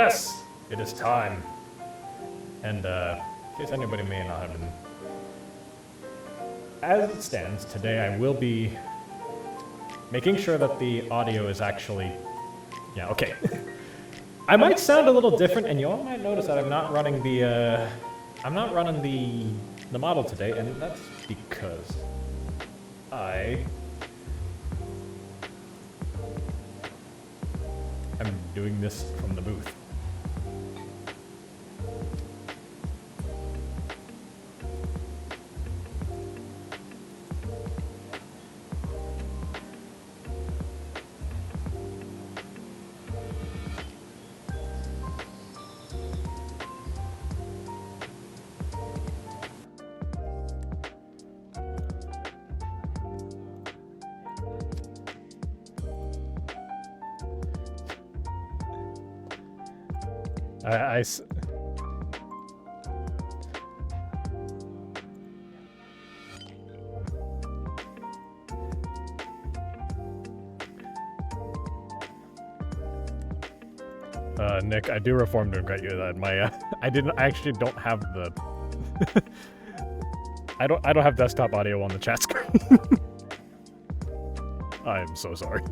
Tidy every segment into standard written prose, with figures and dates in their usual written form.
Yes, it is time. And in case anybody may not have been... As it stands, today I will be making sure that the audio is actually... Yeah, okay. I might sound a little different, and you all might notice that I'm not running the model today, and that's because I am doing this from the booth. Nick, I do reform to regret you that my I actually don't have the I don't have desktop audio on the chat screen. I'm so sorry.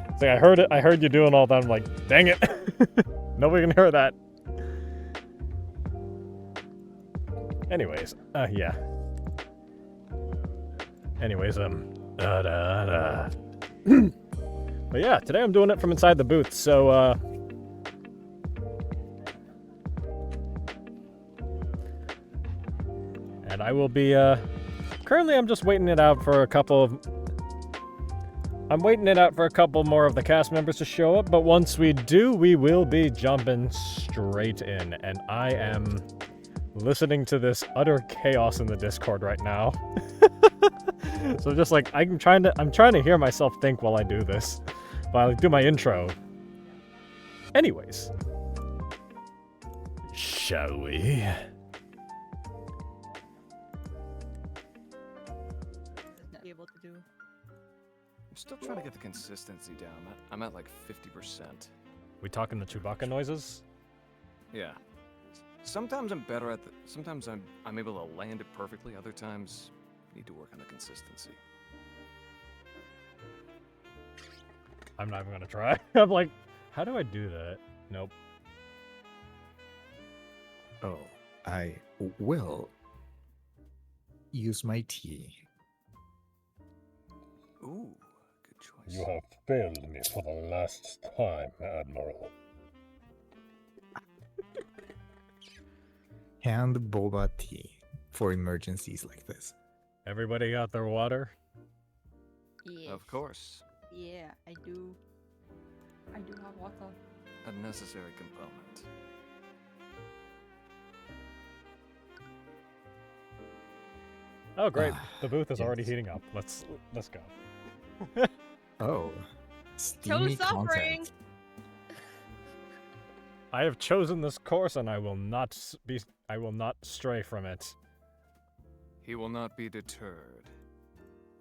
It's like I heard you doing all that. I'm like, dang it. Nobody can hear that. Anyways, yeah. Anyways, but yeah, today I'm doing it from inside the booth, so, and I will be, currently I'm just waiting it out for a couple more of the cast members to show up, but once we do, we will be jumping straight in, and I am listening to this utter chaos in the Discord right now. So just like, I'm trying to hear myself think while I do this, while I do my intro. Anyways. Shall we? Able to do. I'm still trying to get the consistency down. I'm at like 50%. We talking the Chewbacca noises? Yeah. Sometimes I'm better at sometimes I'm able to land it perfectly, other times need to work on the consistency. I'm not even gonna try. I'm like, how do I do that? Nope. Oh, I will use my tea. Ooh, good choice. You have failed me for the last time, Admiral. Hand boba tea for emergencies like this. Everybody got their water? Yeah. Of course. Yeah, I do. I do have water. A necessary component. Oh great, the booth is yes. already heating up. Let's go. Oh, steamy suffering. content. I have chosen this course, and I will not stray from it. He will not be deterred.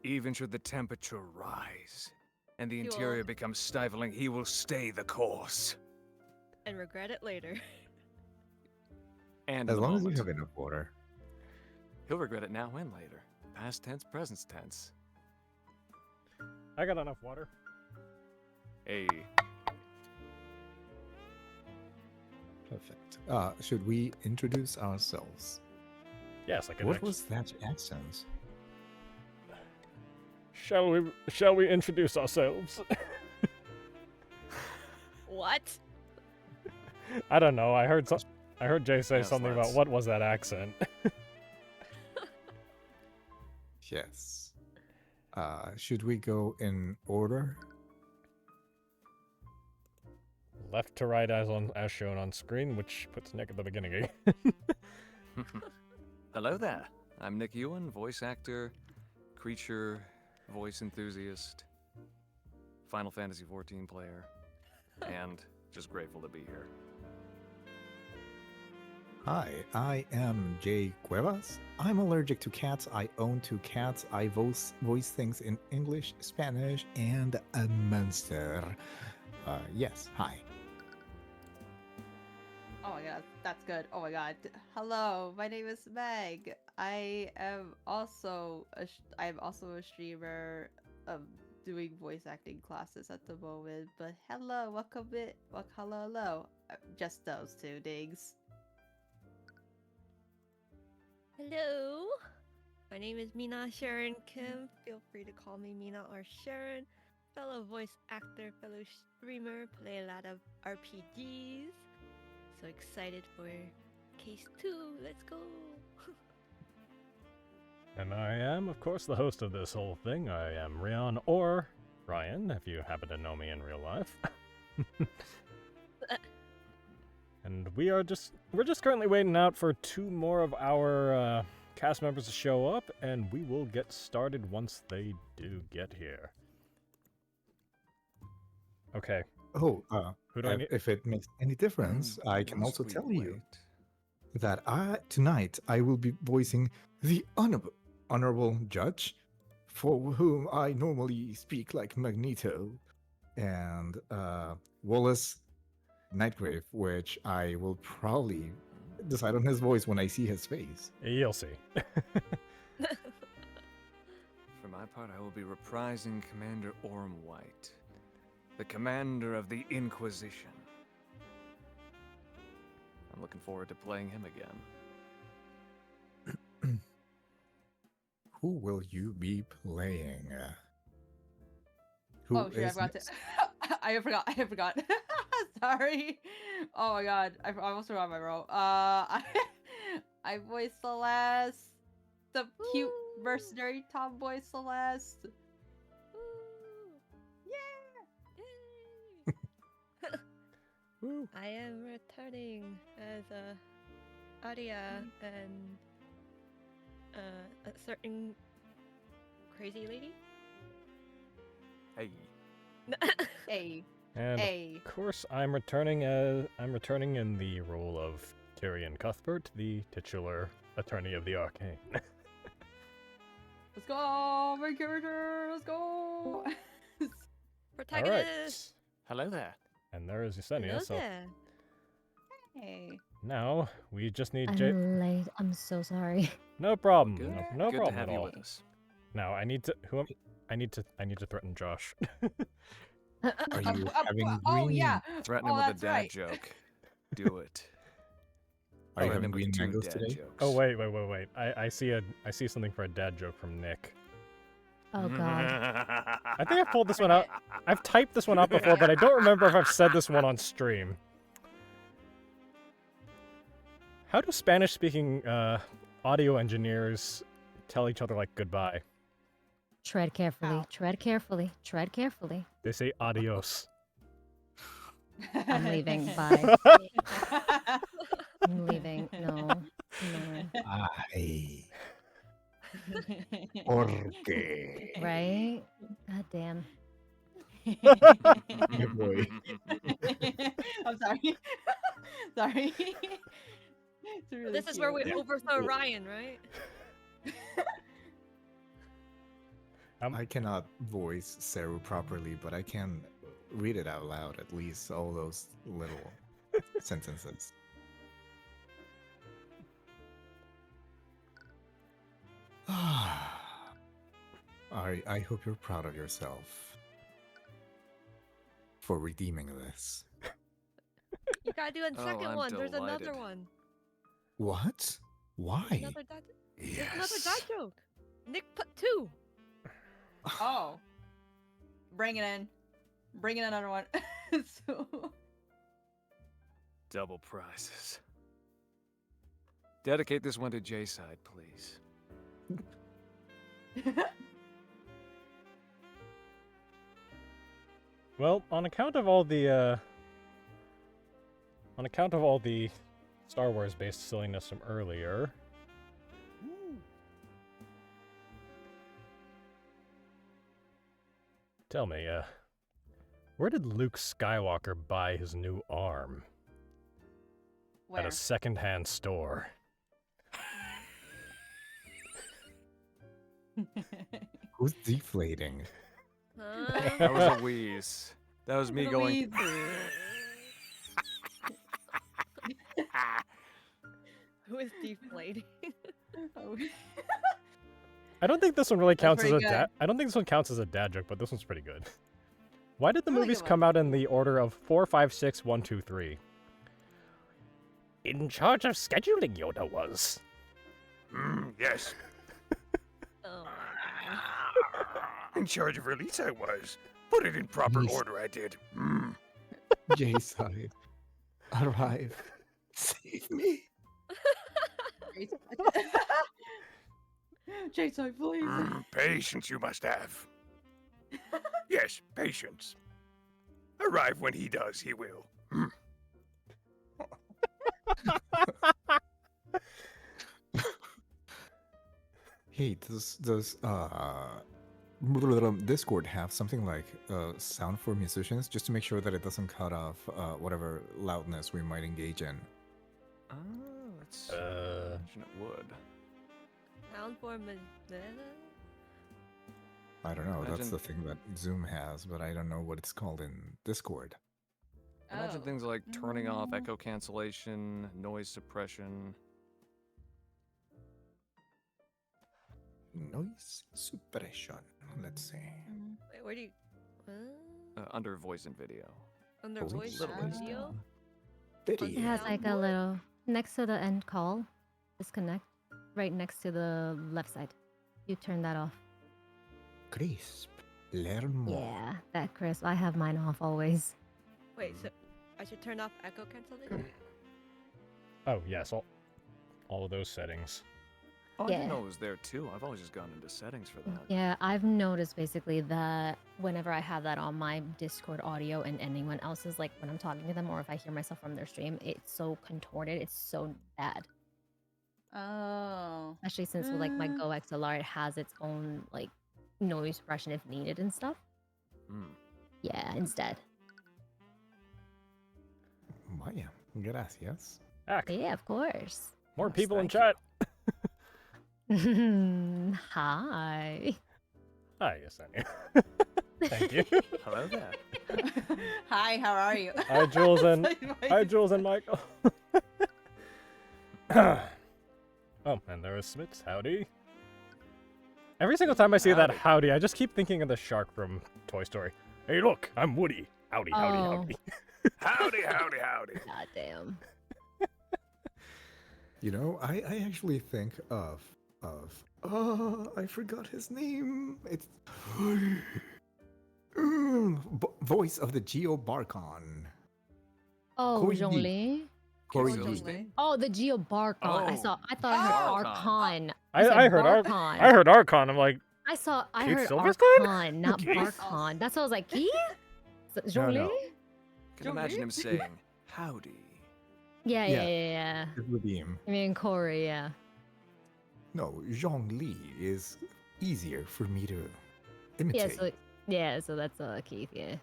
Even should the temperature rise and the interior become stifling, he will stay the course. And regret it later. And As in the long as you moment, have enough water. he'll regret it now and later. Past tense, present tense. I got enough water. Hey. Perfect. Should we introduce ourselves? Yes, I can. What was that accent? Shall we introduce ourselves? What? I don't know. I heard Jay say Yes, something let's. about what was that accent. Yes. Should we go in order? Left to right as shown on screen, which puts Nick at the beginning again. Hello there. I'm Nick Yuen, voice actor, creature, voice enthusiast, Final Fantasy XIV player, and just grateful to be here. Hi, I am Jay Cuevas. I'm allergic to cats. I own 2 cats. I voice things in English, Spanish, and a monster. Yes, hi. That's good. Oh my god. Hello, my name is Meg. I am also a streamer of doing voice acting classes at the moment. But hello, welcome it. Hello. Just those two digs. Hello, my name is Meena Sharon Kim. Feel free to call me Meena or Sharon. Fellow voice actor, fellow streamer, play a lot of RPGs. So excited for case 2. Let's go. And I am, of course, the host of this whole thing. I am Rion, or Ryan, if you happen to know me in real life. And we're just currently waiting out for 2 more of our cast members to show up, and we will get started once they do get here. Okay. Oh, Who do I need? if it makes any difference, I can Must also we tell you wait? that tonight I will be voicing the honorable judge, for whom I normally speak like Magneto, and Wallace Nightgrave, which I will probably decide on his voice when I see his face. You'll see. For my part, I will be reprising Commander Orym White, the commander of the Inquisition. I'm looking forward to playing him again. Who will you be playing? Who Oh shit! I is forgot to. next? I forgot. Sorry. Oh my god! I almost forgot my role. I voice Celeste, the cute Woo. mercenary tomboy Celeste. Yay! Woo. I am returning as Aria and a certain crazy lady. Hey. Hey, And hey. of course, I'm returning in the role of Tyrion Cuthbert, the titular attorney of the Arcane. Let's go, my character. Let's go. Protagonist. Hello there. And there is Hello Yessenia, so there. Hey. now we just need I'm late. I'm so sorry. No problem. Good. No Good problem to have at you all. with us. Now I need to threaten Josh. Are you having oh green? yeah. Threaten Oh, him with a that's dad right. joke. Do it. Are you Threaten having him with green 2 mangoes dad today? jokes. Oh wait. I see something for a dad joke from Nick. Oh god. I think I've pulled this one out. I've typed this one out before, but I don't remember if I've said this one on stream. How do Spanish-speaking audio engineers tell each other like goodbye? Tread carefully. Ow. Tread carefully. Tread carefully. They say adios. I'm leaving. Bye. I'm leaving. No. No. Ay, porque. Right? God damn. Good boy. I'm sorry. Sorry. It's really This is where we cute. overthrow Ryan, right? I cannot voice Seru properly, but I can read it out loud, at least all those little sentences. Ari, I hope you're proud of yourself for redeeming this. You gotta do a Oh, second I'm one. There's another delighted. one. What? Why? Another dad. There's another dad joke. Nick put 2. Oh. Bring it in. Bring in another one. So... Double prizes. Dedicate this one to JSide, please. Well, on account of all the Star Wars-based silliness from earlier, tell me, where did Luke Skywalker buy his new arm? Where? At a second-hand store. Who's deflating? That was a wheeze. That was me going. Louise. Who is deflating? Oh. I don't think this one really counts as a pretty dad. good. I don't think this one counts as a dad joke, but this one's pretty good. Why did the I like movies it come one. out in the order of 4, 5, 6, 1, 2, 3? In charge of scheduling, Yoda was. Yes. Oh my god. In charge of release I was. Put it in proper Yes. order I did. JSide, arrive. Save me. JSide, please. Patience you must have. Yes, patience. Arrive when he does, he will. Hey, does Discord have something like sound for musicians, just to make sure that it doesn't cut off whatever loudness we might engage in? Let's imagine it would. Sound for I don't know. That's Imagine- the thing that Zoom has, but I don't know what it's called in Discord. Imagine Oh. things like turning off echo cancellation, noise suppression. Noise suppression. Let's see. Wait, where do you? Under voice and video. Under Voice voice Little ways audio? It Video. has like a Soundboard? little next to the end call, disconnect, right next to the left side. You turn that off. Crisp. Learn more. Yeah, that crisp. I have mine off always. Wait, so I should turn off echo cancellation? Oh yes, all of those settings. Oh, I Yeah. didn't know it was there too. I've always just gone into settings for that. Yeah, I've noticed basically that whenever I have that on my Discord audio and anyone else's, like when I'm talking to them or if I hear myself from their stream, it's so contorted. It's so bad. Oh. Especially since with, like my Mm. Go XLR, it has its own like noise suppression if needed and stuff. Mm. Yeah, instead. Vaya. Gracias. Heck, Yeah, of course. more Yes, people in thank you. chat. Hi. Hi, Yesenia. Thank you. Hello there. Hi, how are you? Hi, Jules and Like, hi, Jules and Michael. Oh, and there is Smits. Howdy. Every single time I see that howdy, I just keep thinking of the shark from Toy Story. Hey, look, I'm Woody. Howdy, howdy, Oh. howdy. Howdy, howdy, howdy. God damn. You know, I actually think of I forgot his name. It's voice of the Geo Barcon. Oh, Corey Zhongli. Corey What's Lee. his name? Oh, the Geo Barcon. I Oh. thought I heard Barcon. Arcon. I said heard Barcon. I heard Archon. I'm like, I Keith heard Silverstein? Arcon, not Keith? Barcon. That's what I was like, Keith? No, Zhongli? no. I can imagine him saying, howdy. Yeah, Yeah. yeah. It's Redeem. I mean, Corey, yeah. No, Zhongli is easier for me to Yeah, imitate. so that's Keith, yeah.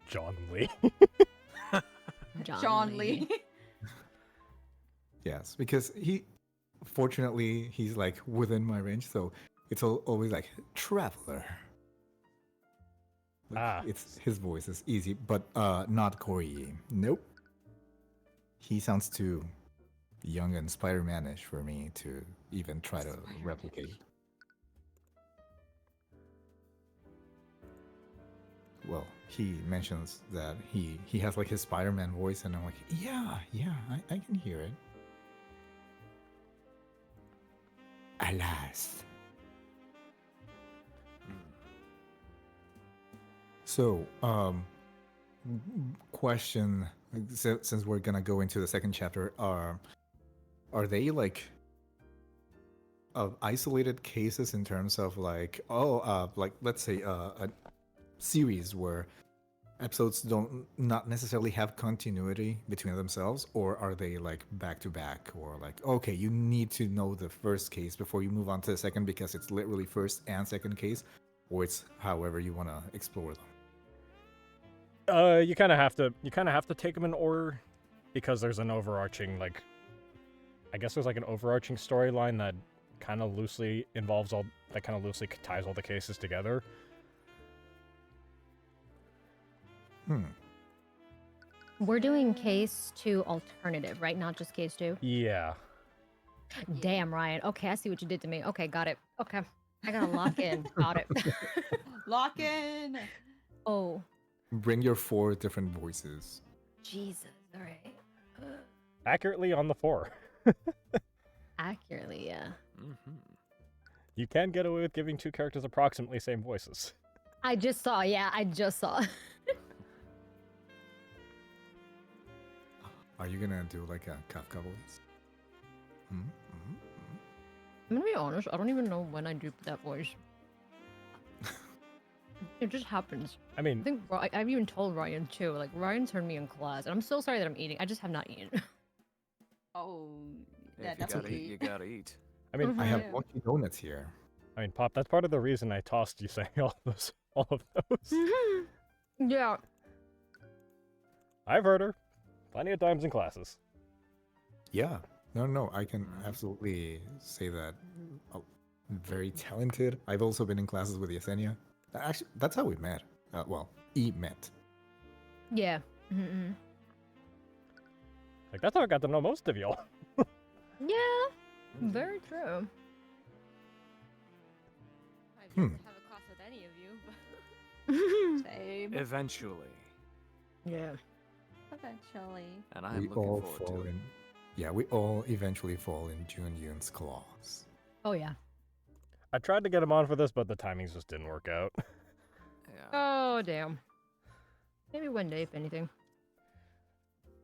John Lee. John Lee. Yes, because fortunately, he's like within my range, so it's always like traveler. Like, it's his voice is easy, but not Corey. Nope. He sounds too young and Spider-Man-ish for me to even try to replicate. Well, he mentions that he has like his Spider-Man voice, and I'm like, yeah, I can hear it. Alas. So, question, since we're gonna go into the second chapter, are they like isolated cases in terms of like, like let's say a series where episodes not necessarily have continuity between themselves, or are they like back to back, or like, okay, you need to know the first case before you move on to the second because it's literally first and second case, or it's however you want to explore them? You kind of have to take them in order because there's an overarching I guess there's like an overarching storyline that kind of loosely ties all the cases together. We're doing case 2 alternative, right? Not just case 2? Yeah. Damn, Ryan. Okay, I see what you did to me. Okay, got it. Okay. I gotta lock in. Got it. Lock in. Oh, Bring your 4 different voices. Jesus. All right. Accurately on the 4. Accurately, yeah. Mm-hmm. You can get away with giving 2 characters approximately same voices. I just saw. Yeah, I just saw. Are you gonna do like a Kafka voice? I'm gonna be honest. I don't even know when I do that voice. It just happens. I I mean, think I've even told Ryan too. Like Ryan's heard me in class, and I'm so sorry that I'm eating. I just have not eaten. Oh, Yeah, yeah, if you gotta definitely. eat, you gotta eat. I mean, Mhm. I have Yeah. monkey donuts here. Pop. That's part of the reason I tossed you saying all of those. Yeah. I've heard her plenty of times in classes. Yeah. No, I can absolutely say that. Very talented. I've also been in classes with Yessenia. Actually, that's how we met. Met. Yeah. Mm-mm. Like, that's how I got to know most of y'all. Yeah. Very true. I've yet to have a class with any of you. Same. Eventually. Yeah. Eventually. And I'm We looking all forward fall to it. in. Yeah, we all eventually fall in Yuen's claws. Oh yeah. I tried to get him on for this, but the timings just didn't work out. Yeah. Oh damn. Maybe one day, if anything.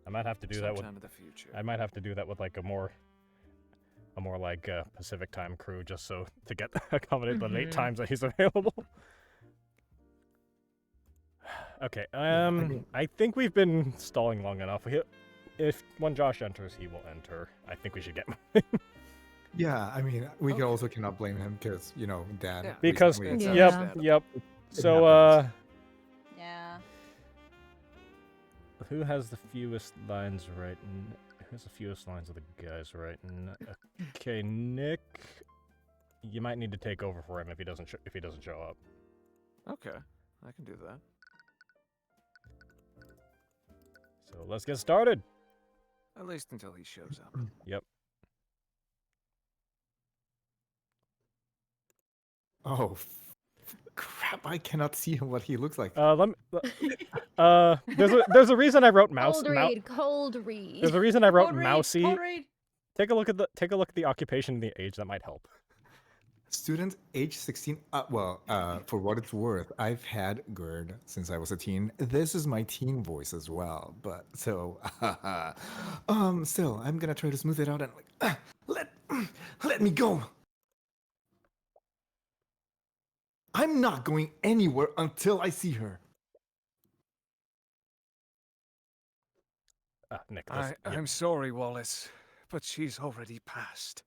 I might have to do that with. Sometime in the future. I might have to do that with like a more like Pacific time crew, just so to get accommodate the late Mhm. times that he's available. Okay. mean- I think we've been stalling long enough. If when Josh enters, he will enter. I think we should get Yeah, I mean, we Okay. also cannot blame him because, Dad. Yeah. because recently Yeah. yep, understandable. yep. It So happens. Yeah. who has the fewest lines written? Who's the fewest lines of the guys written? Okay, Nick. You might need to take over for him if he doesn't show up. Okay, I can do that. So let's get started. At least until he shows up. Yep. Oh, crap! I cannot see what he looks like. Let me. There's a reason I wrote mouse. Cold read. Cold read. There's a reason I wrote Cold read, mousy. cold read. Take a look at the occupation and the age. That might help. Student age 16. For what it's worth, I've had GERD since I was a teen. This is my teen voice as well. But so, still, I'm gonna try to smooth it out and let me go. I'm not going anywhere until I see her. Nikolas. yeah. I'm sorry, Wallace, but she's already passed.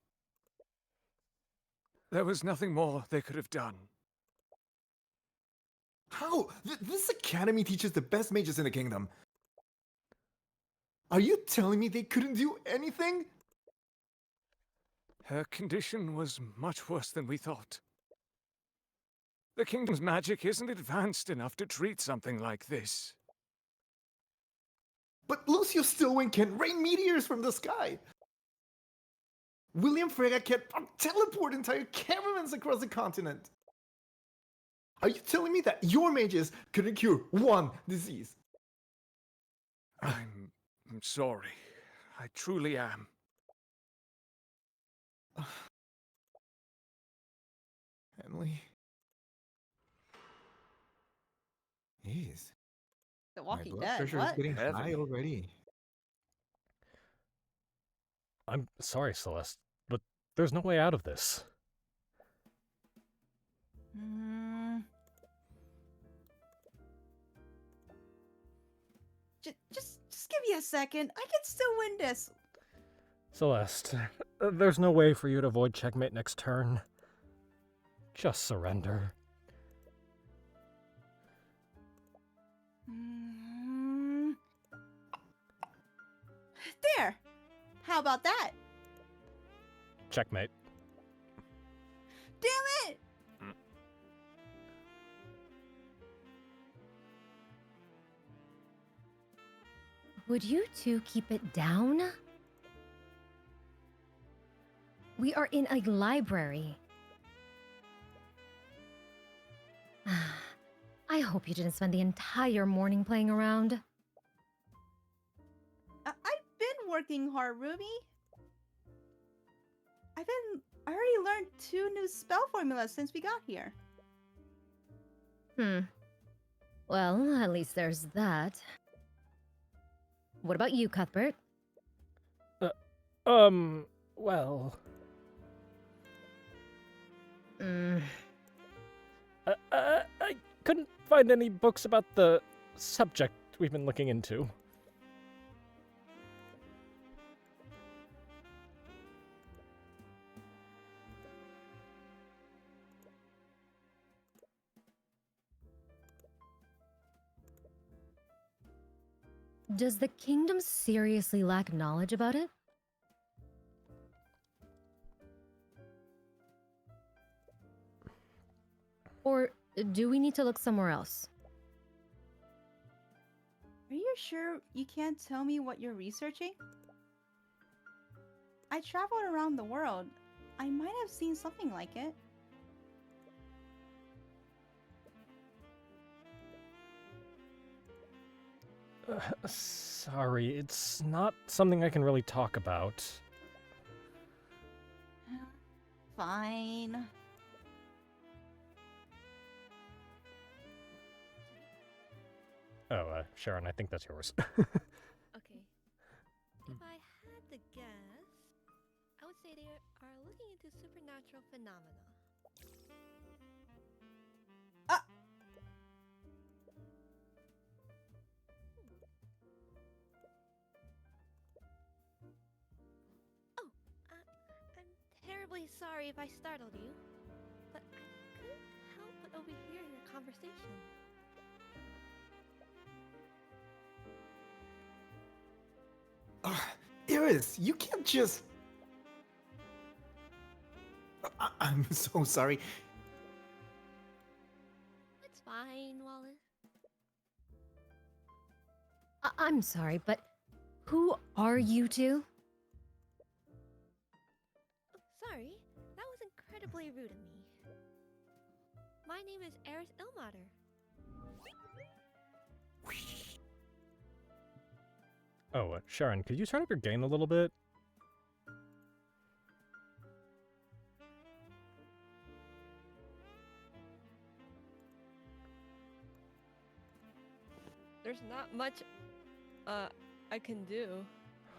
There was nothing more they could have done. How? This academy teaches the best mages in the kingdom. Are you telling me they couldn't do anything? Her condition was much worse than we thought. The kingdom's magic isn't advanced enough to treat something like this. But Lucio Steelwind can rain meteors from the sky. William Frege can teleport entire caravans across the continent. Are you telling me that your mages couldn't cure one disease? I'm sorry. I truly am. Emily. Jeez. The My Walking blood Dead. pressure What? is getting high Heavy. already. I'm sorry, Celeste, but there's no way out of this. Just give me a second. I can still win this. Celeste, there's no way for you to avoid checkmate next turn. Just surrender. There. How about that? Checkmate. Damn it! Would you two keep it down? We are in a library. I hope you didn't spend the entire morning playing around. I've been working hard, Ruby. I already learned 2 new spell formulas since we got here. Well, at least there's that. What about you, Cuthbert? Well... I couldn't find any books about the subject we've been looking into. Does the kingdom seriously lack knowledge about it? Or do we need to look somewhere else? Are you sure you can't tell me what you're researching? I traveled around the world. I might have seen something like it. Sorry, it's not something I can really talk about. Fine. Oh, Sharon, I think that's yours. Okay. If I had to guess, I would say they are looking into supernatural phenomena. I'm terribly sorry if I startled you, but I couldn't help but overhear your conversation. Eris, you can't just... I'm so sorry. It's fine, Wallace. I'm sorry, but who are you two? Oh, sorry, that was incredibly rude of me. My name is Eris Illmater. Oh, Sharon, could you turn up your gain a little bit? There's not much I can do.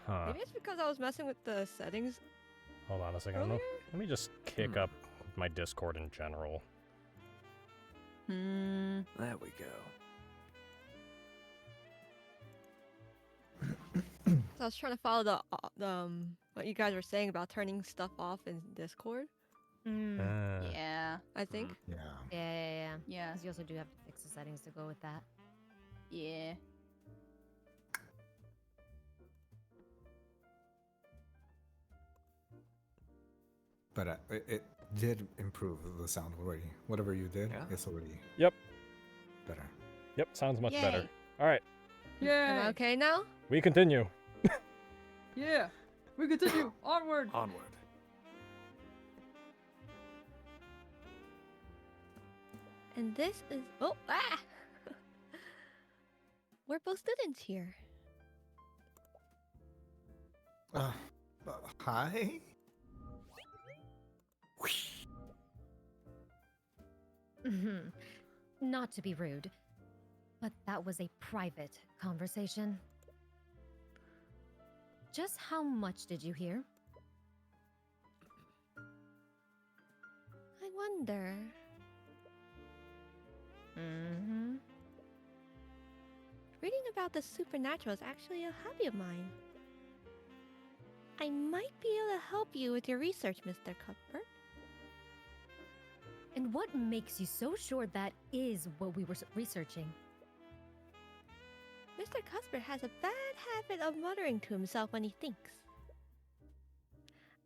Huh. Maybe it's because I was messing with the settings. Hold on a second. earlier? Let me just kick up my Discord in general. There we go. So I was trying to follow the what you guys were saying about turning stuff off in Discord. Yeah. I think. Yeah. Yeah. Yeah. Because you also do have to fix the settings to go with that. Yeah. But it did improve the sound already. Whatever you did, Yeah. it's already Yep. better. Yep, sounds much better. Yay. All right, Am I okay now? we continue. Yeah. We continue. Onward. Onward. And this is we're both students here. Hi? Not to be rude, but that was a private conversation. Just how much did you hear? I wonder. Reading about the supernatural is actually a hobby of mine. I might be able to help you with your research, Mr. Cuthbert. And what makes you so sure that is what we were researching? Mr. Cuthbert has a bad habit of muttering to himself when he thinks.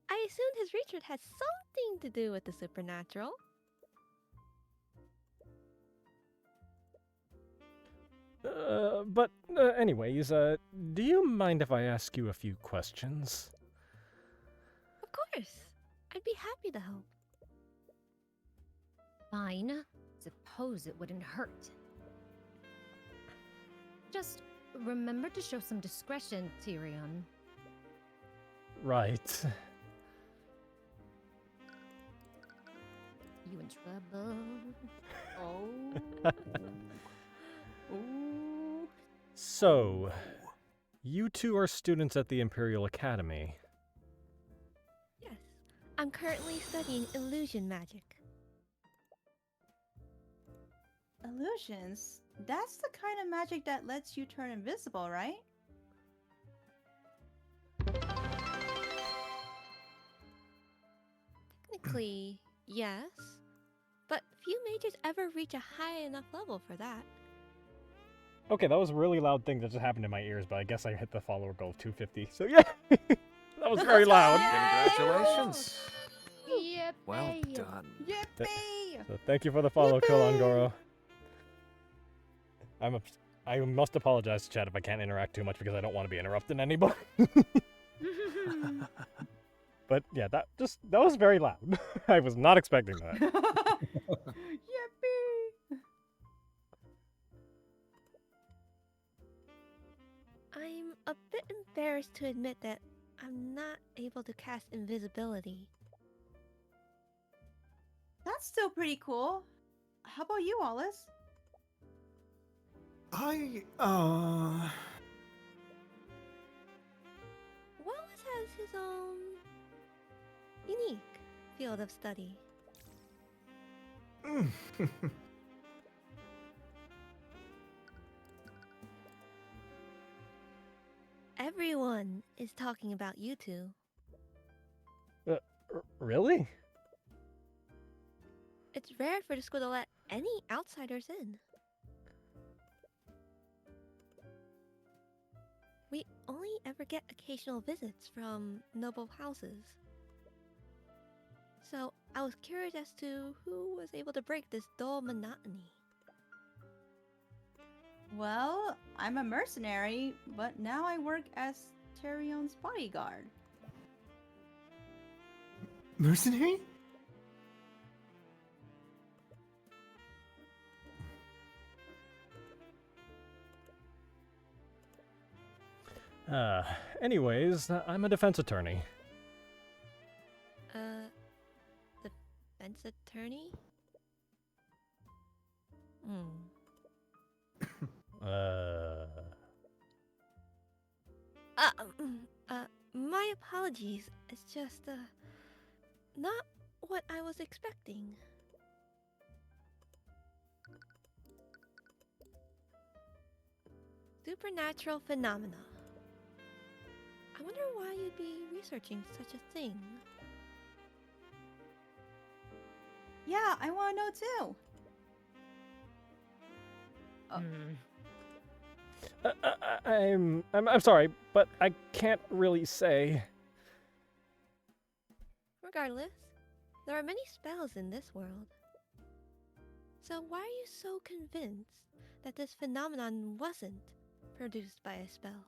I assumed his research had something to do with the supernatural. Anyways, do you mind if I ask you a few questions? Of course. I'd be happy to help. Fine. Suppose it wouldn't hurt. Just remember to show some discretion, Tyrion. Right. You in trouble? Oh. Ooh. So, you two are students at the Imperial Academy. Yes. I'm currently studying illusion magic. Illusions? That's the kind of magic that lets you turn invisible, right? Technically, yes. But few mages ever reach a high enough level for that. Okay, that was a really loud thing that just happened in my ears, but I guess I hit the follower goal of 250. So yeah, that was very loud. Congratulations. Yippee! Well done. Yippee! So thank you for the follow, Kilangoro. I must apologize to chat if I can't interact too much because I don't want to be interrupting anybody. But yeah, that was very loud. I was not expecting that. Yippee! I'm a bit embarrassed to admit that I'm not able to cast invisibility. That's still pretty cool. How about you, Wallace? Wallace has his own unique field of study. Everyone is talking about you two. Really? It's rare for the school to let any outsiders in. We only ever get occasional visits from noble houses. So I was curious as to who was able to break this dull monotony. Well, I'm a mercenary, but now I work as Tyrion's bodyguard. Mercenary? Anyways, I'm a defense attorney. Defense attorney? My apologies. It's just, not what I was expecting. Supernatural phenomena. I wonder why you'd be researching such a thing. Yeah, I want to know too. I'm sorry, but I can't really say. Regardless, there are many spells in this world. So why are you so convinced that this phenomenon wasn't produced by a spell?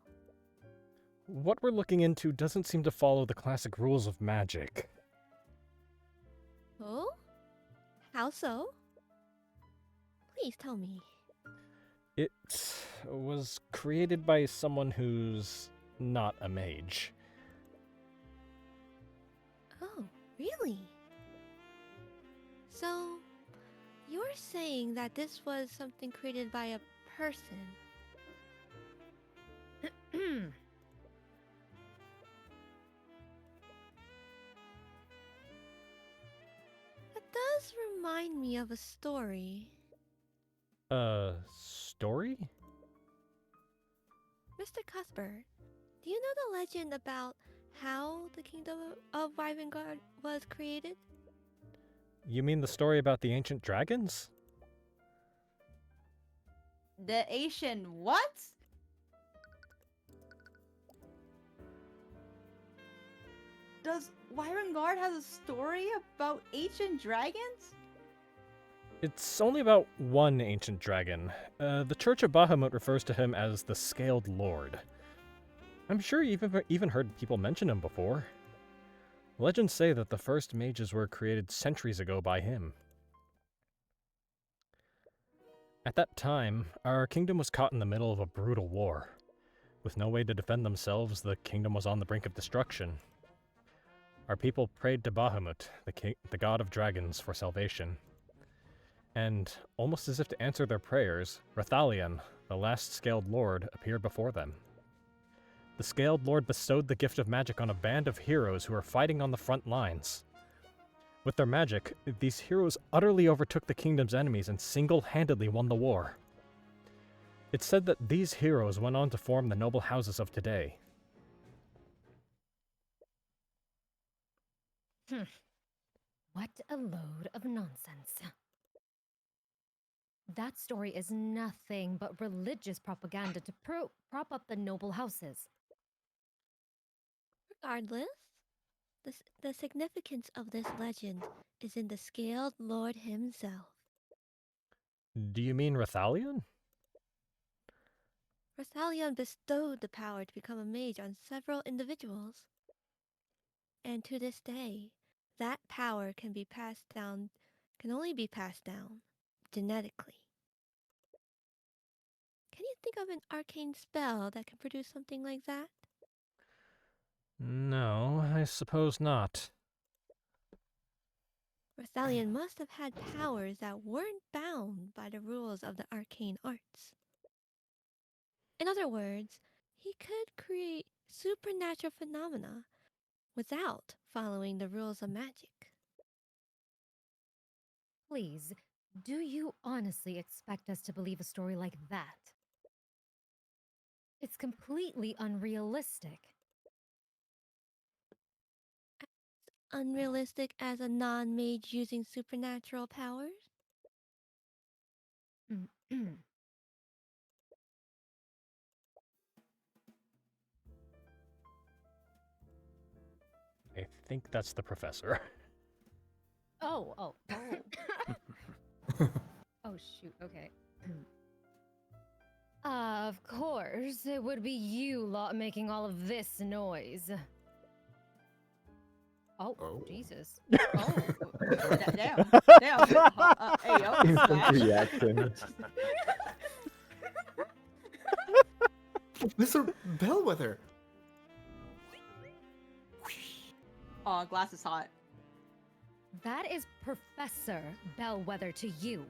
What we're looking into doesn't seem to follow the classic rules of magic. Oh? How so? Please tell me. It was created by someone who's not a mage. Oh, really? So, you're saying that this was something created by a person? That does remind me of a story. Story? Mr. Cuthbert, do you know the legend about how the kingdom of Rivengard was created? You mean the story about the ancient dragons? The Asian what? Does Rivengard has a story about ancient dragons? It's only about one ancient dragon. The Church of Bahamut refers to him as the Scaled Lord. I'm sure you've even heard people mention him before. Legends say that the first mages were created centuries ago by him. At that time, our kingdom was caught in the middle of a brutal war. With no way to defend themselves, the kingdom was on the brink of destruction. Our people prayed to Bahamut, the god of dragons, for salvation. And, almost as if to answer their prayers, Rathalion, the last Scaled Lord, appeared before them. The Scaled Lord bestowed the gift of magic on a band of heroes who were fighting on the front lines. With their magic, these heroes utterly overtook the kingdom's enemies and single-handedly won the war. It's said that these heroes went on to form the noble houses of today. What a load of nonsense. That story is nothing but religious propaganda to prop up the noble houses. Regardless, the significance of this legend is in the Scaled Lord himself. Do you mean Rathalion? Rathalion bestowed the power to become a mage on several individuals. And to this day, that power can only be passed down genetically. Can you think of an arcane spell that can produce something like that? No, I suppose not. Rathalion must have had powers that weren't bound by the rules of the arcane arts. In other words, he could create supernatural phenomena without following the rules of magic. Please, do you honestly expect us to believe a story like that? It's completely unrealistic. Unrealistic as a non-mage using supernatural powers? I think that's the professor. Oh. Oh, shoot, okay. Of course, it would be you lot making all of this noise. Oh, Jesus. Oh. Damn. Hey, yo. Instant reaction. Mr. Bellwether. Oh, glass is hot. That is Professor Bellwether to you.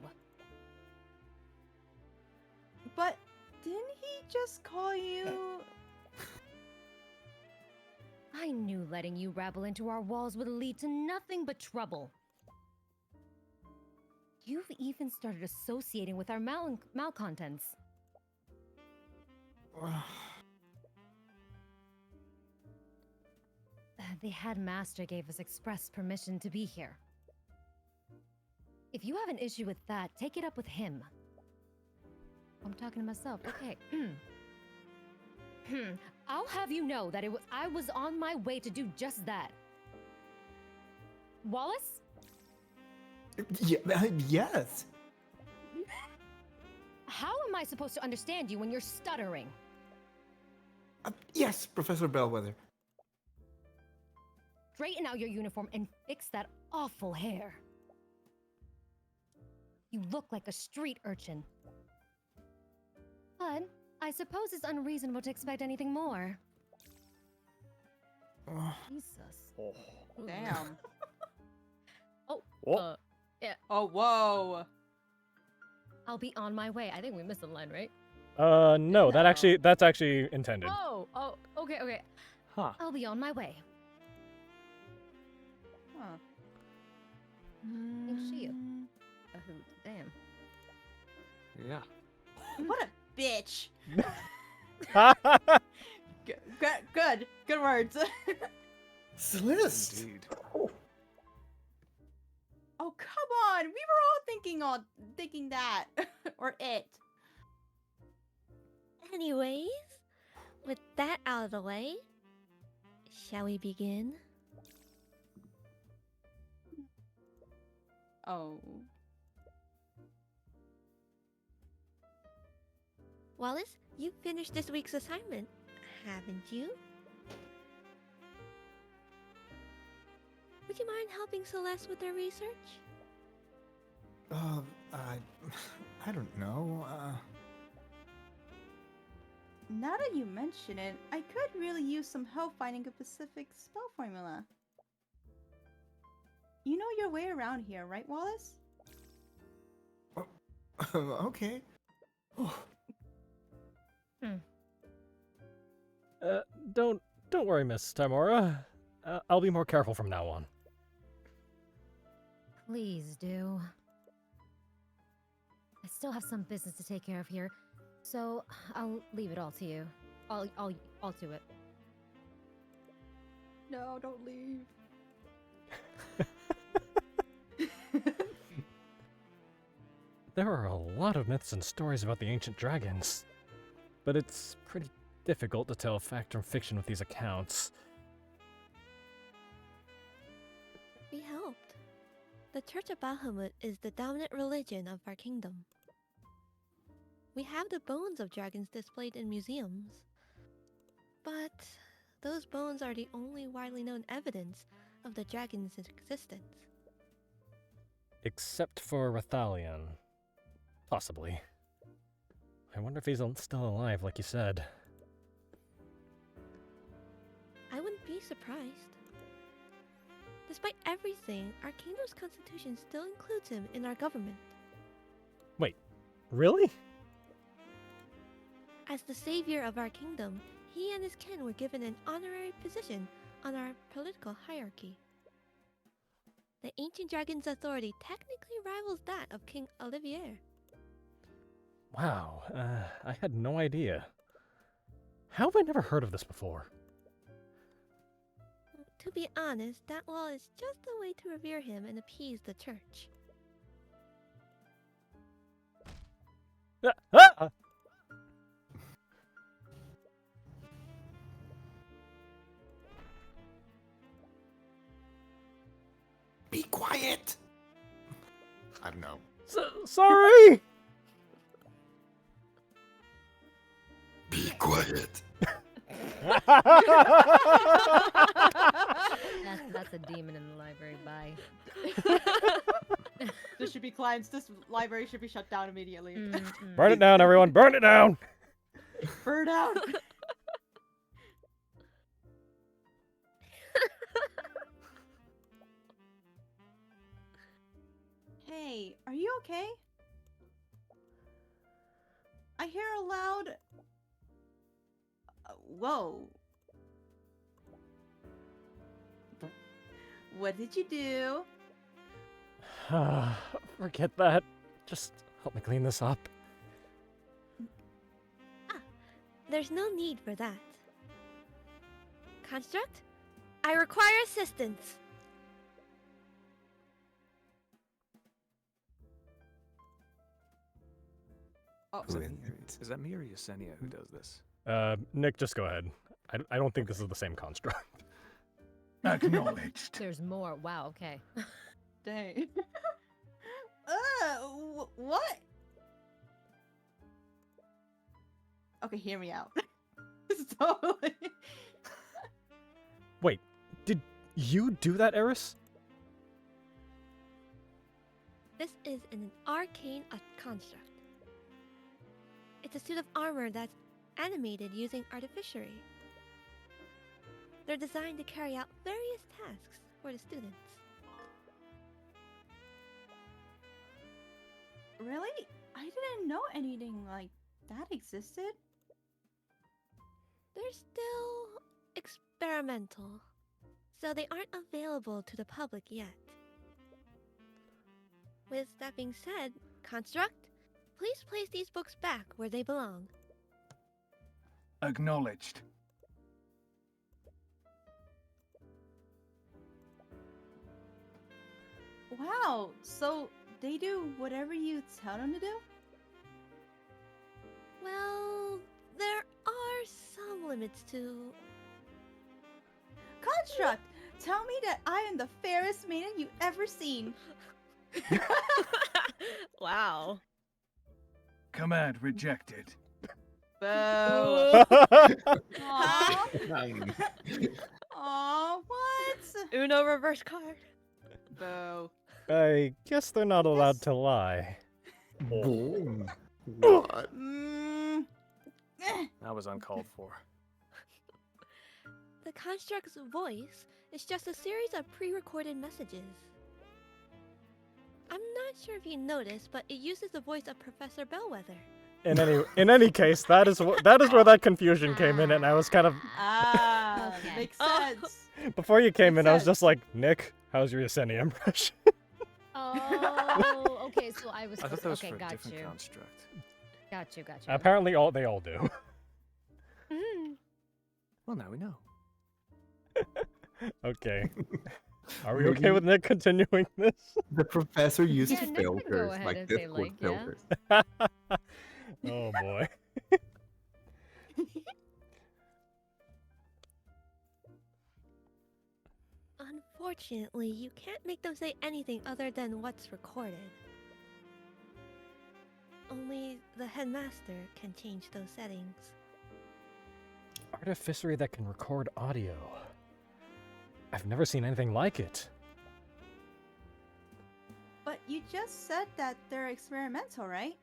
But didn't he just call you? I knew letting you rabble into our walls would lead to nothing but trouble. You've even started associating with our malcontents. The headmaster gave us express permission to be here. If you have an issue with that, take it up with him. I'm talking to myself. Okay. I'll have you know that I was on my way to do just that. Wallace? Yes. How am I supposed to understand you when you're stuttering? Yes, Professor Bellwether. Straighten out your uniform and fix that awful hair. You look like a street urchin. But I suppose it's unreasonable to expect anything more. Jesus. Damn. Oh, yeah. Oh, whoa. I'll be on my way. I think we missed the line, right? No, No. that's actually intended. Oh, okay. Huh. I'll be on my way. Huh. Who's she? A hoot. Damn. Yeah. What a bitch. Good words. Celeste. Indeed. Oh, come on. We were all thinking that. Or it. Anyways, with that out of the way, shall we begin? Oh. Wallace, you finished this week's assignment, haven't you? Would you mind helping Celeste with her research? I don't know. Now that you mention it, I could really use some help finding a specific spell formula. You know your way around here, right, Wallace? Okay. Oh, Don't worry, Miss Tymora. I'll be more careful from now on. Please do. I still have some business to take care of here, so I'll leave it all to you. I'll do it. No, don't leave. There are a lot of myths and stories about the ancient dragons, but it's pretty difficult to tell fact from fiction with these accounts. We helped. The Church of Bahamut is the dominant religion of our kingdom. We have the bones of dragons displayed in museums. But those bones are the only widely known evidence of the dragon's existence. Except for Rathalion. Possibly. I wonder if he's still alive, like you said. I wouldn't be surprised. Despite everything, our kingdom's constitution still includes him in our government. Really? As the savior of our kingdom, he and his kin were given an honorary position on our political hierarchy. The ancient dragon's authority technically rivals that of King Olivier. Wow, I had no idea. How have I never heard of this before? To be honest, that law is just a way to revere him and appease the church. Ah! be quiet. I don't know. Sorry! Be quiet. That's a demon in the library. Bye. This should be clients. This library should be shut down immediately. Burn it down, everyone! Burn it down! Burn out. Hey, are you okay? I hear a loud. Whoa. What did you do? Forget that. Just help me clean this up. There's no need for that. Construct, I require assistance. Oh, Is that me or Yessenia who does this? Nick, just go ahead. I don't think this is the same construct. Acknowledged. There's more. Wow. Okay. dang. What? Okay, hear me out. Totally. Wait, did you do that, Eris? This is an arcane construct. It's a suit of armor that's animated using artificery. They're designed to carry out various tasks for the students. Really? I didn't know anything like that existed. They're still experimental, so they aren't available to the public yet. With that being said, Construct, please place these books back where they belong. Acknowledged. Wow, so they do whatever you tell them to do? Well, there are some limits to... Construct! Tell me that I am the fairest maiden you've ever seen. Wow. Command rejected. Boo. Ha! Aw. Aw, what? Uno reverse card. Boo. I guess they're not allowed Yes. to lie. Boom. What? That was uncalled for. The construct's voice is just a series of pre-recorded messages. I'm not sure if you noticed, but it uses the voice of Professor Bellwether. In any case, that is where that confusion came in, and I was kind of Ah, Okay. makes Oh. sense. before you came in, I was sense. just like, Nick, how's your Yesenia impression? Oh, okay. So I was. I thought that was okay, for a got different you. construct. Got you. Apparently, they all do. Mm. Well, now we know. Okay. Are we okay with Nick continuing this? The professor uses Yeah, Nick can go filters, ahead like and say, Discord like, yeah. filters. Oh boy. Unfortunately, you can't make them say anything other than what's recorded. Only the headmaster can change those settings. Artificery that can record audio. I've never seen anything like it. But you just said that they're experimental, right?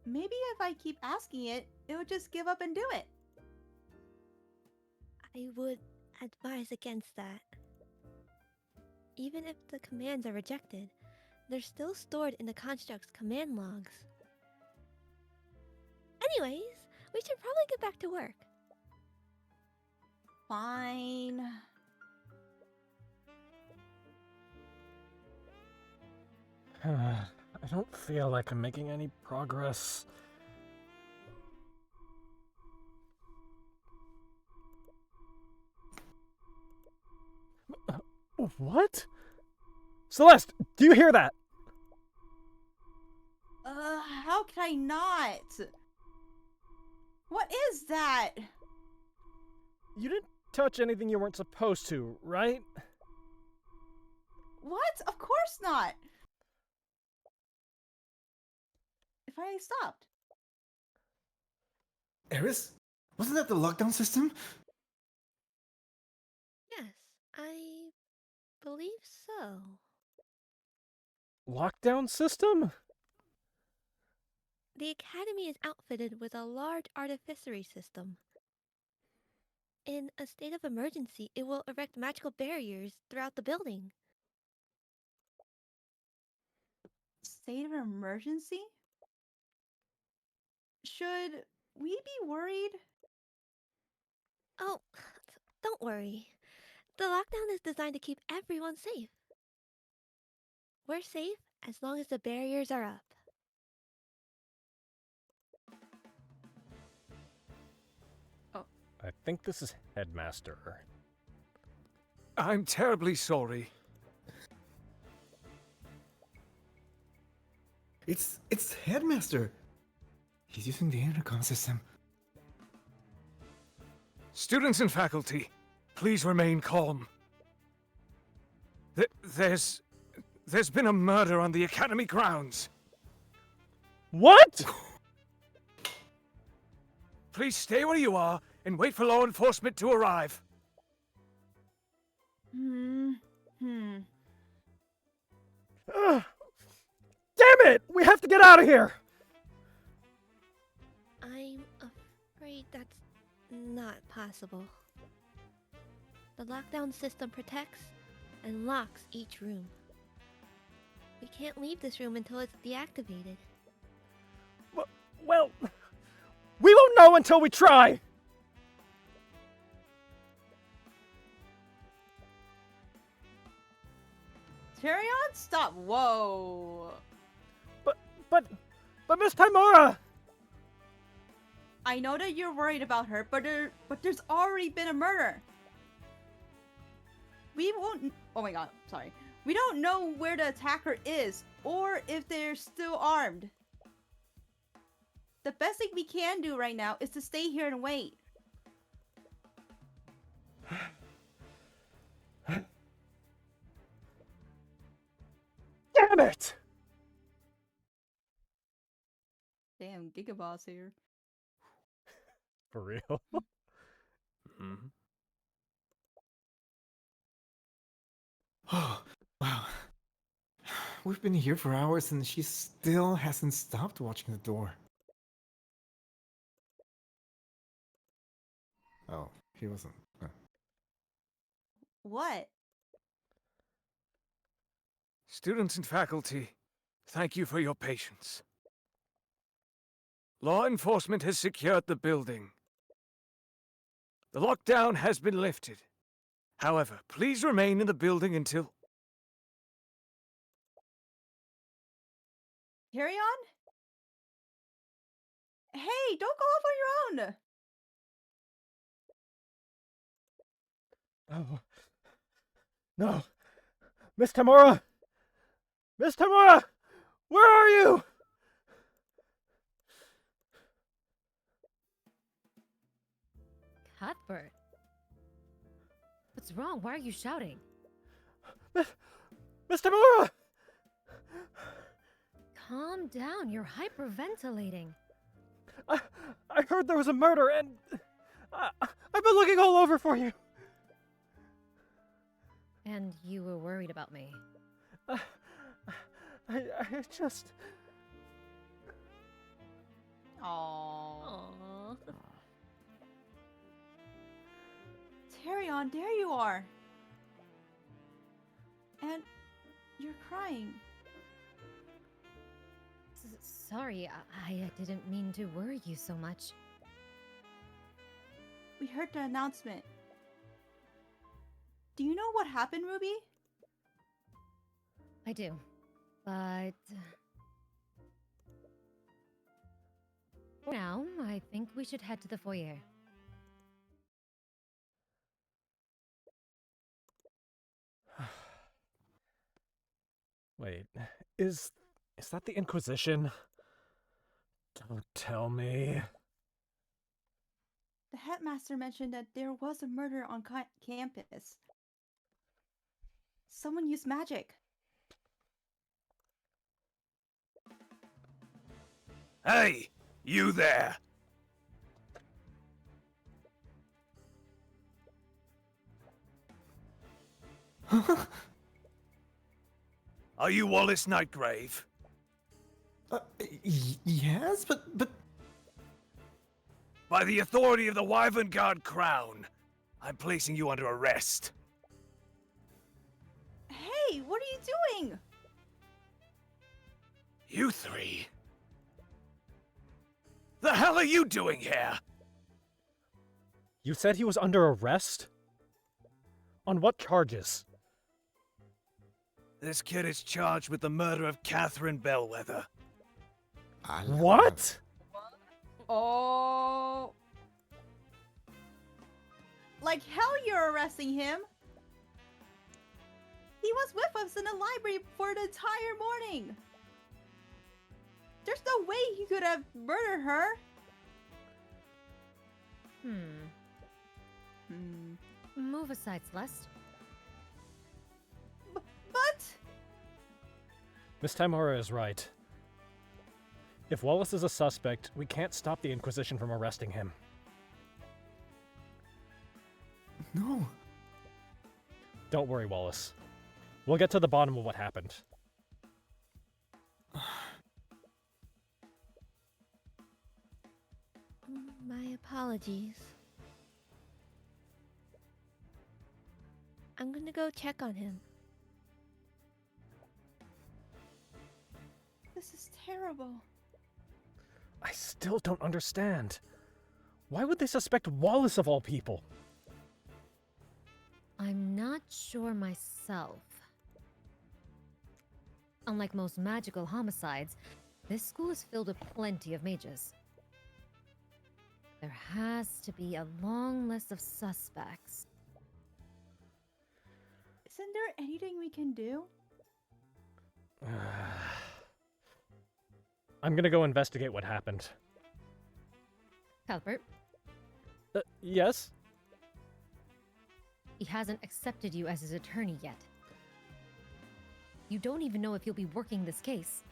Maybe if I keep asking it, it would just give up and do it. I would advise against that. Even if the commands are rejected, they're still stored in the construct's command logs. Anyways, we should probably get back to work. Fine. I don't feel like I'm making any progress. What? Celeste, do you hear that? How can I not? What is that? You didn't touch anything you weren't supposed to, right? What? Of course not. If I stopped. Eris? Wasn't that the lockdown system? Yes, I believe so. Lockdown system? The Academy is outfitted with a large artificery system. In a state of emergency, it will erect magical barriers throughout the building. State of emergency? Should we be worried? Oh, don't worry. The lockdown is designed to keep everyone safe. We're safe as long as the barriers are up. I think this is Headmaster. I'm terribly sorry. It's Headmaster. He's using the intercom system. Students and faculty, please remain calm. There's been a murder on the Academy grounds. What? Please stay where you are and wait for law enforcement to arrive. Ugh. Damn it! We have to get out of here! I'm afraid that's not possible. The lockdown system protects and locks each room. We can't leave this room until it's deactivated. Well, we won't know until we try! Tyrion, stop. Whoa. But Miss Tymora! I know that you're worried about her, but there's already been a murder. We won't. Oh my god, sorry. We don't know where the attacker is, or if they're still armed. The best thing we can do right now is to stay here and wait. Damn it! Damn Gigaboss here. For real. Mhm. Oh, wow. We've been here for hours and she still hasn't stopped watching the door. Oh, he wasn't. What? Students and faculty, thank you for your patience. Law enforcement has secured the building. The lockdown has been lifted. However, please remain in the building until... Tyrion? Hey, don't go off on your own! Oh. No. Miss Tymora! Miss Tymora! Where are you? Cuthbert. What's wrong? Why are you shouting? Miss Tymora! Calm down. You're hyperventilating. I heard there was a murder and... I've been looking all over for you. And you were worried about me. I just... Aww. Aww. Tyrion, there you are. And you're crying. Sorry, I didn't mean to worry you so much. We heard the announcement. Do you know what happened, Ruby? I do, but... For now, I think we should head to the foyer. Wait, is that the Inquisition? Don't tell me. The headmaster mentioned that there was a murder on campus. Someone used magic. Hey, you there! Are you Wallace Nightgrave? Yes, but By the authority of the Wyvern Guard Crown, I'm placing you under arrest. Hey, what are you doing? You three? The hell are you doing here? You said he was under arrest? On what charges? This kid is charged with the murder of Catherine Bellwether. What? Oh. Like hell you're arresting him. He was with us in the library for the entire morning. There's no way he could have murdered her. Move aside, Celeste. But... Miss Tymora is right. If Wallace is a suspect, we can't stop the Inquisition from arresting him. no. Don't worry, Wallace. We'll get to the bottom of what happened. My apologies. I'm gonna go check on him. This is terrible. I still don't understand. Why would they suspect Wallace of all people? I'm not sure myself. Unlike most magical homicides, this school is filled with plenty of mages. There has to be a long list of suspects. Isn't there anything we can do? I'm gonna go investigate what happened. Cuthbert, Yes? he hasn't accepted you as his attorney yet. You don't even know if you'll be working this case.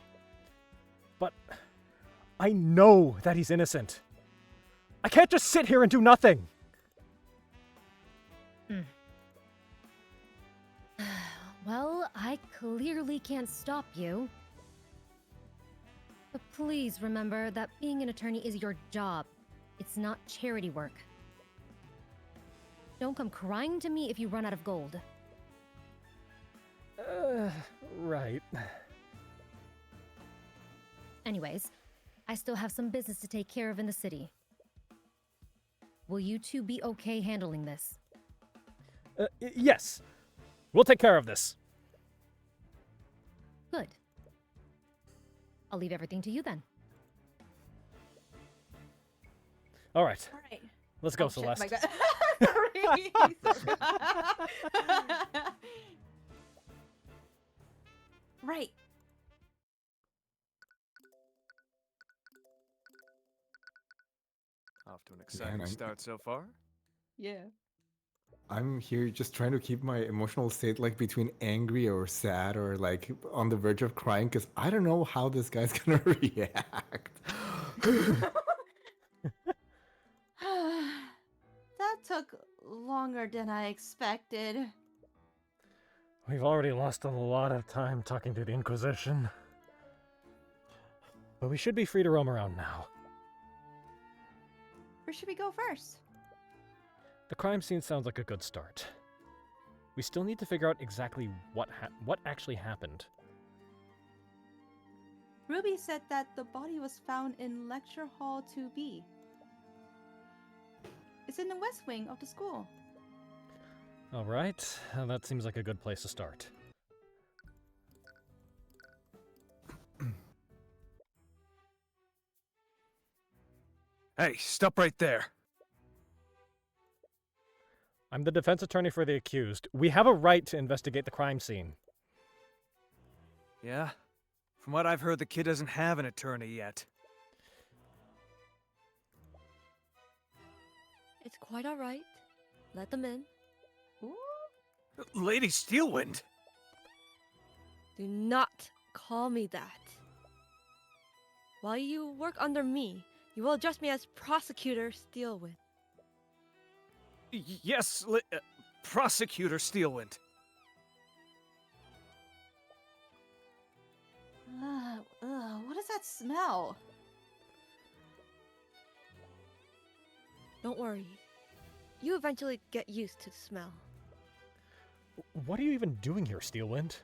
But I know that he's innocent. I can't just sit here and do nothing. Well, I clearly can't stop you. But please remember that being an attorney is your job. It's not charity work. Don't come crying to me if you run out of gold. Right. Anyways, I still have some business to take care of in the city. Will you two be okay handling this? Yes. We'll take care of this. Good. I'll leave everything to you then. All right. All right. Let's go, Oh, shit, Celeste. my God. Sorry. Right. Off to an exciting I- start so far. Yeah. I'm here just trying to keep my emotional state like between angry or sad or like on the verge of crying because I don't know how this guy's gonna react. That took longer than I expected. We've already lost a lot of time talking to the Inquisition. But we should be free to roam around now. Where should we go first? The crime scene sounds like a good start. We still need to figure out exactly what actually happened. Ruby said that the body was found in Lecture Hall 2B. It's in the west wing of the school. All right, that seems like a good place to start. Hey, stop right there. I'm the defense attorney for the accused. We have a right to investigate the crime scene. Yeah? From what I've heard, the kid doesn't have an attorney yet. It's quite alright. Let them in. Ooh. Lady Steelwind! Do not call me that. While you work under me, you will address me as Prosecutor Steelwind. Yes, Prosecutor Steelwind. What does that smell? Don't worry. You eventually get used to the smell. What are you even doing here, Steelwind?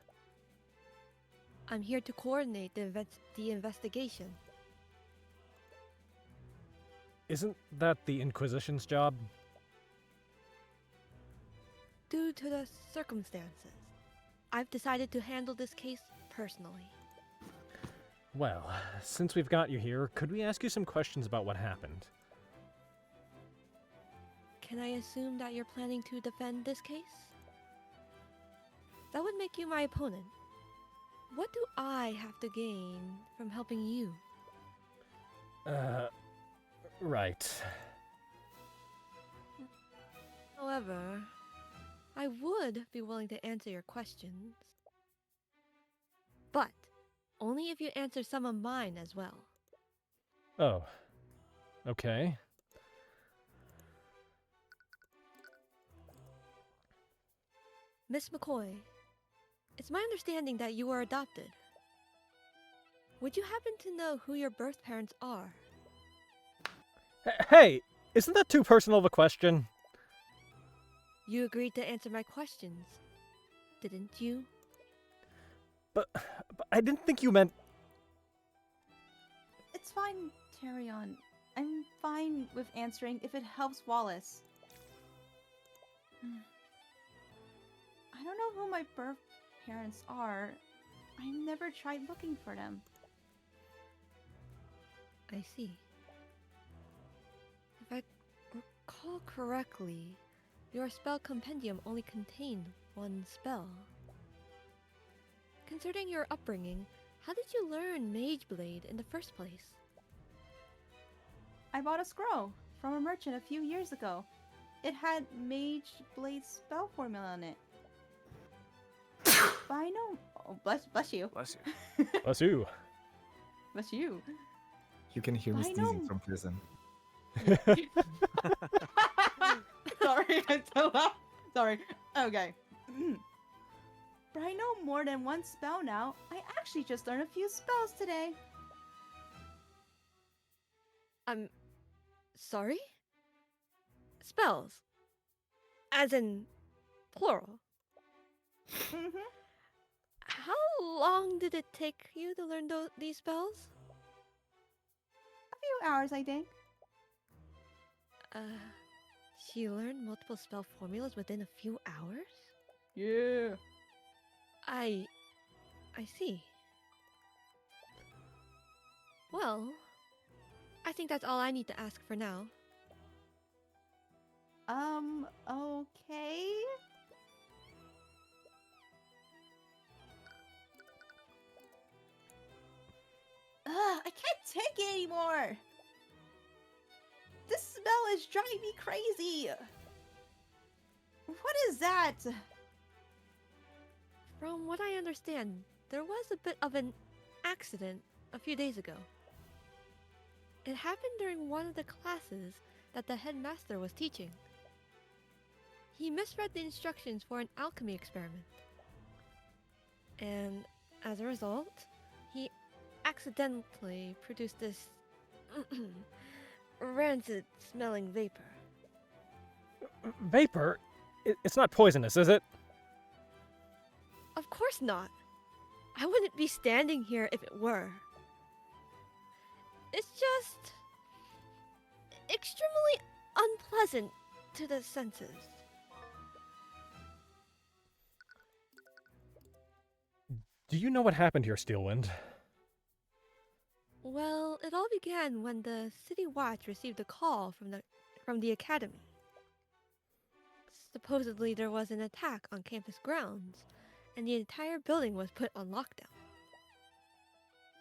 I'm here to coordinate the investigation. Isn't that the Inquisition's job? Due to the circumstances, I've decided to handle this case personally. Well, since we've got you here, could we ask you some questions about what happened? Can I assume that you're planning to defend this case? That would make you my opponent. What do I have to gain from helping you? Right. However, I would be willing to answer your questions. But only if you answer some of mine as well. Oh. Okay. Miss McCoy, it's my understanding that you were adopted. Would you happen to know who your birth parents are? Hey, isn't that too personal of a question? You agreed to answer my questions, didn't you? But I didn't think you meant... It's fine, Tyrion. I'm fine with answering if it helps Wallace. I don't know who my birth parents are. I never tried looking for them. I see. If I recall correctly, your spell compendium only contained one spell. Considering your upbringing, how did you learn Mage Blade in the first place? I bought a scroll from a merchant a few years ago. It had Mage Blade spell formula on it. But I know... Oh, bless you. Bless you. Bless you. Bless you. You can hear me I sneezing know. from prison. Sorry, I'm so loud. Sorry. Okay. But I know more than one spell now. I actually just learned a few spells today. Sorry? Spells. As in plural. Mm-hmm. How long did it take you to learn these spells? A few hours, I think. She learned multiple spell formulas within a few hours? Yeah. I see. Well, I think that's all I need to ask for now. Okay. I can't take it anymore. This smell is driving me crazy. What is that? From what I understand, there was a bit of an accident a few days ago. It happened during one of the classes that the headmaster was teaching. He misread the instructions for an alchemy experiment. And as a result, he accidentally produced this rancid smelling vapor. Vapor? It's not poisonous, is it? Of course not. I wouldn't be standing here if it were. It's just extremely unpleasant to the senses. Do you know what happened here, Steelwind? Well, it all began when the City Watch received a call from the Academy. Supposedly there was an attack on campus grounds, and the entire building was put on lockdown.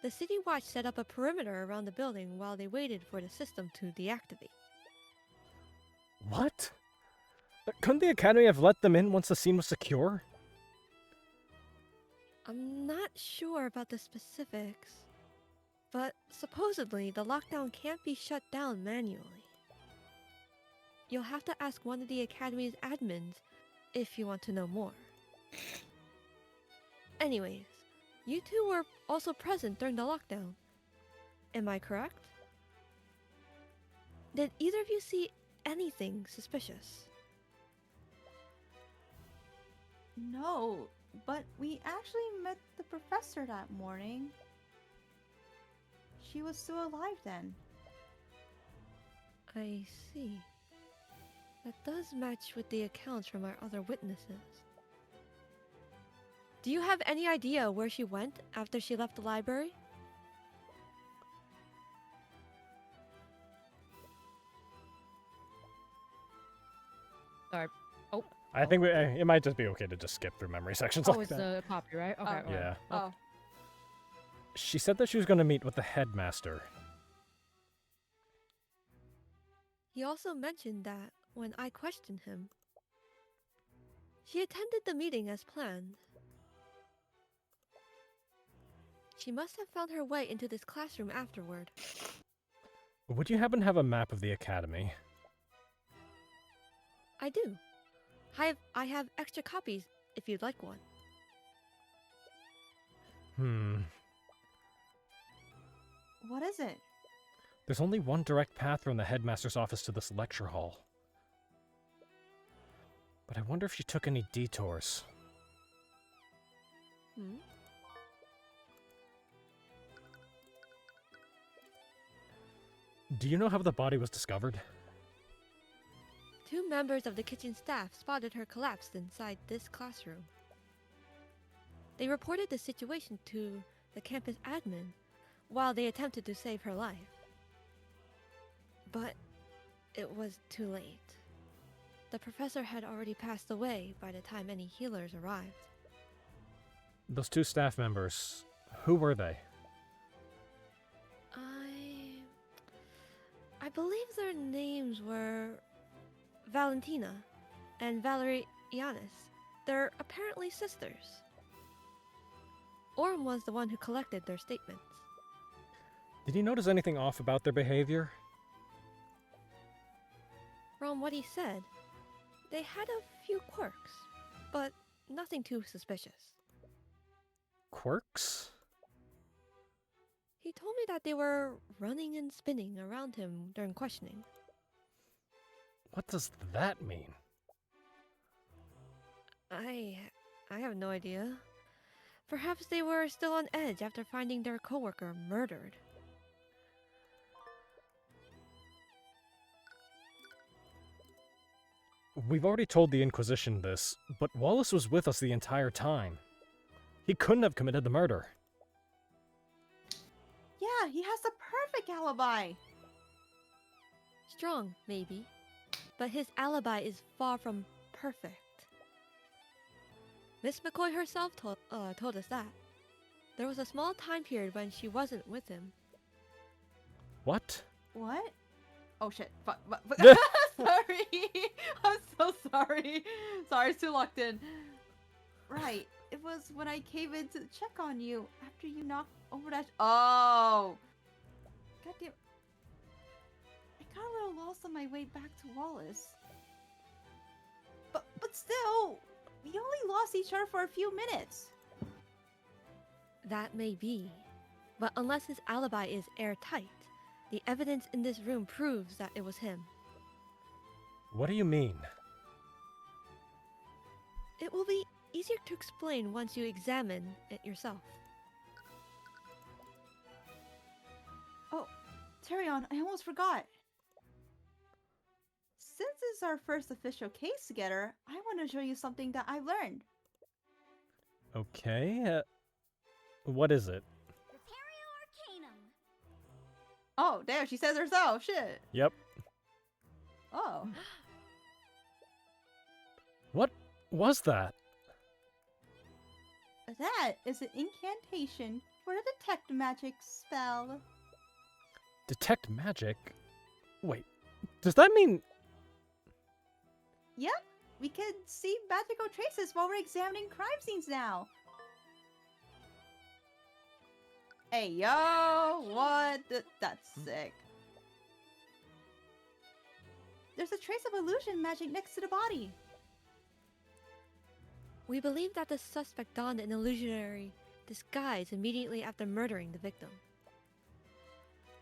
The City Watch set up a perimeter around the building while they waited for the system to deactivate. What? Couldn't the Academy have let them in once the scene was secure? I'm not sure about the specifics, but supposedly the lockdown can't be shut down manually. You'll have to ask one of the Academy's admins if you want to know more. Anyways, you two were also present during the lockdown. Am I correct? Did either of you see anything suspicious? No, but we actually met the professor that morning. She was still alive then. I see. That does match with the accounts from our other witnesses. Do you have any idea where she went after she left the library? Sorry. Oh. I think it might just be okay to just skip through memory sections Oh, like it's that. the copyright? Okay. Oh. okay. Yeah. Oh. She said that she was going to meet with the headmaster. He also mentioned that when I questioned him, she attended the meeting as planned. She must have found her way into this classroom afterward. Would you happen to have a map of the Academy? I do. I have extra copies if you'd like one. What is it? There's only one direct path from the headmaster's office to this lecture hall. But I wonder if she took any detours. Do you know how the body was discovered? 2 members of the kitchen staff spotted her collapsed inside this classroom. They reported the situation to the campus admin while they attempted to save her life. But it was too late. The professor had already passed away by the time any healers arrived. Those 2 staff members, who were they? I believe their names were Valentina and Valerie Ianus. They're apparently sisters. Orym was the one who collected their statements. Did you notice anything off about their behavior? From what he said, they had a few quirks, but nothing too suspicious. Quirks? He told me that they were running and spinning around him during questioning. What does that mean? I have no idea. Perhaps they were still on edge after finding their coworker murdered. We've already told the Inquisition this, but Wallace was with us the entire time. He couldn't have committed the murder. Yeah, he has the perfect alibi. Strong, maybe, but his alibi is far from perfect. Miss McCoy herself told us that. There was a small time period when she wasn't with him. What? What? Oh shit. Sorry. I'm so sorry. Sorry, it's too locked in. Right. It was when I came in to check on you after you knocked over that. Oh. Goddamn. I got a little lost on my way back to Wallace. But still, we only lost each other for a few minutes. That may be, but unless his alibi is airtight, the evidence in this room proves that it was him. What do you mean? It will be easier to explain once you examine it yourself. Oh, Tyrion, I almost forgot. Since it's our first official case together, I want to show you something that I learned. Okay, what is it? Oh, damn, she says herself. Shit. Yep. Oh. What was that? That is an incantation for the detect magic spell. Detect magic? Wait, does that mean... Yep, we can see magical traces while we're examining crime scenes now. Hey, yo, what? That's sick. There's a trace of illusion magic next to the body. We believe that the suspect donned an illusionary disguise immediately after murdering the victim.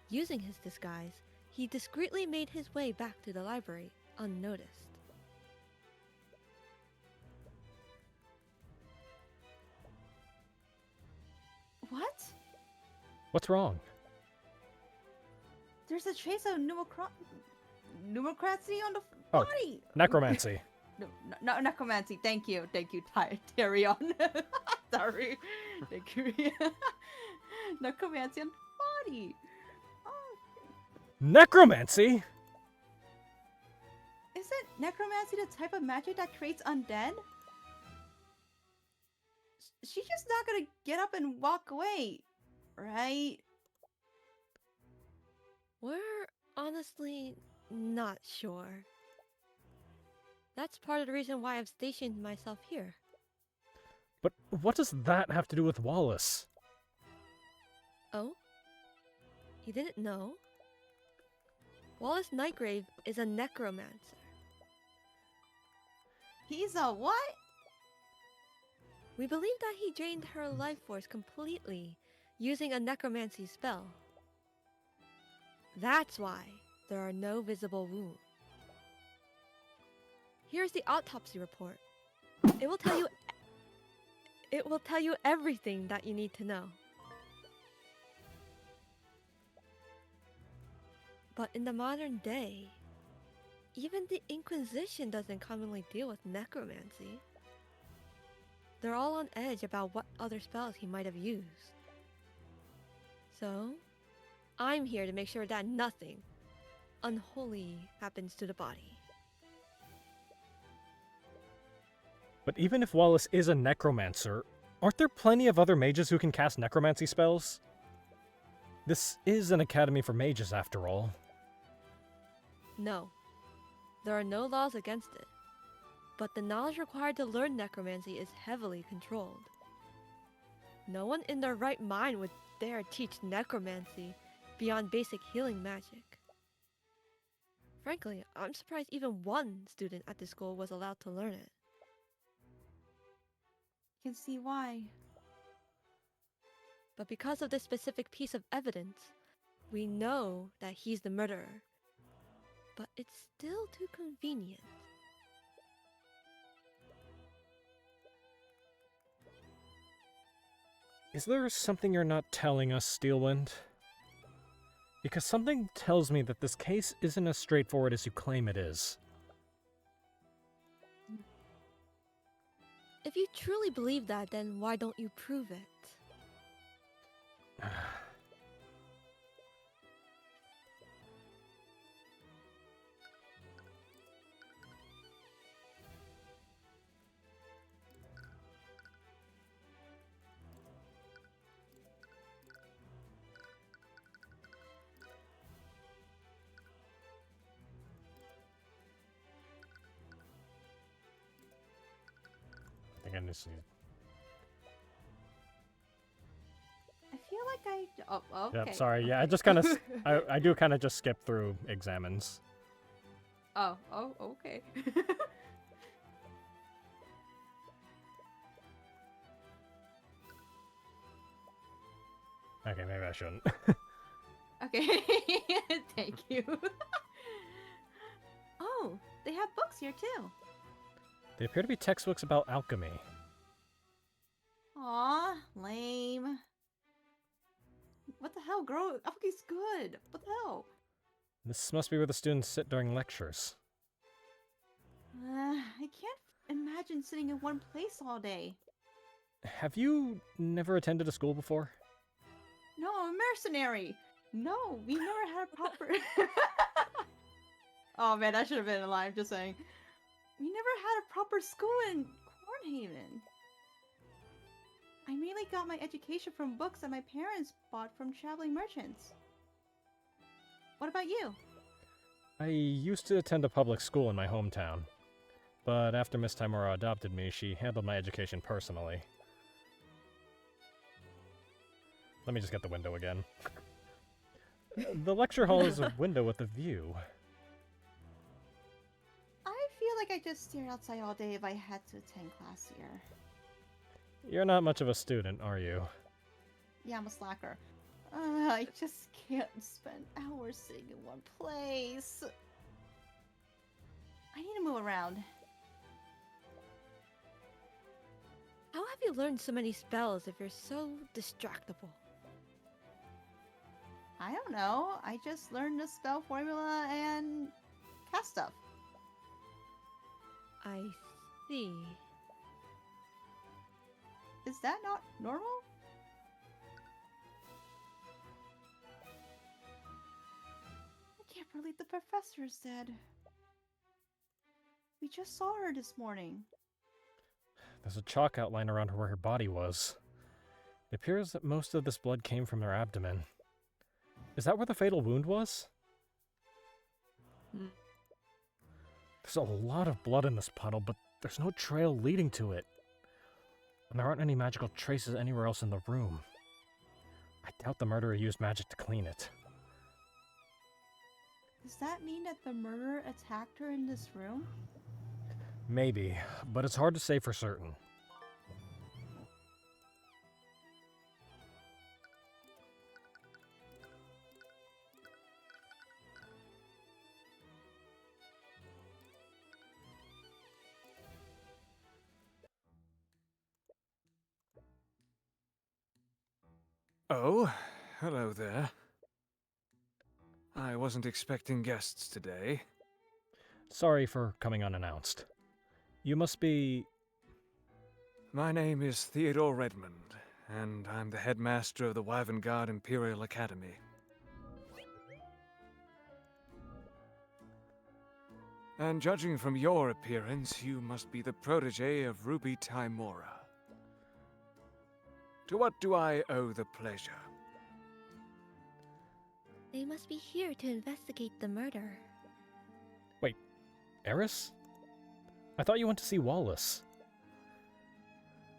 Using his disguise, he discreetly made his way back to the library unnoticed. What? What's wrong? There's a trace of pneumocracy on the Oh, body. Necromancy. No, necromancy. Thank you, Tyrion. Sorry. Thank you. Necromancy on the body. Oh. Necromancy? Isn't necromancy the type of magic that creates undead? She's just not gonna get up and walk away, right? We're honestly not sure. That's part of the reason why I've stationed myself here. But what does that have to do with Wallace? Oh? You didn't know? Wallace Nightgrave is a necromancer. He's a what? We believe that he drained her life force completely using a necromancy spell. That's why there are no visible wounds. Here's the autopsy report. It will tell you everything that you need to know. But in the modern day, even the Inquisition doesn't commonly deal with necromancy. They're all on edge about what other spells he might have used. So, I'm here to make sure that nothing unholy happens to the body. But even if Wallace is a necromancer, aren't there plenty of other mages who can cast necromancy spells? This is an academy for mages, after all. No, there are no laws against it. But the knowledge required to learn necromancy is heavily controlled. No one in their right mind would dare teach necromancy beyond basic healing magic. Frankly, I'm surprised even one student at this school was allowed to learn it. You can see why. But because of this specific piece of evidence, we know that he's the murderer. But it's still too convenient. Is there something you're not telling us, Steelwind? Because something tells me that this case isn't as straightforward as you claim it is. If you truly believe that, then why don't you prove it? I think I need to... I feel like I. Oh, okay. Yep, sorry. Yeah, I okay. just kind of... I do kind of just skip through examines. Oh, okay. Okay, maybe I shouldn't. Okay, thank you. Oh, they have books here too. They appear to be textbooks about alchemy. Aw, lame. What the hell, girl? Alchemy's good. What the hell? This must be where the students sit during lectures. I can't imagine sitting in one place all day. Have you never attended a school before? No, I'm a mercenary. No, we never had a proper. Oh man, that should have been a line. I'm just saying. We never had a proper school in Cornhaven. I mainly got my education from books that my parents bought from traveling merchants. What about you? I used to attend a public school in my hometown. But after Miss Tymora adopted me, she handled my education personally. Let me just get the window again. The lecture hall is a window with a view. I feel like I just stared outside all day if I had to attend class here. You're not much of a student, are you? Yeah, I'm a slacker. I just can't spend hours sitting in one place. I need to move around. How have you learned so many spells if you're so distractible? I don't know. I just learned the spell formula and cast stuff. I see. Is that not normal? I can't believe the professor's dead. We just saw her this morning. There's a chalk outline around where her body was. It appears that most of this blood came from her abdomen. Is that where the fatal wound was? There's a lot of blood in this puddle, but there's no trail leading to it. And there aren't any magical traces anywhere else in the room. I doubt the murderer used magic to clean it. Does that mean that the murderer attacked her in this room? Maybe, but it's hard to say for certain. Oh, hello there. I wasn't expecting guests today. Sorry for coming unannounced. You must be... My name is Theodore Redmond, and I'm the headmaster of the Wyvern Guard Imperial Academy. And judging from your appearance, you must be the protege of Ruby Tymora. To what do I owe the pleasure? They must be here to investigate the murder. Wait, Eris? I thought you went to see Wallace.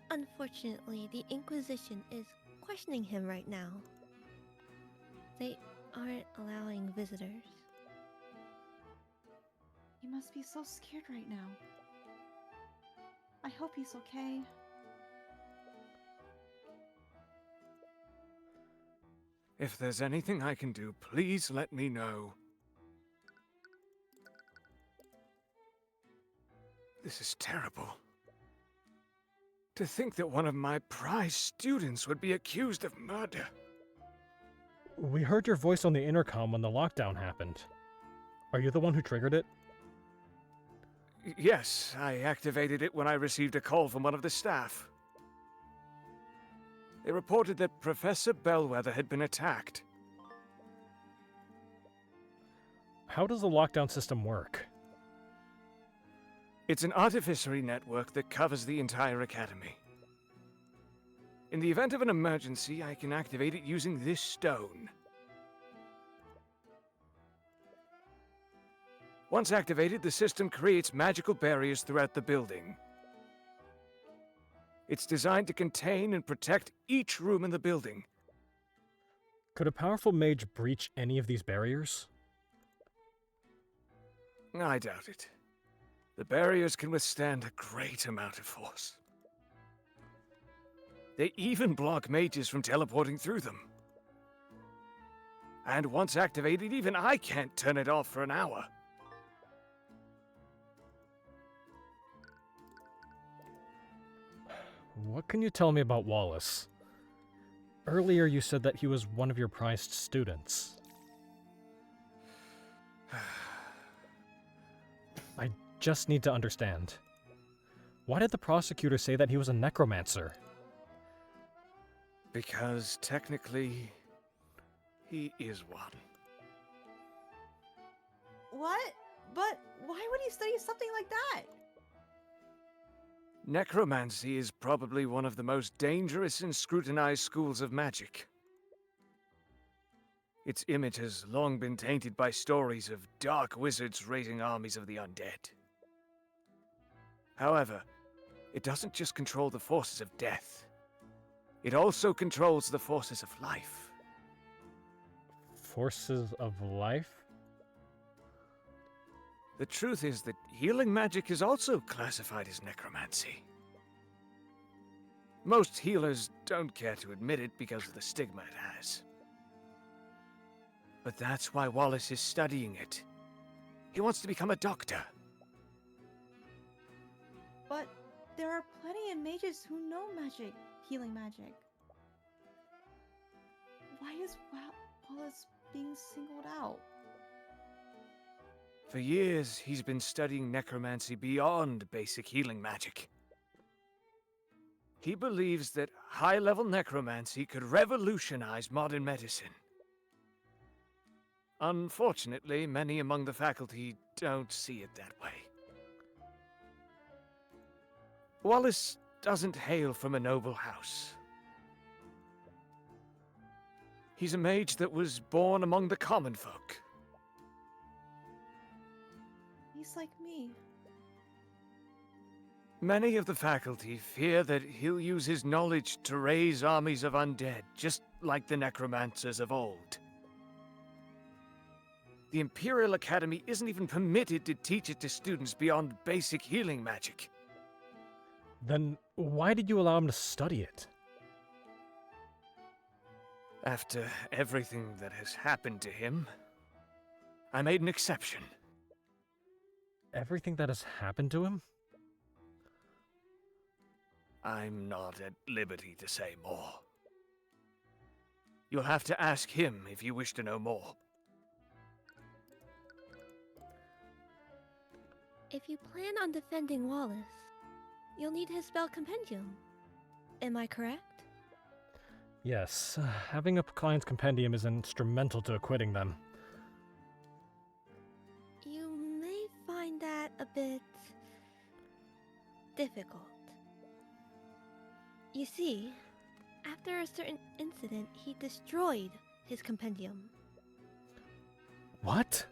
Unfortunately, the Inquisition is questioning him right now. They aren't allowing visitors. He must be so scared right now. I hope he's okay. If there's anything I can do, please let me know. This is terrible. To think that one of my prize students would be accused of murder. We heard your voice on the intercom when the lockdown happened. Are you the one who triggered it? Yes, I activated it when I received a call from one of the staff. They reported that Professor Bellwether had been attacked. How does the lockdown system work? It's an artificery network that covers the entire academy. In the event of an emergency, I can activate it using this stone. Once activated, the system creates magical barriers throughout the building. It's designed to contain and protect each room in the building. Could a powerful mage breach any of these barriers? I doubt it. The barriers can withstand a great amount of force. They even block mages from teleporting through them. And once activated, even I can't turn it off for an hour. What can you tell me about Wallace? Earlier you said that he was one of your prized students. I just need to understand. Why did the prosecutor say that he was a necromancer? Because technically, he is one. What? But why would he study something like that? Necromancy is probably one of the most dangerous and scrutinized schools of magic. Its image has long been tainted by stories of dark wizards raising armies of the undead. However, it doesn't just control the forces of death. It also controls the forces of life. Forces of life? The truth is that healing magic is also classified as necromancy. Most healers don't care to admit it because of the stigma it has. But that's why Wallace is studying it. He wants to become a doctor. But there are plenty of mages who know magic, healing magic. Why is Wallace being singled out? For years, he's been studying necromancy beyond basic healing magic. He believes that high-level necromancy could revolutionize modern medicine. Unfortunately, many among the faculty don't see it that way. Wallace doesn't hail from a noble house. He's a mage that was born among the common folk. He's like me. Many of the faculty fear that he'll use his knowledge to raise armies of undead, just like the necromancers of old. The Imperial Academy isn't even permitted to teach it to students beyond basic healing magic. Then why did you allow him to study it? After everything that has happened to him, I made an exception. Everything that has happened to him? I'm not at liberty to say more. You'll have to ask him if you wish to know more. If you plan on defending Wallace, you'll need his spell compendium. Am I correct? Yes, having a client's compendium is instrumental to acquitting them. You may find that a bit difficult. You see, after a certain incident, he destroyed his compendium. What?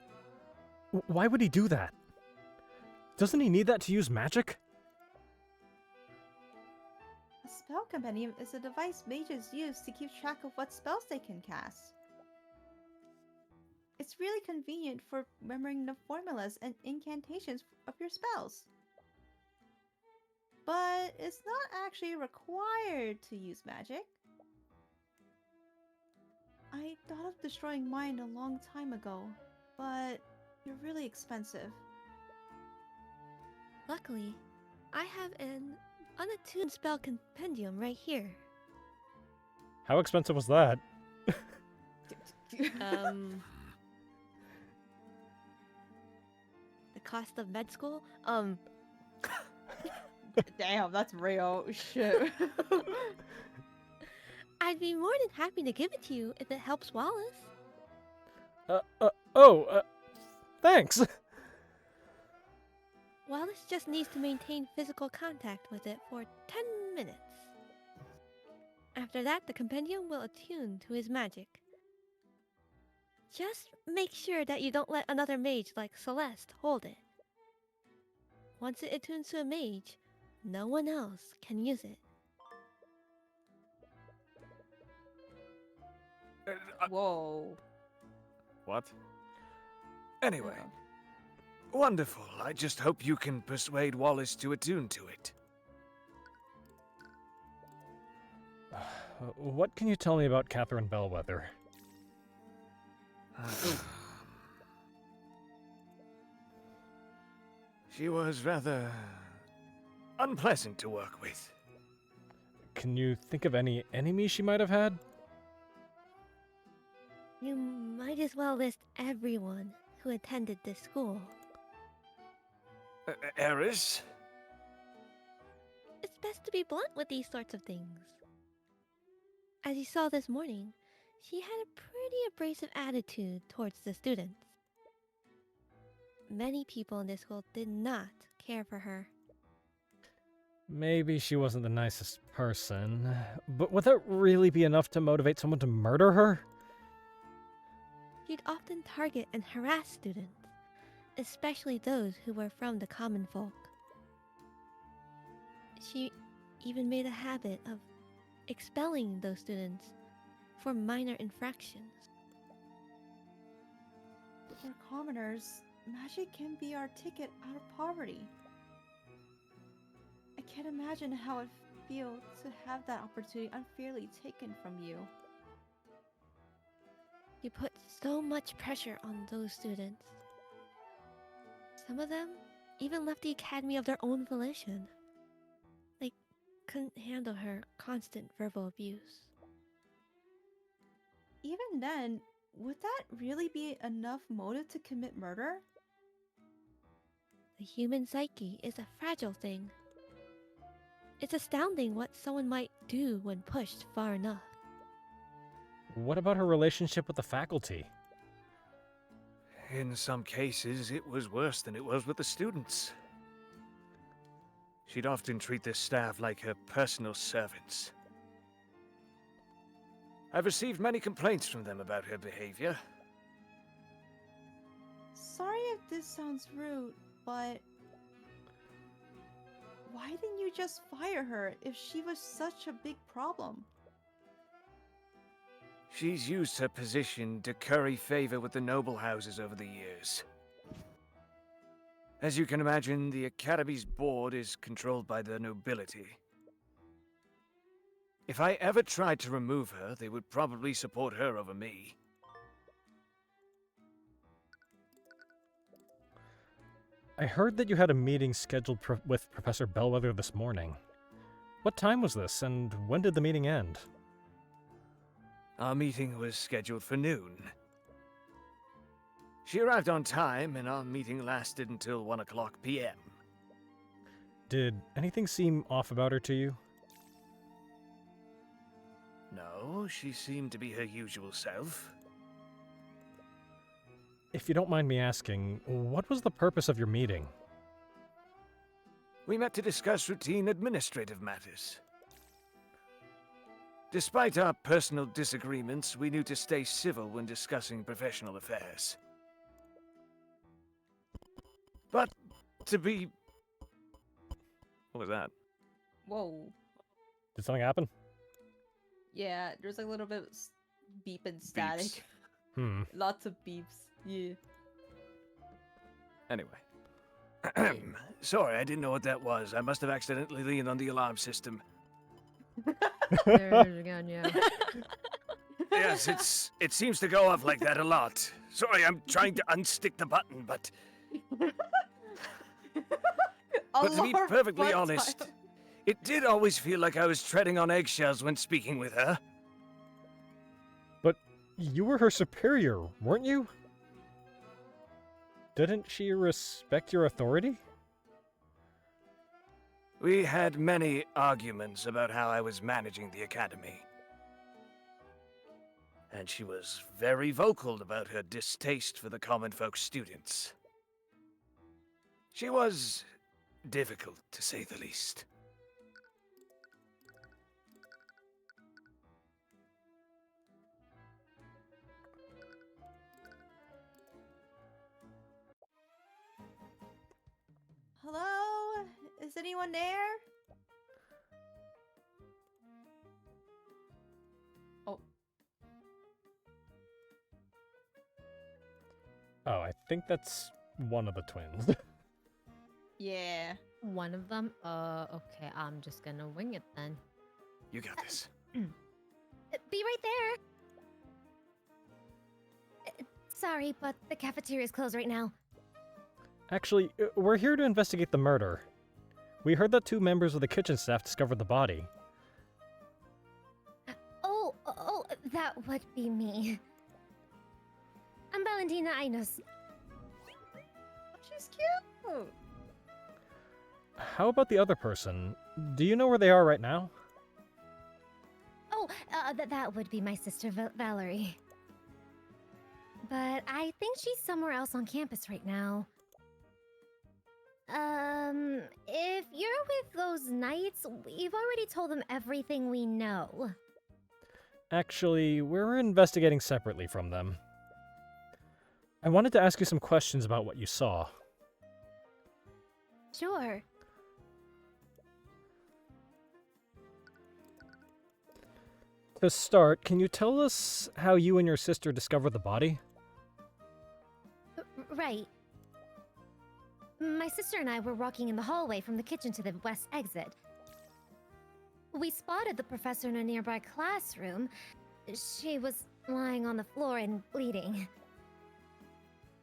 Why would he do that? Doesn't he need that to use magic? A spell compendium is a device mages use to keep track of what spells they can cast. It's really convenient for remembering the formulas and incantations of your spells. But it's not actually required to use magic. I thought of destroying mine a long time ago, but you're really expensive. Luckily, I have an unattuned spell compendium right here. How expensive was that? The cost of med school? Damn, that's real shit. I'd be more than happy to give it to you if it helps Wallace. Thanks. Wallace just needs to maintain physical contact with it for 10 minutes. After that, the compendium will attune to his magic. Just make sure that you don't let another mage like Celeste hold it. Once it attunes to a mage, no one else can use it. Whoa. What? Anyway, wonderful. I just hope you can persuade Wallace to attune to it. What can you tell me about Catherine Bellwether? She was rather unpleasant to work with. Can you think of any enemies she might have had? You might as well list everyone who attended this school. Eris? It's best to be blunt with these sorts of things. As you saw this morning, she had a pretty abrasive attitude towards the students. Many people in this school did not care for her. Maybe she wasn't the nicest person, but would that really be enough to motivate someone to murder her? She'd often target and harass students, especially those who were from the common folk. She even made a habit of expelling those students for minor infractions. For commoners, magic can be our ticket out of poverty. I can't imagine how it feels to have that opportunity unfairly taken from you. You put so much pressure on those students. Some of them even left the academy of their own volition. They couldn't handle her constant verbal abuse. Even then, would that really be enough motive to commit murder? The human psyche is a fragile thing. It's astounding what someone might do when pushed far enough. What about her relationship with the faculty? In some cases, it was worse than it was with the students. She'd often treat the staff like her personal servants. I've received many complaints from them about her behavior. Sorry if this sounds rude, but why didn't you just fire her if she was such a big problem? She's used her position to curry favor with the noble houses over the years. As you can imagine, the Academy's board is controlled by the nobility. If I ever tried to remove her, they would probably support her over me. I heard that you had a meeting scheduled with Professor Bellwether this morning. What time was this, and when did the meeting end? Our meeting was scheduled for noon. She arrived on time, and our meeting lasted until 1 o'clock p.m. Did anything seem off about her to you? No, she seemed to be her usual self. If you don't mind me asking, what was the purpose of your meeting? We met to discuss routine administrative matters. Despite our personal disagreements, we knew to stay civil when discussing professional affairs. But to be... What was that? Whoa. Did something happen? Yeah, there's like a little bit of beep and static. Beeps. Lots of beeps. Yeah. Anyway. Sorry, I didn't know what that was. I must have accidentally leaned on the alarm system. There it is again, yeah. Yes, it seems to go off like that a lot. Sorry, I'm trying to unstick the button, but to be Alarm perfectly button. honest, it did always feel like I was treading on eggshells when speaking with her. But you were her superior, weren't you? Didn't she respect your authority? We had many arguments about how I was managing the academy. And she was very vocal about her distaste for the common folk students. She was difficult, to say the least. Hello? Is anyone there? Oh, Oh, I think that's one of the twins. yeah. One of them? Okay, I'm just gonna wing it then. You got this. Be right there. Sorry, but the cafeteria's closed right now. Actually, we're here to investigate the murder. We heard that 2 members of the kitchen staff discovered the body. Oh, that would be me. I'm Valentina Ianus. She's cute. How about the other person? Do you know where they are right now? Oh, that would be my sister Valerie. But I think she's somewhere else on campus right now. If you're with those knights, we've already told them everything we know. Actually, we're investigating separately from them. I wanted to ask you some questions about what you saw. Sure. To start, can you tell us how you and your sister discovered the body? Right. My sister and I were walking in the hallway from the kitchen to the west exit. We spotted the professor in a nearby classroom. She was lying on the floor and bleeding.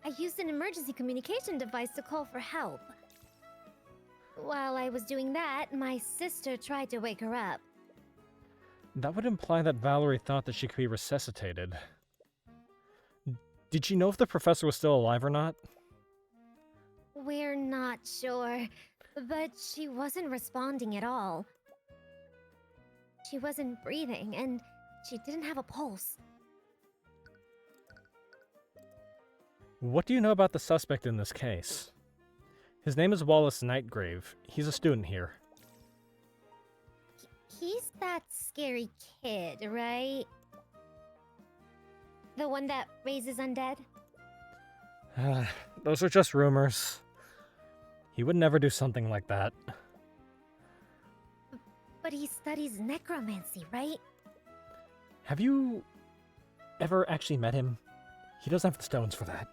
I used an emergency communication device to call for help. While I was doing that, my sister tried to wake her up. That would imply that Valerie thought that she could be resuscitated. Did she know if the professor was still alive or not? We're not sure, but she wasn't responding at all. She wasn't breathing, and she didn't have a pulse. What do you know about the suspect in this case? His name is Wallace Nightgrave. He's a student here. He's that scary kid, right? The one that raises undead? Those are just rumors. He would never do something like that. But he studies necromancy, right? Have you ever actually met him? He doesn't have the stones for that.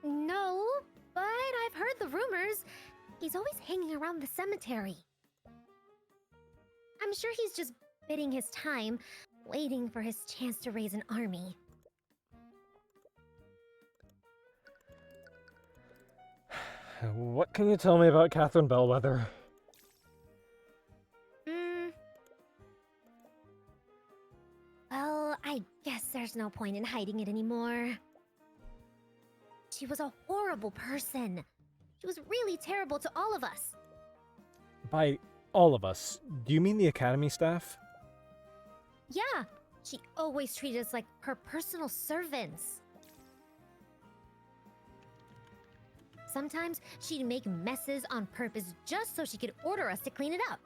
No, but I've heard the rumors. He's always hanging around the cemetery. I'm sure he's just biding his time, waiting for his chance to raise an army. What can you tell me about Catherine Bellwether? Well, I guess there's no point in hiding it anymore. She was a horrible person. She was really terrible to all of us. By all of us, do you mean the academy staff? Yeah, she always treated us like her personal servants. Sometimes she'd make messes on purpose just so she could order us to clean it up.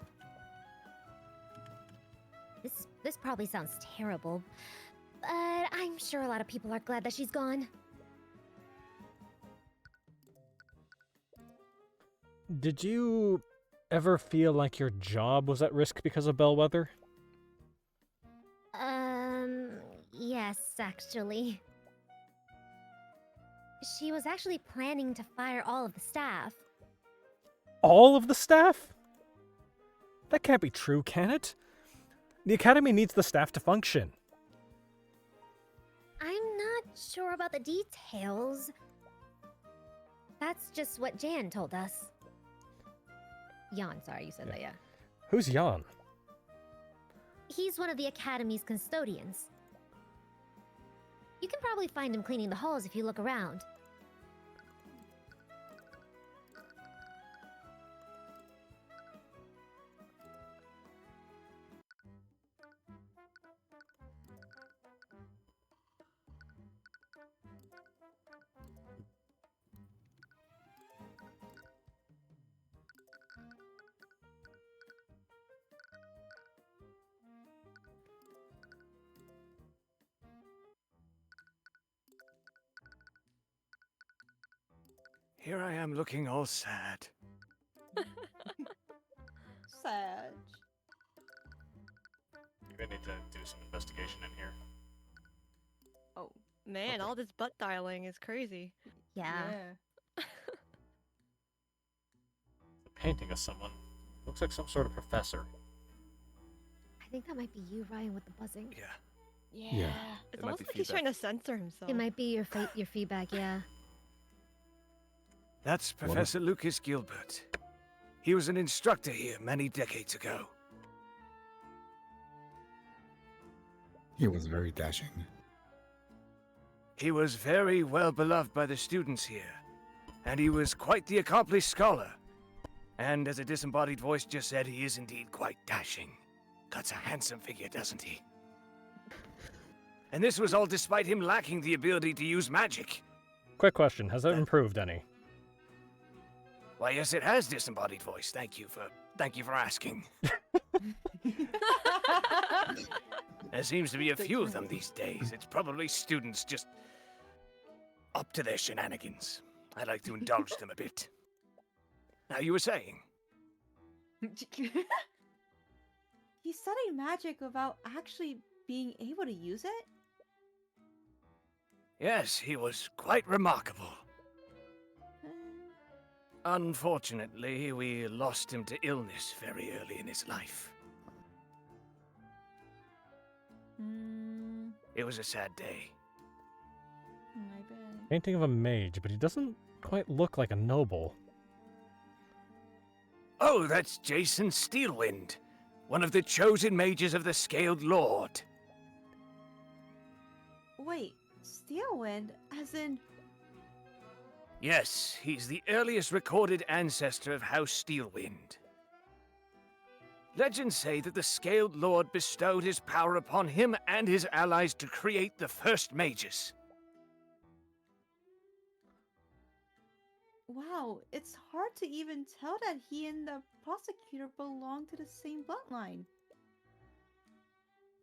This probably sounds terrible, but I'm sure a lot of people are glad that she's gone. Did you ever feel like your job was at risk because of Bellwether? Yes, actually. She was actually planning to fire all of the staff. All of the staff? That can't be true, can it? The Academy needs the staff to function. I'm not sure about the details. That's just what Jan told us. Jan, sorry, you said that, yeah. Who's Jan? He's one of the Academy's custodians. You can probably find him cleaning the halls if you look around. Here I am looking all sad. Sad. You're gonna need to do some investigation in here. Oh, Man, all this butt dialing is crazy. Yeah. yeah. The painting of someone. Looks like some sort of professor. I think that might be you, Ryan, with the buzzing. Yeah. Yeah. It's It might almost be like he's trying feedback. to censor himself. It might be your feedback, yeah. That's Professor Lucas Gilbert. He was an instructor here many decades ago. He was very dashing. He was very well beloved by the students here, and he was quite the accomplished scholar. And as a disembodied voice just said, he is indeed quite dashing. Cuts a handsome figure, doesn't he? And this was all despite him lacking the ability to use magic. Quick question, has it improved any? Why, yes, it has disembodied voice. Thank you for asking. There seems to be a few of them these days. It's probably students just up to their shenanigans. I'd like to indulge them a bit. Now, you were saying? He's studying magic without actually being able to use it? Yes, he was quite remarkable. Unfortunately, we lost him to illness very early in his life. It was a sad day. My bad. Painting of a mage, but he doesn't quite look like a noble. Oh, that's Jason Steelwind, one of the chosen mages of the Scaled Lord. Wait, Steelwind, as in... Yes, he's the earliest recorded ancestor of House Steelwind. Legends say that the Scaled Lord bestowed his power upon him and his allies to create the first mages. Wow, it's hard to even tell that he and the prosecutor belong to the same bloodline.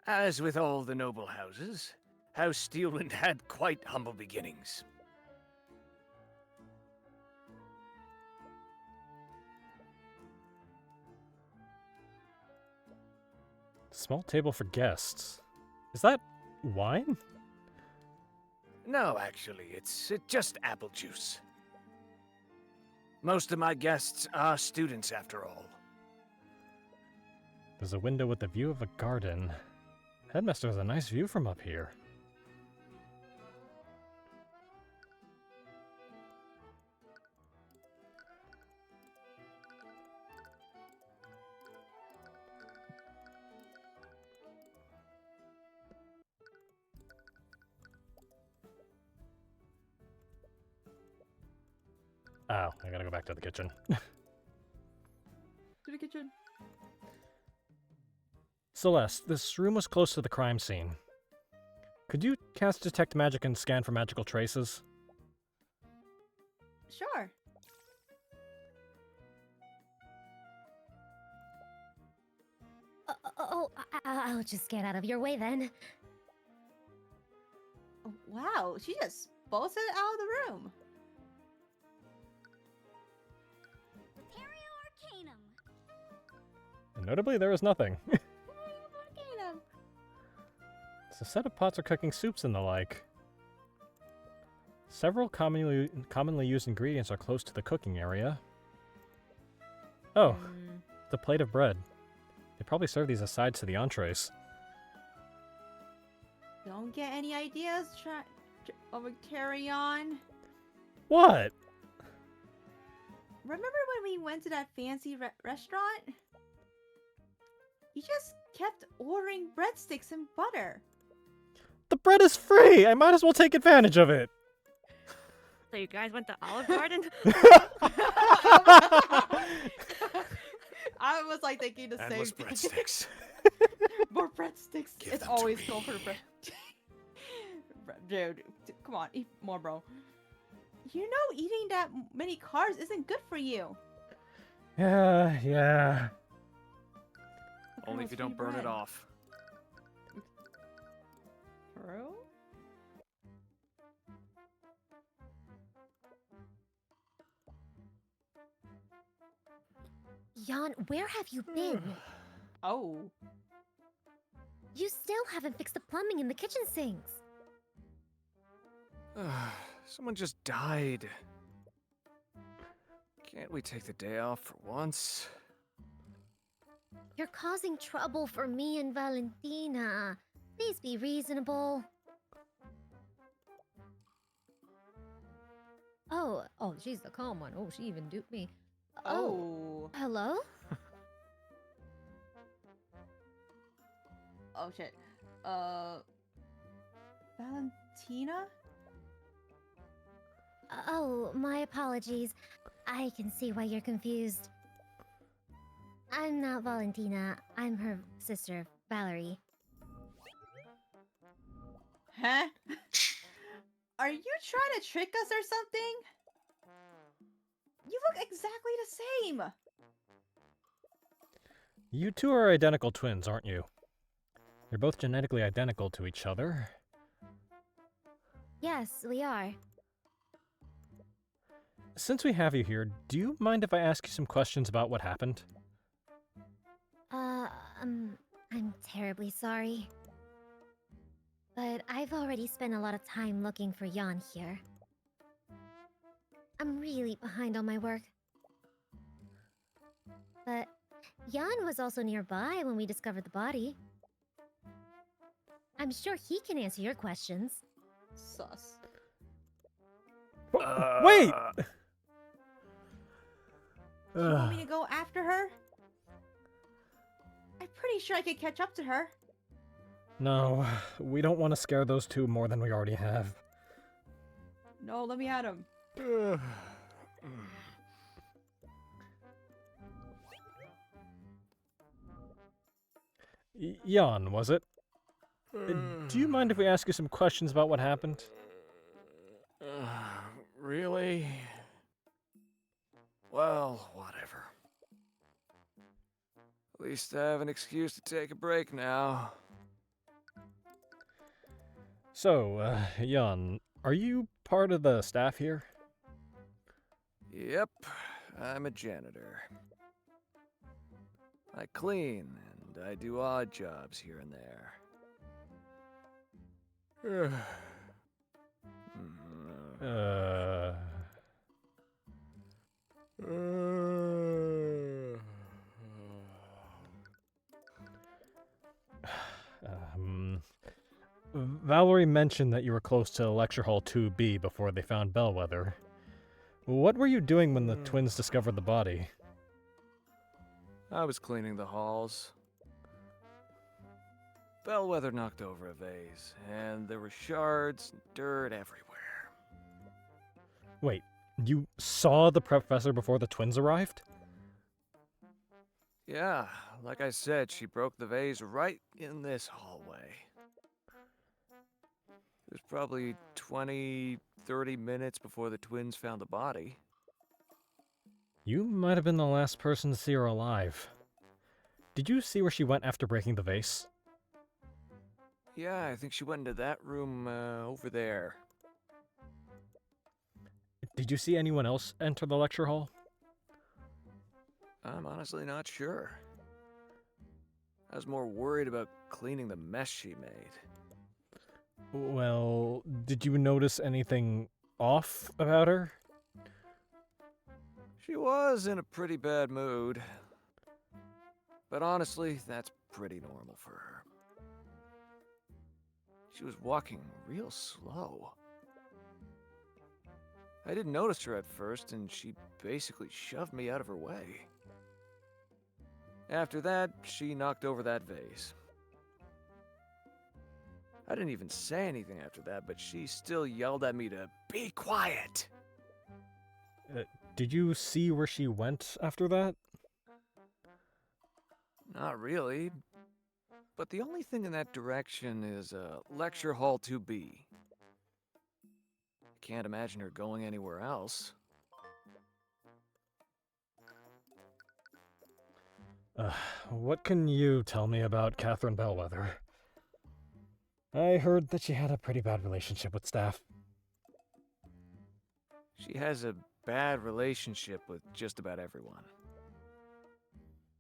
As with all the noble houses, House Steelwind had quite humble beginnings. Small table for guests. Is that wine? No, actually, it's just apple juice. Most of my guests are students, after all. There's a window with a view of a garden. Headmaster has a nice view from up here. Oh, I gotta go back to the kitchen. To the kitchen. Celeste, this room was close to the crime scene. Could you cast Detect Magic and scan for magical traces? Sure. I'll just get out of your way then. Oh, wow, she just bolted out of the room. And notably, there was nothing. It's a set of pots for cooking soups and the like. Several commonly used ingredients are close to the cooking area. Oh, the plate of bread. They probably serve these as sides to the entrees. Don't get any ideas, over Tyrion. What? Remember when we went to that fancy restaurant? You just kept ordering breadsticks and butter. The bread is free! I might as well take advantage of it! So you guys went to Olive Garden? I was like thinking the Endless same thing. breadsticks. More breadsticks. Give It's them to always me. go for bread. Dude, come on, eat more, bro. You know eating that many carbs isn't good for you. Yeah. Only if you don't burn it off. True? Jan, where have you been? Oh. You still haven't fixed the plumbing in the kitchen sinks. Someone just died. Can't we take the day off for once? You're causing trouble for me and Valentina. Please be reasonable. Oh, she's the calm one. Oh, she even duped me. Oh. Hello? Oh shit. Valentina? Oh, my apologies. I can see why you're confused. I'm not Valentina. I'm her sister, Valerie. Huh? Are you trying to trick us or something? You look exactly the same. You two are identical twins, aren't you? You're both genetically identical to each other. Yes, we are. Since we have you here, do you mind if I ask you some questions about what happened? I'm terribly sorry. But I've already spent a lot of time looking for Jan here. I'm really behind on my work. But Jan was also nearby when we discovered the body. I'm sure he can answer your questions. Sus. Wait! Do you want me to go after her? I'm pretty sure I could catch up to her. No, we don't want to scare those two more than we already have. No, let me at him. Jan, was it? Do you mind if we ask you some questions about what happened? Really? Well, whatever. At least I have an excuse to take a break now. So, Jan, are you part of the staff here? Yep, I'm a janitor. I clean, and I do odd jobs here and there. Valerie mentioned that you were close to Lecture Hall 2B before they found Bellwether. What were you doing when the twins discovered the body? I was cleaning the halls. Bellwether knocked over a vase, and there were shards and dirt everywhere. Wait, you saw the professor before the twins arrived? Yeah, like I said, she broke the vase right in this hallway. It was probably 20, 30 minutes before the twins found the body. You might have been the last person to see her alive. Did you see where she went after breaking the vase? Yeah, I think she went into that room over there. Did you see anyone else enter the lecture hall? I'm honestly not sure. I was more worried about cleaning the mess she made. Well, did you notice anything off about her? She was in a pretty bad mood. But honestly, that's pretty normal for her. She was walking real slow. I didn't notice her at first, and she basically shoved me out of her way. After that, she knocked over that vase. I didn't even say anything after that, but she still yelled at me to be quiet. Did you see where she went after that? Not really. But the only thing in that direction is Lecture Hall 2B. Can't imagine her going anywhere else. What can you tell me about Catherine Bellwether? I heard that she had a pretty bad relationship with staff. She has a bad relationship with just about everyone.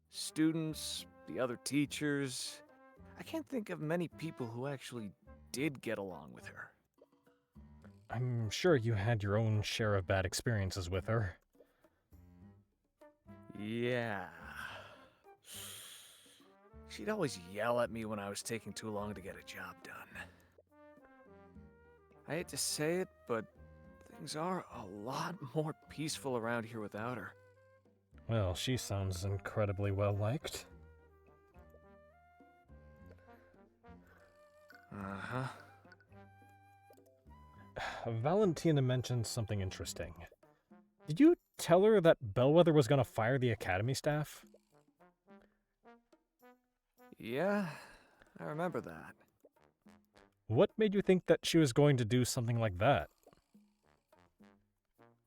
Students, the other teachers. I can't think of many people who actually did get along with her. I'm sure you had your own share of bad experiences with her. Yeah. She'd always yell at me when I was taking too long to get a job done. I hate to say it, but things are a lot more peaceful around here without her. Well, she sounds incredibly well-liked. Uh-huh. Valentina mentioned something interesting. Did you tell her that Bellwether was going to fire the academy staff? Yeah, I remember that. What made you think that she was going to do something like that?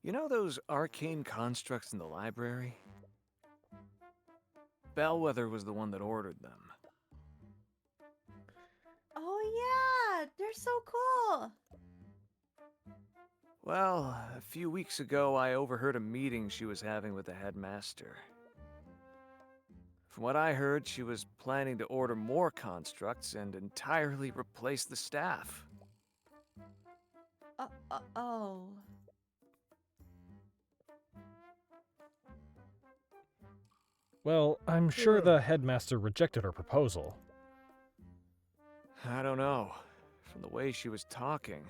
You know those arcane constructs in the library? Bellwether was the one that ordered them. Oh yeah, they're so cool. Well, a few weeks ago I overheard a meeting she was having with the headmaster. From what I heard, she was planning to order more constructs and entirely replace the staff. Oh. Well, I'm sure the headmaster rejected her proposal. I don't know. From the way she was talking,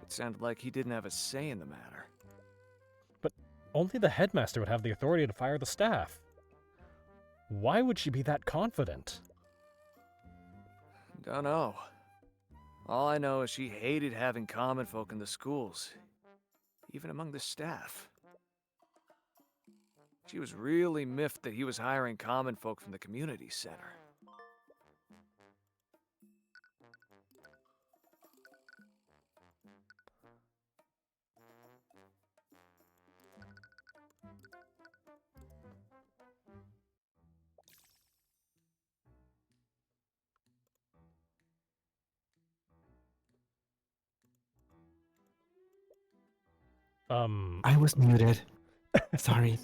it sounded like he didn't have a say in the matter. But only the headmaster would have the authority to fire the staff. Why would she be that confident? Don't know. All I know is she hated having common folk in the schools, even among the staff. She was really miffed that he was hiring common folk from the community center. I was muted. Sorry.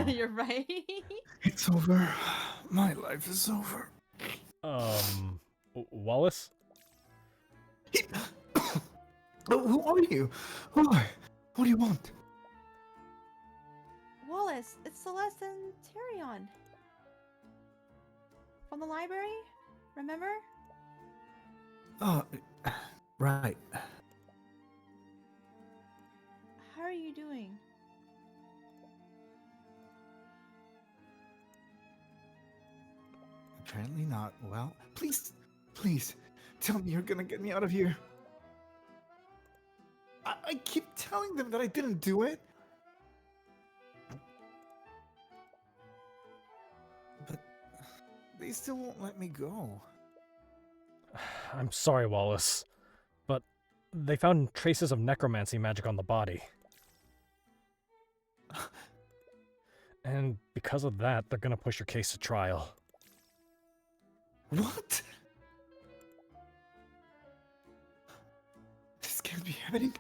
You're right. It's over. My life is over. Wallace? Who are you? What do you want? Wallace, it's Celeste and Tyrion. From the library? Remember? Oh, right. How are you doing? Apparently not. Well, please, tell me you're gonna get me out of here. I keep telling them that I didn't do it. But they still won't let me go. I'm sorry, Wallace, but they found traces of necromancy magic on the body. And because of that, they're gonna push your case to trial. What? This can't be happening.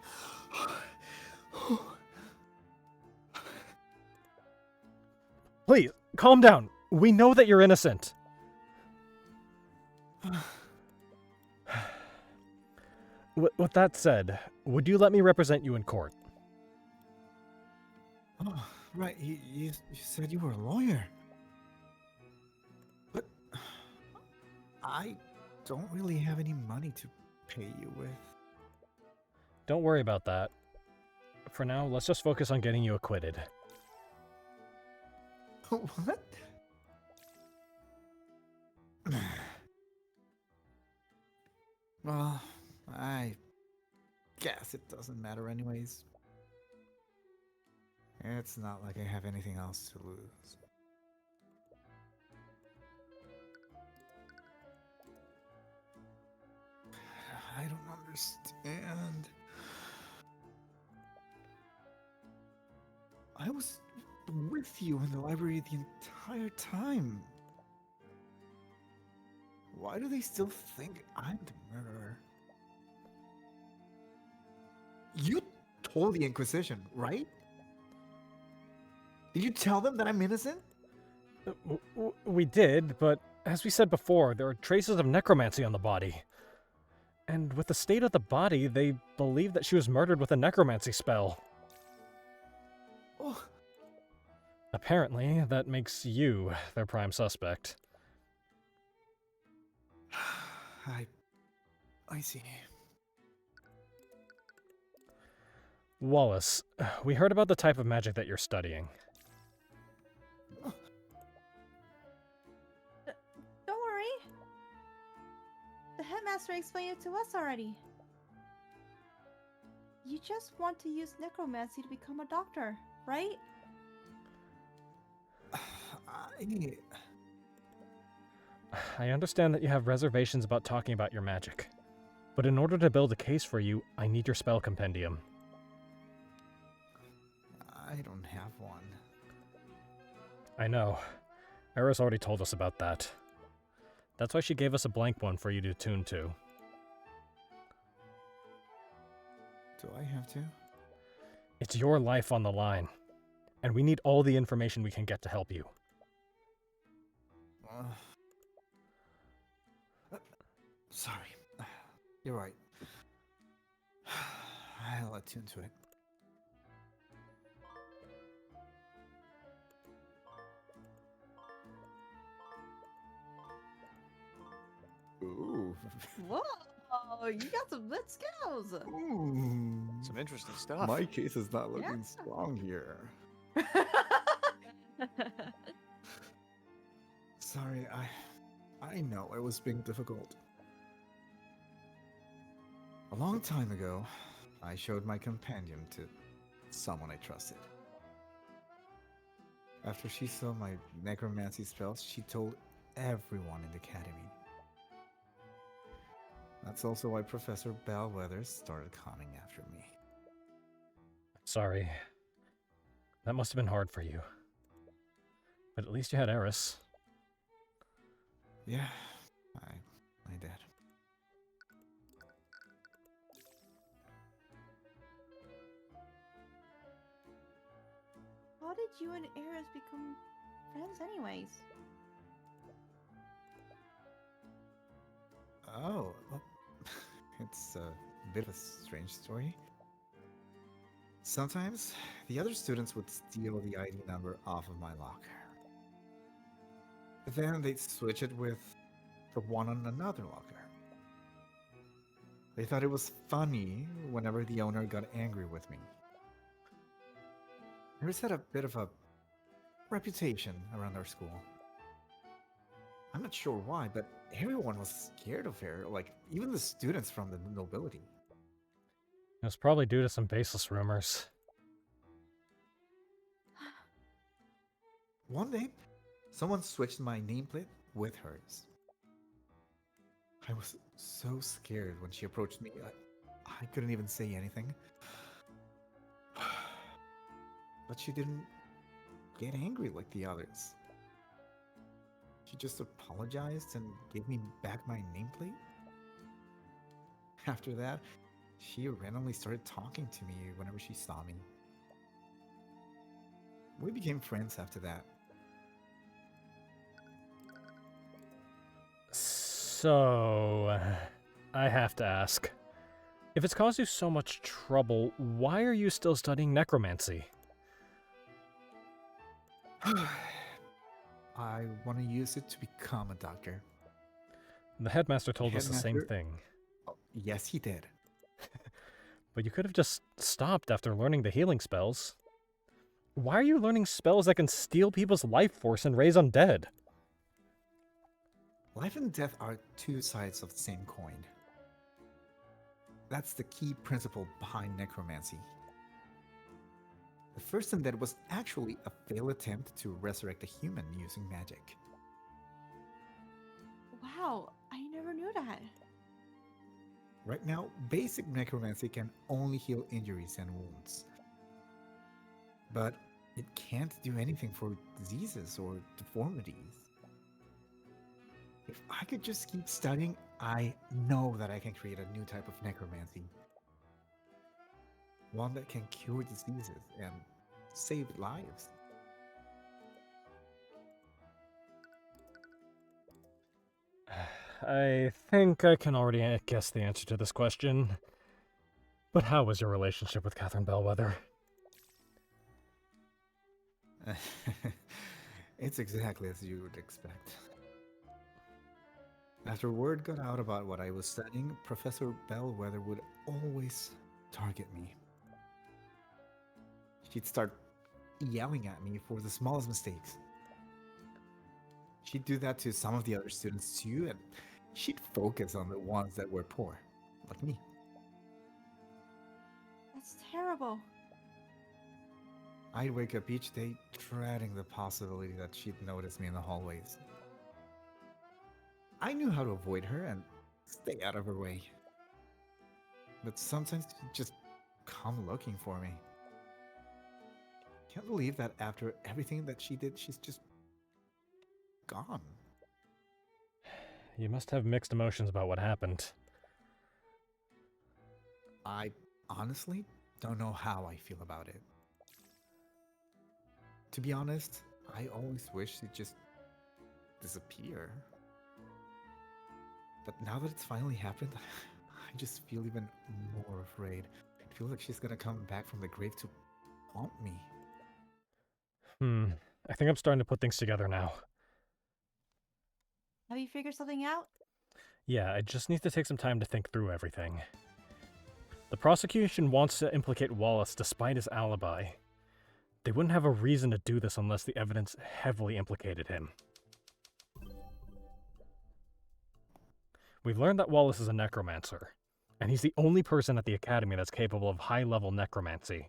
Please, calm down. We know that you're innocent. With that said, would you let me represent you in court? Oh, right. You said you were a lawyer. But I don't really have any money to pay you with. Don't worry about that. For now, let's just focus on getting you acquitted. What? Well, I guess it doesn't matter anyways. It's not like I have anything else to lose. I don't understand. I was with you in the library the entire time. Why do they still think I'm the murderer? You told the Inquisition, right? Did you tell them that I'm innocent? We did, but as we said before, there are traces of necromancy on the body. And with the state of the body, they believe that she was murdered with a necromancy spell. Oh, Apparently, that makes you their prime suspect. I see. Wallace, we heard about the type of magic that you're studying. Don't worry. The headmaster explained it to us already. You just want to use necromancy to become a doctor, right? I understand that you have reservations about talking about your magic. But in order to build a case for you, I need your spell compendium. I don't have one. I know. Eris already told us about that. That's why she gave us a blank one for you to attune to. Do I have to? It's your life on the line, and we need all the information we can get to help you. Sorry. You're right. I'll attune to it. Ooh. Whoa, you got some good skills. Ooh. Some interesting stuff. My case is not looking Yeah. strong here. Sorry, I know it was being difficult. A long time ago, I showed my compendium to someone I trusted. After she saw my necromancy spells, she told everyone in the academy. That's also why Professor Bellwether started coming after me. Sorry. That must have been hard for you. But at least you had Eris. Yeah, I did. How did you and Eris become friends anyways? Oh, well, it's a bit of a strange story. Sometimes, the other students would steal the ID number off of my locker. But then they'd switch it with the one on another locker. They thought it was funny whenever the owner got angry with me. Eris had a bit of a reputation around our school. I'm not sure why, but everyone was scared of her, like even the students from the nobility. It was probably due to some baseless rumors. One day, someone switched my nameplate with hers. I was so scared when she approached me, I couldn't even say anything. But she didn't get angry like the others. She just apologized and gave me back my nameplate. After that, she randomly started talking to me whenever she saw me. We became friends after that. So, I have to ask, If it's caused you so much trouble, why are you still studying necromancy? I want to use it to become a doctor. The headmaster told us the same Headmaster- thing. Oh, yes, he did. But you could have just stopped after learning the healing spells. Why are you learning spells that can steal people's life force and raise undead? Life and death are two sides of the same coin. That's the key principle behind necromancy. The first undead was actually a failed attempt to resurrect a human using magic. Wow, I never knew that. Right now, basic necromancy can only heal injuries and wounds. But it can't do anything for diseases or deformities. If I could just keep studying, I know that I can create a new type of necromancy. One that can cure diseases and save lives. I think I can already guess the answer to this question. But how was your relationship with Catherine Bellwether? It's exactly as you would expect. After word got out about what I was studying, Professor Bellwether would always target me. She'd start yelling at me for the smallest mistakes. She'd do that to some of the other students too, and she'd focus on the ones that were poor, like me. That's terrible. I'd wake up each day dreading the possibility that she'd notice me in the hallways. I knew how to avoid her and stay out of her way. But sometimes she'd just come looking for me. Can't believe that after everything that she did, she's just gone. You must have mixed emotions about what happened. I honestly don't know how I feel about it. To be honest, I always wish she'd just disappear. But now that it's finally happened, I just feel even more afraid. I feel like she's gonna come back from the grave to haunt me. I think I'm starting to put things together now. Have you figured something out? Yeah, I just need to take some time to think through everything. The prosecution wants to implicate Wallace despite his alibi. They wouldn't have a reason to do this unless the evidence heavily implicated him. We've learned that Wallace is a necromancer, and he's the only person at the Academy that's capable of high-level necromancy.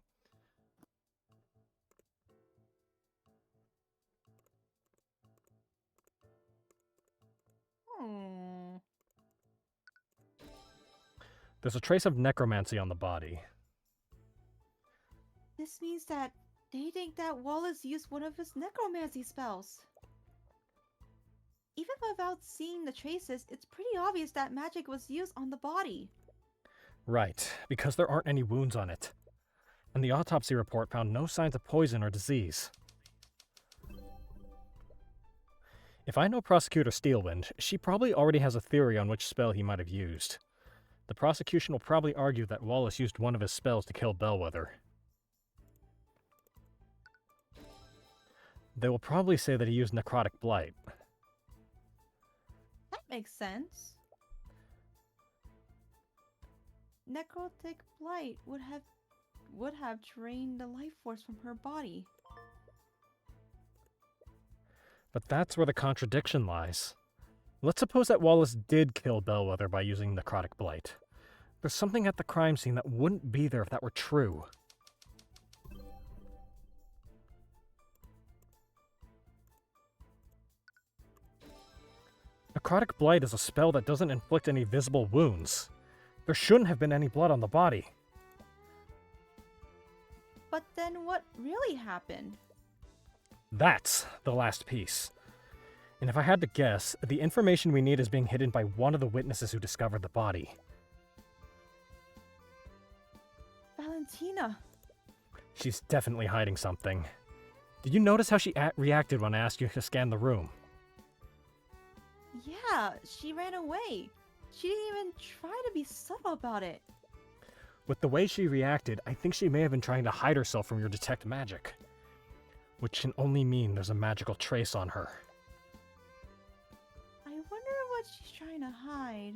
There's a trace of necromancy on the body. This means that they think that Wallace used one of his necromancy spells. Even without seeing the traces, it's pretty obvious that magic was used on the body. Right, because there aren't any wounds on it. And the autopsy report found no signs of poison or disease. If I know Prosecutor Steelwind, she probably already has a theory on which spell he might have used. The prosecution will probably argue that Wallace used one of his spells to kill Bellwether. They will probably say that he used Necrotic Blight. That makes sense. Necrotic Blight would have drained the life force from her body. But that's where the contradiction lies. Let's suppose that Wallace did kill Bellwether by using Necrotic Blight. There's something at the crime scene that wouldn't be there if that were true. Necrotic Blight is a spell that doesn't inflict any visible wounds. There shouldn't have been any blood on the body. But then what really happened? That's the last piece. And if I had to guess, the information we need is being hidden by one of the witnesses who discovered the body. Valentina. She's definitely hiding something. Did you notice how she reacted when I asked you to scan the room? Yeah, she ran away. She didn't even try to be subtle about it. With the way she reacted, I think she may have been trying to hide herself from your detect magic. Which can only mean there's a magical trace on her. I wonder what she's trying to hide.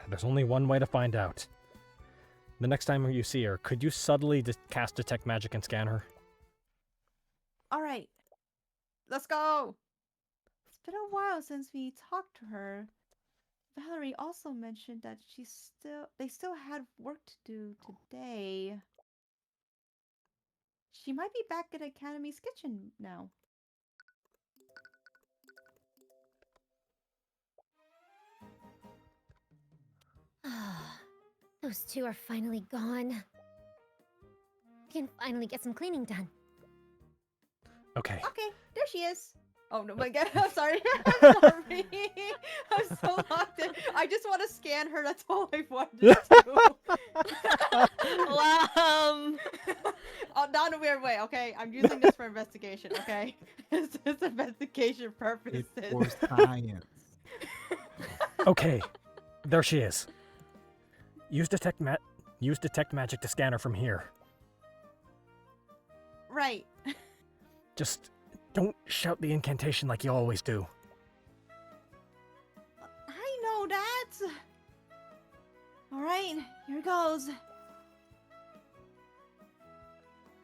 There's only one way to find out. The next time you see her, could you subtly cast detect magic and scan her? Alright. Let's go! It's been a while since we talked to her. Valerie also mentioned that they still had work to do today. She might be back at Academy's kitchen now. Those two are finally gone. We can finally get some cleaning done. Okay. Okay, there she is. Oh no, my god, I'm sorry. I'm sorry. I'm so locked in. I just want to scan her, that's all I wanted to do. Oh, not in a weird way, okay? I'm using this for investigation, okay? It's just investigation purposes. It's for science. Okay, there she is. Use detect magic to scan her from here. Right. Just don't shout the incantation like you always do. I know that. Alright, here goes.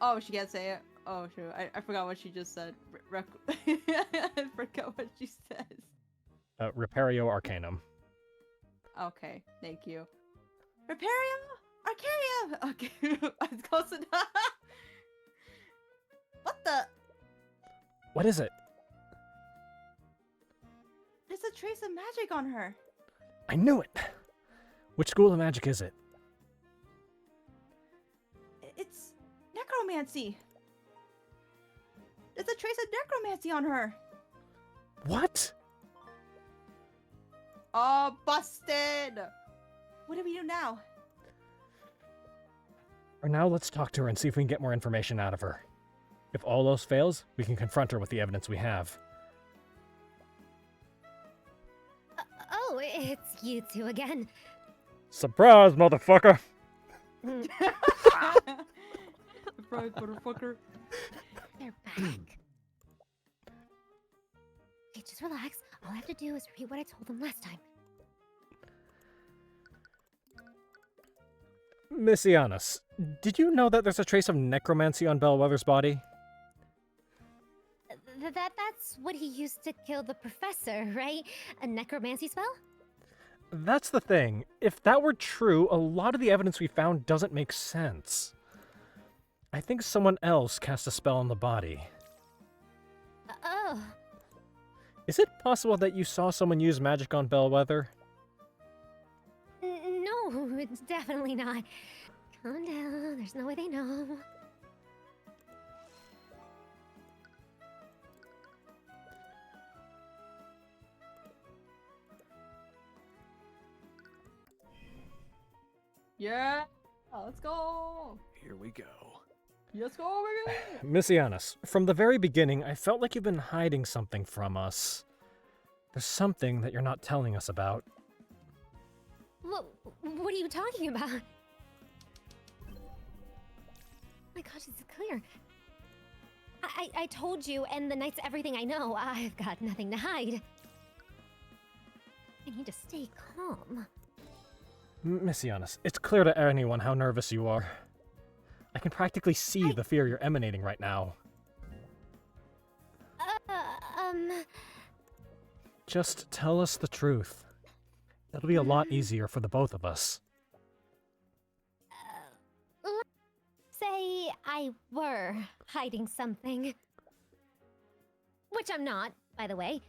Oh, she can't say it. Oh, shoot. I forgot what she just said. I forgot what she says. Repario Arcanum. Okay, thank you. Repario Arcarium! Okay, I was close enough. What the? What is it? There's a trace of magic on her. I knew it! Which school of magic is it? It's necromancy. There's a trace of necromancy on her. What? Oh, busted! What do we do now? For now, let's talk to her and see if we can get more information out of her. If all else fails, we can confront her with the evidence we have. Oh, it's you two again. Surprise, motherfucker! Surprise, motherfucker. They're back. Okay, just relax. All I have to do is repeat what I told them last time. Miss Ianus, did you know that there's a trace of necromancy on Bellwether's body? That's what he used to kill the professor, right? A necromancy spell? That's the thing. If that were true, a lot of the evidence we found doesn't make sense. I think someone else cast a spell on the body. Oh. Is it possible that you saw someone use magic on Bellwether? No, it's definitely not. Calm down, there's no way they know. Yeah, let's go. Here we go. Let's go, baby. Miss Ianus, from the very beginning, I felt like you've been hiding something from us. There's something that you're not telling us about. What are you talking about? Oh my gosh, it's clear. I told you, and the night's everything I know. I've got nothing to hide. I need to stay calm. Miss Ianus, it's clear to anyone how nervous you are. I can practically see the fear you're emanating right now. Just tell us the truth. That'll be a lot easier for the both of us. Let's say I were hiding something. Which I'm not, by the way.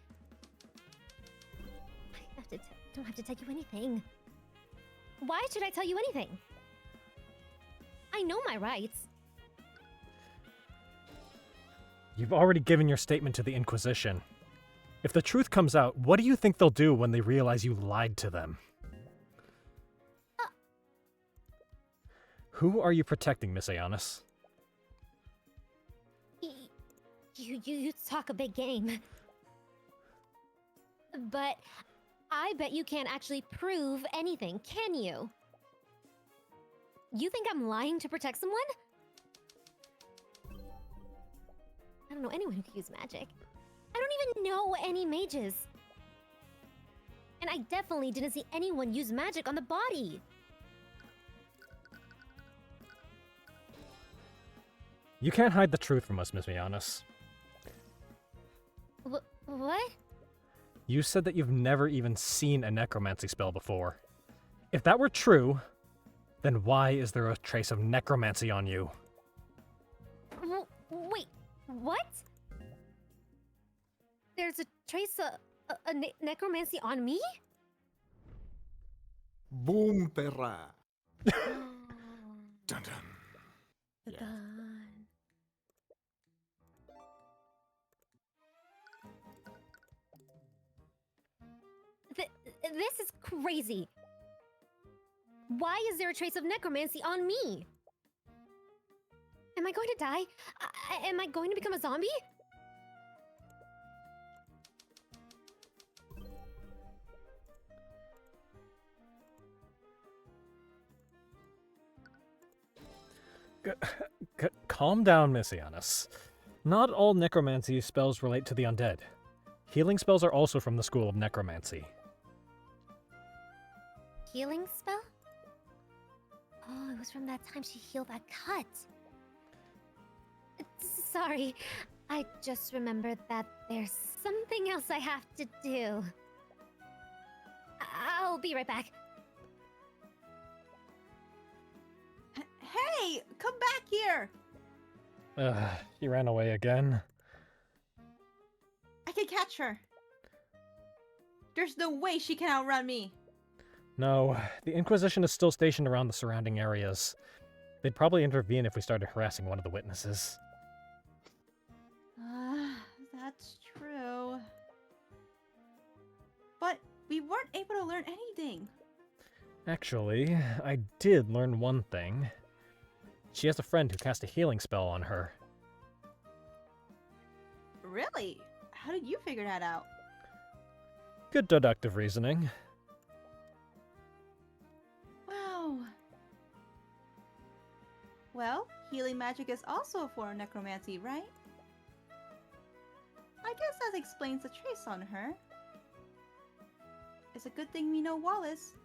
I don't have to tell you anything. Why should I tell you anything? I know my rights. You've already given your statement to the Inquisition. If the truth comes out, what do you think they'll do when they realize you lied to them? Who are you protecting, Miss Ianus? You talk a big game. But I bet you can't actually prove anything, can you? You think I'm lying to protect someone? I don't know anyone who can use magic. I don't even know any mages. And I definitely didn't see anyone use magic on the body. You can't hide the truth from us, Miss Ianus. What? You said that you've never even seen a necromancy spell before. If that were true, then why is there a trace of necromancy on you? Wait, what? There's a trace of necromancy on me? Boom, perra. Dun dun. Yeah. This is crazy. Why is there a trace of necromancy on me? Am I going to die? Am I going to become a zombie? Calm down, Miss Ianus. Not all necromancy spells relate to the undead. Healing spells are also from the school of necromancy. Healing spell? Oh, it was from that time she healed that cut. Sorry, I just remembered that there's something else I have to do. I'll be right back. Hey, come back here! He ran away again. I can catch her. There's no way she can outrun me. No, the Inquisition is still stationed around the surrounding areas. They'd probably intervene if we started harassing one of the witnesses. That's true. But we weren't able to learn anything. Actually, I did learn one thing. She has a friend who cast a healing spell on her. Really? How did you figure that out? Good deductive reasoning. Wow. Well, healing magic is also a form of necromancy, right? I guess that explains the trace on her. It's a good thing we know Wallace.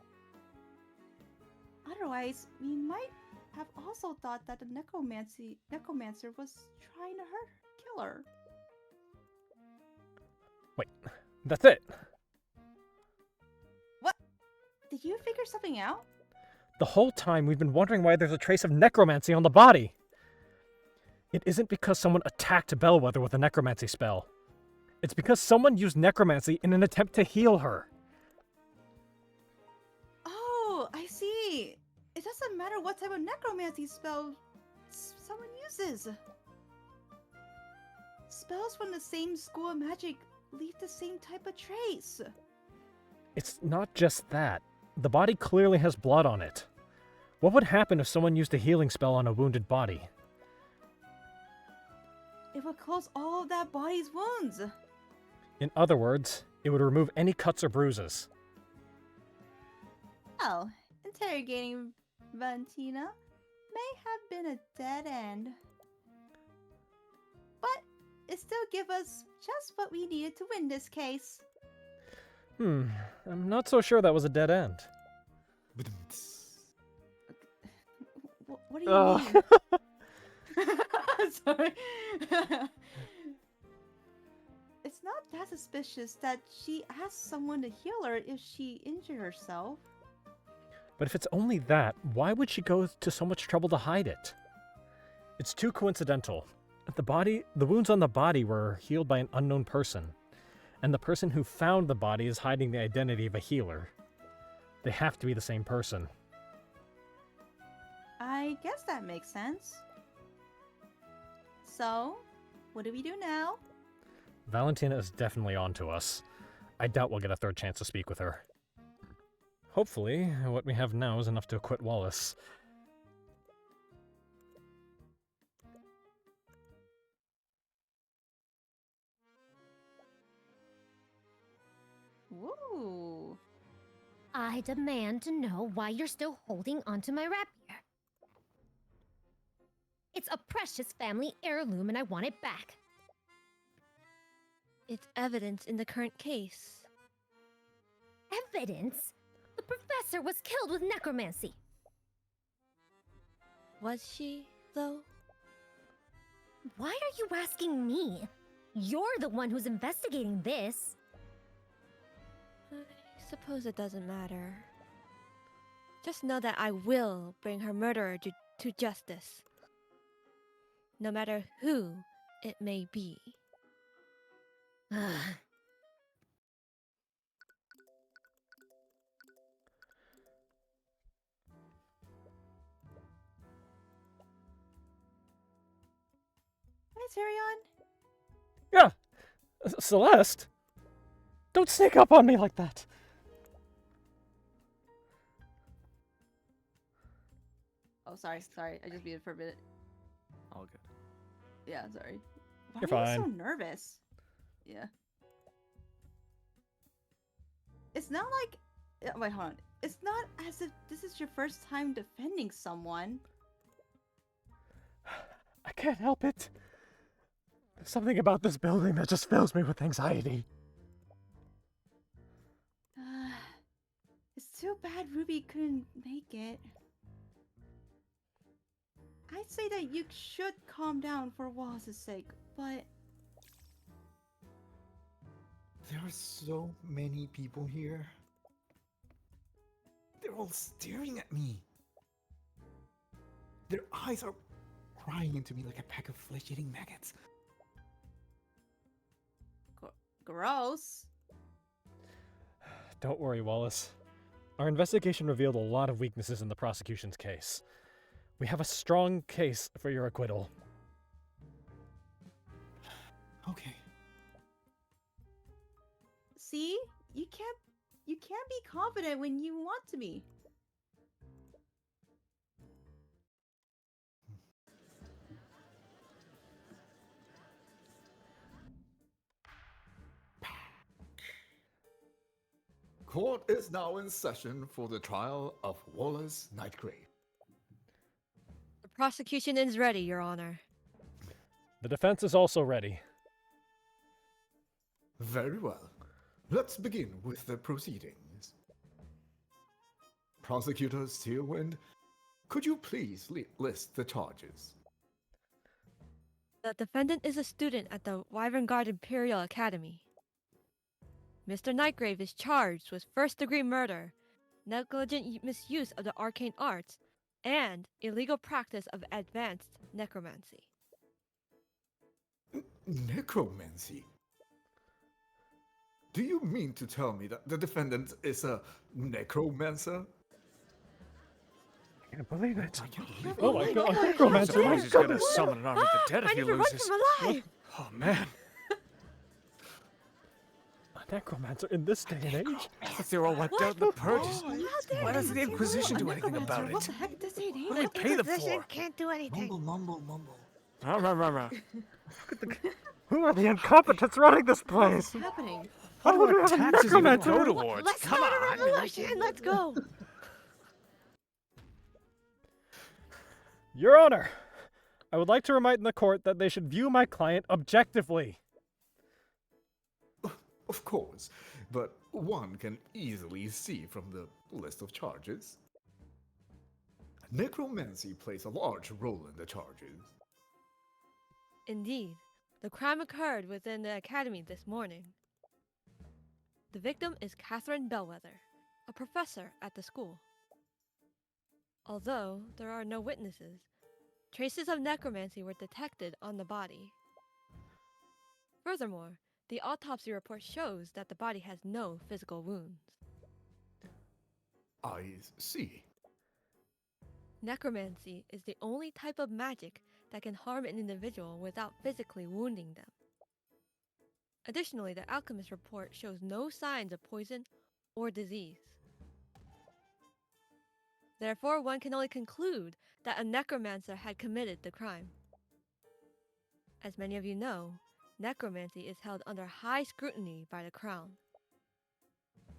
Otherwise, we might have also thought that the necromancer was trying to kill her. Wait, that's it! What? Did you figure something out? The whole time we've been wondering why there's a trace of necromancy on the body! It isn't because someone attacked Bellwether with a necromancy spell. It's because someone used necromancy in an attempt to heal her. Oh, I see. It doesn't matter what type of necromancy spell someone uses. Spells from the same school of magic leave the same type of trace. It's not just that. The body clearly has blood on it. What would happen if someone used a healing spell on a wounded body? It would close all of that body's wounds. In other words, it would remove any cuts or bruises. Well, interrogating Valentina may have been a dead end. But it still gives us just what we needed to win this case. I'm not so sure that was a dead end. What do you mean? Sorry. It's not that suspicious that she asked someone to heal her if she injured herself. But if it's only that, why would she go to so much trouble to hide it? It's too coincidental. The wounds on the body were healed by an unknown person, and the person who found the body is hiding the identity of a healer. They have to be the same person. I guess that makes sense. So, what do we do now? Valentina is definitely on to us. I doubt we'll get a third chance to speak with her. Hopefully, what we have now is enough to acquit Wallace. Woo! I demand to know why you're still holding onto my rapier. It's a precious family heirloom and I want it back. It's evidence in the current case. Evidence? The professor was killed with necromancy. Was she, though? Why are you asking me? You're the one who's investigating this. I suppose it doesn't matter. Just know that I will bring her murderer to justice. No matter who it may be. Hi, Tyrion. Yeah, Celeste, don't sneak up on me like that. Oh, sorry. I just muted for a minute. All good. Yeah, sorry. Why You're are you so fine. nervous? Yeah. It's not like... Wait, hold on. It's not as if this is your first time defending someone. I can't help it. There's something about this building that just fills me with anxiety. It's too bad Ruby couldn't make it. I'd say that you should calm down for Wallace's sake, but... There are so many people here. They're all staring at me. Their eyes are prying into me like a pack of flesh-eating maggots. Gross. Don't worry, Wallace. Our investigation revealed a lot of weaknesses in the prosecution's case. We have a strong case for your acquittal. Okay. See? You can't be confident when you want to be. Court is now in session for the trial of Wallace Nightgrave. The prosecution is ready, Your Honor. The defense is also ready. Very well. Let's begin with the proceedings. Prosecutor Steelwind, could you please list the charges? The defendant is a student at the Wyvern Guard Imperial Academy. Mr. Nightgrave is charged with first-degree murder, negligent misuse of the arcane arts, and illegal practice of advanced necromancy. Necromancy? Do you mean to tell me that the defendant is a necromancer? I can't believe it. I can't believe Oh my god, a I'm necromancer, my surprised he's gonna goodness! summon an army of the dead if I he need to run loses. from alive! Oh man, A necromancer in this day and age? if they were all wiped out in the purges. How dare Why you doesn't the say Inquisition that? do anything about What it? the heck? This ain't What do they pay them Inquisition for? can't do anything. mumble. Rah, rah, rah, rah. Who are the incompetents running this place? What's happening? Why would we have a Taxes even necromancer? go towards? Let's Come start on. a revolution! Let's go! Your Honor, I would like to remind the court that they should view my client objectively. Of course, but one can easily see from the list of charges. Necromancy plays a large role in the charges. Indeed, the crime occurred within the academy this morning. The victim is Catherine Bellwether, a professor at the school. Although there are no witnesses, traces of necromancy were detected on the body. Furthermore, the autopsy report shows that the body has no physical wounds. I see. Necromancy is the only type of magic that can harm an individual without physically wounding them. Additionally, the alchemist report shows no signs of poison or disease. Therefore, one can only conclude that a necromancer had committed the crime. As many of you know, necromancy is held under high scrutiny by the Crown.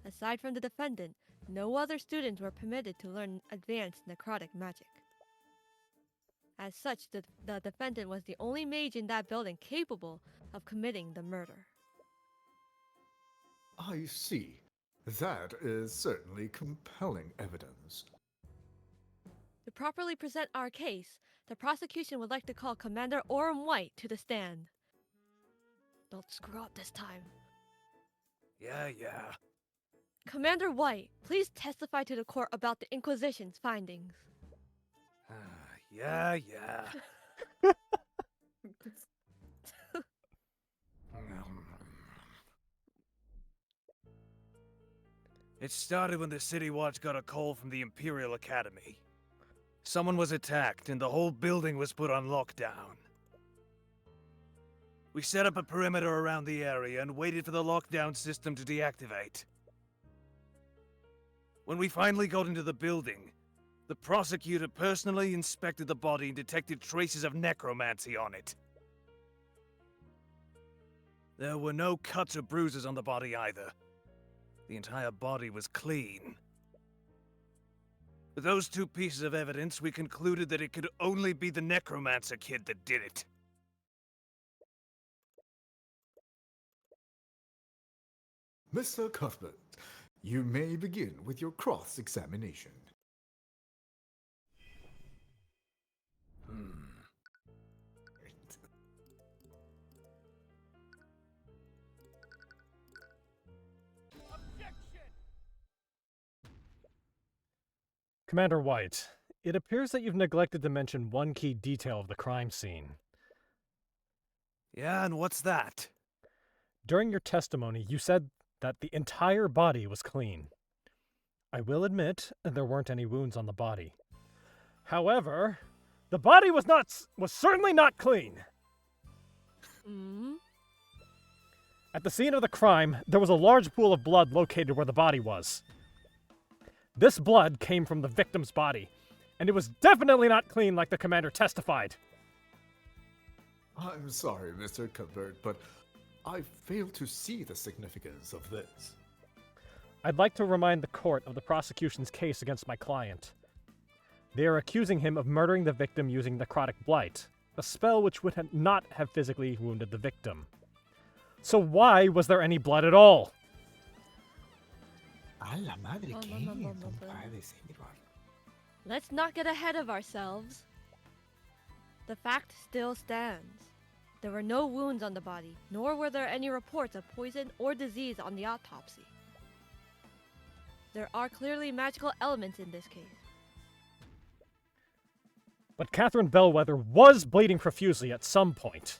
Aside from the defendant, no other students were permitted to learn advanced necrotic magic. As such, the defendant was the only mage in that building capable of committing the murder. I see. That is certainly compelling evidence. To properly present our case, the prosecution would like to call Commander Orym White to the stand. Don't screw up this time. Yeah. Commander White, please testify to the court about the Inquisition's findings. Yeah. It started when the City Watch got a call from the Imperial Academy. Someone was attacked and the whole building was put on lockdown. We set up a perimeter around the area and waited for the lockdown system to deactivate. When we finally got into the building, the prosecutor personally inspected the body and detected traces of necromancy on it. There were no cuts or bruises on the body either. The entire body was clean. With those two pieces of evidence, we concluded that it could only be the necromancer kid that did it. Mr. Cuthbert, you may begin with your cross-examination. Commander White, it appears that you've neglected to mention one key detail of the crime scene. Yeah, and what's that? During your testimony, you said that the entire body was clean. I will admit there weren't any wounds on the body. However, the body was certainly not clean. At the scene of the crime, there was a large pool of blood located where the body was. This blood came from the victim's body, and it was definitely not clean like the commander testified. I'm sorry, Mr. Cuthbert, but I fail to see the significance of this. I'd like to remind the court of the prosecution's case against my client. They are accusing him of murdering the victim using necrotic blight, a spell which would not have physically wounded the victim. So why was there any blood at all? Let's not get ahead of ourselves. The fact still stands. There were no wounds on the body, nor were there any reports of poison or disease on the autopsy. There are clearly magical elements in this case. But Catherine Bellwether was bleeding profusely at some point.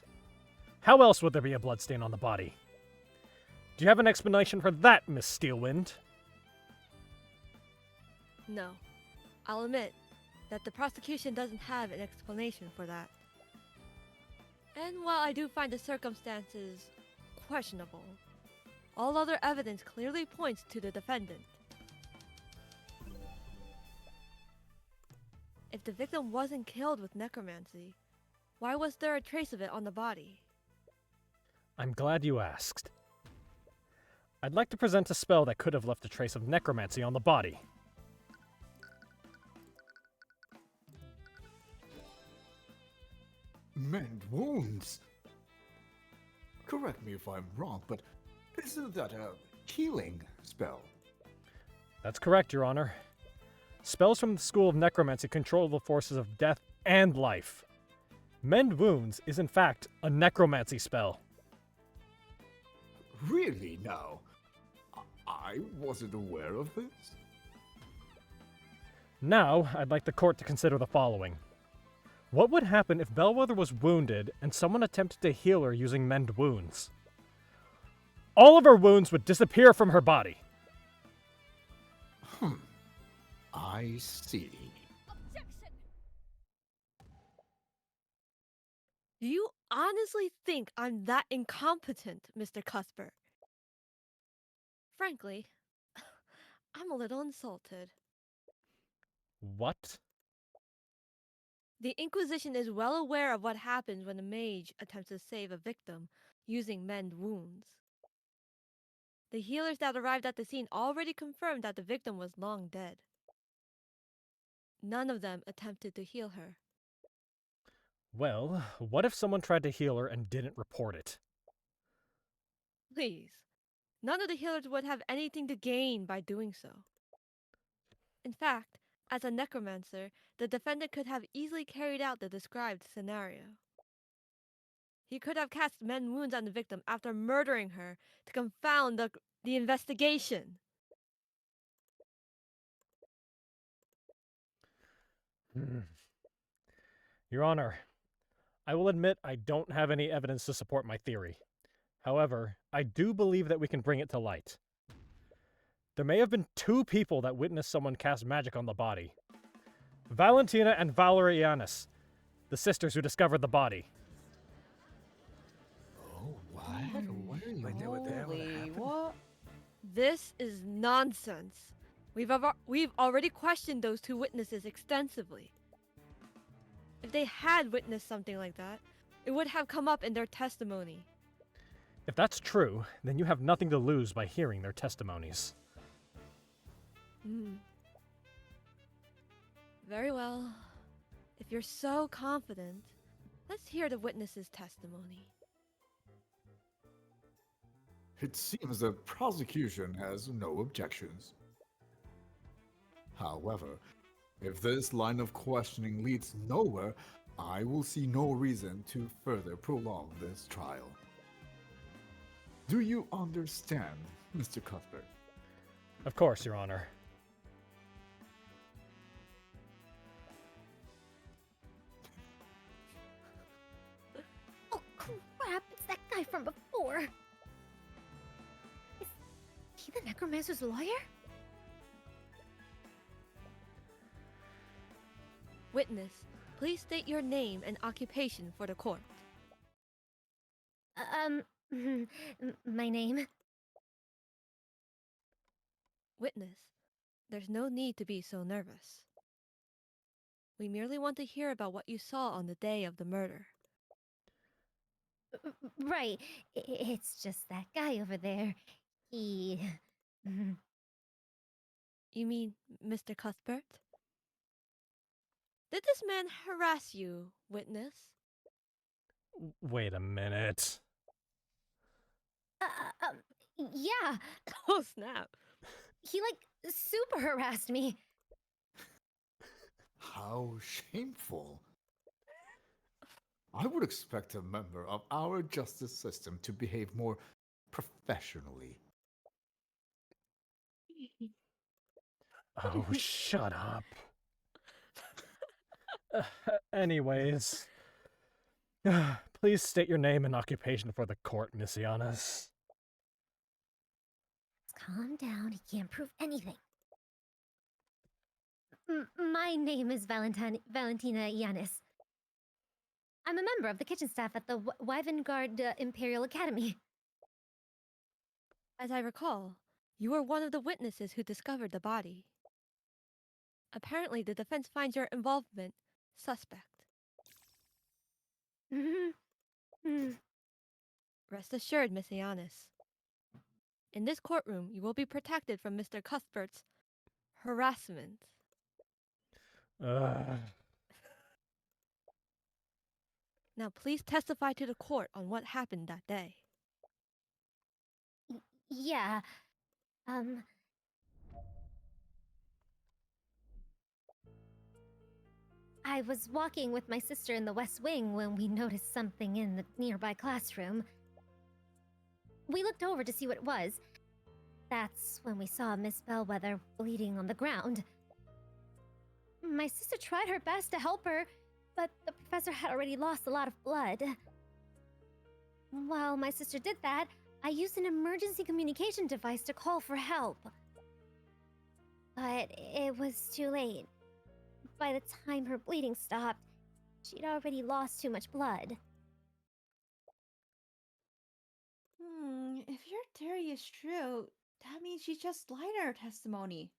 How else would there be a bloodstain on the body? Do you have an explanation for that, Miss Steelwind? No. I'll admit that the prosecution doesn't have an explanation for that. And while I do find the circumstances questionable, all other evidence clearly points to the defendant. If the victim wasn't killed with necromancy, why was there a trace of it on the body? I'm glad you asked. I'd like to present a spell that could have left a trace of necromancy on the body. Mend wounds? Correct me if I'm wrong, but isn't that a healing spell? That's correct, Your Honor. Spells from the School of Necromancy control the forces of death and life. Mend Wounds is in fact a necromancy spell. Really now? I wasn't aware of this. Now, I'd like the court to consider the following. What would happen if Bellwether was wounded and someone attempted to heal her using Mend Wounds? All of her wounds would disappear from her body. I see. Objection! Do you honestly think I'm that incompetent, Mr. Cuthbert? Frankly, I'm a little insulted. What? The Inquisition is well aware of what happens when a mage attempts to save a victim using Mend Wounds. The healers that arrived at the scene already confirmed that the victim was long dead. None of them attempted to heal her. Well, what if someone tried to heal her and didn't report it? Please. None of the healers would have anything to gain by doing so. In fact, as a necromancer, the defendant could have easily carried out the described scenario. He could have cast mend wounds on the victim after murdering her to confound the investigation. Your Honor, I will admit I don't have any evidence to support my theory. However, I do believe that we can bring it to light. There may have been 2 people that witnessed someone cast magic on the body. Valentina and Valerie Ianus, the sisters who discovered the body. Oh, what? Like they were there when it Holy, happened? what? This is nonsense. We've already questioned those 2 witnesses extensively. If they had witnessed something like that, it would have come up in their testimony. If that's true, then you have nothing to lose by hearing their testimonies. Very well. If you're so confident, let's hear the witness's testimony. It seems the prosecution has no objections. However, if this line of questioning leads nowhere, I will see no reason to further prolong this trial. Do you understand, Mr. Cuthbert? Of course, Your Honor. Oh crap, it's that guy from before. Is he the necromancer's lawyer? Witness, please state your name and occupation for the court. My name? Witness, there's no need to be so nervous. We merely want to hear about what you saw on the day of the murder. Right. It's just that guy over there. He... You mean Mr. Cuthbert? Did this man harass you, witness? Wait a minute. Yeah. Oh, snap. He, super harassed me. How shameful. I would expect a member of our justice system to behave more professionally. Oh, shut up. Anyways. Please state your name and occupation for the court, Miss Ianus. Calm down, he can't prove anything. My name is Valentina Ianus. I'm a member of the kitchen staff at the Wyvengard Imperial Academy. As I recall, you were one of the witnesses who discovered the body. Apparently, the defense finds your involvement suspect. Rest assured, Miss Ianus. In this courtroom, you will be protected from Mr. Cuthbert's harassment. Now please testify to the court on what happened that day. Yeah, I was walking with my sister in the West Wing when we noticed something in the nearby classroom. We looked over to see what it was. That's when we saw Miss Bellwether bleeding on the ground. My sister tried her best to help her, but the professor had already lost a lot of blood. While my sister did that, I used an emergency communication device to call for help. But it was too late. By the time her bleeding stopped, she'd already lost too much blood. If your theory is true, that means she just lied in her testimony.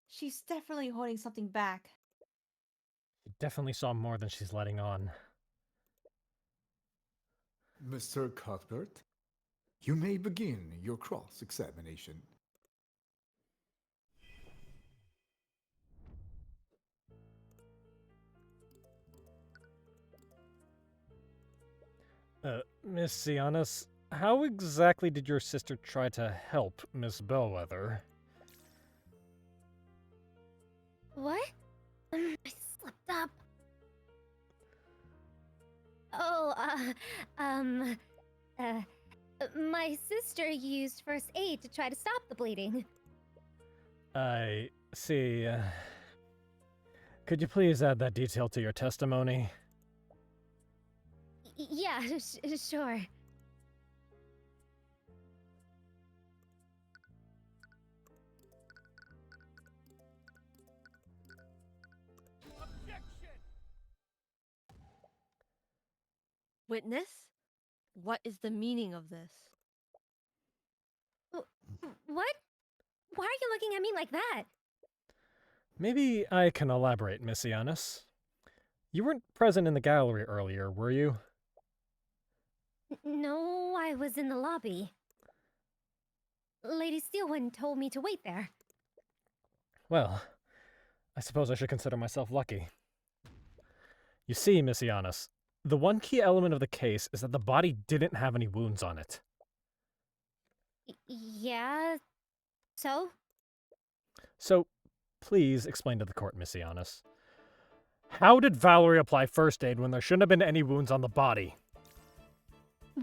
She's definitely holding something back. You definitely saw more than she's letting on. Mr. Cuthbert, you may begin your cross-examination. Miss Ianus, how exactly did your sister try to help Miss Bellwether? What? I slipped up. Oh, my sister used first aid to try to stop the bleeding. I see. Could you please add that detail to your testimony? Yeah, sure. Witness? What is the meaning of this? What? Why are you looking at me like that? Maybe I can elaborate, Miss Ianus. You weren't present in the gallery earlier, were you? No, I was in the lobby. Lady Steelwind told me to wait there. Well, I suppose I should consider myself lucky. You see, Miss Ianus, the one key element of the case is that the body didn't have any wounds on it. Yeah, so? So, please explain to the court, Miss Ianus. How did Valerie apply first aid when there shouldn't have been any wounds on the body?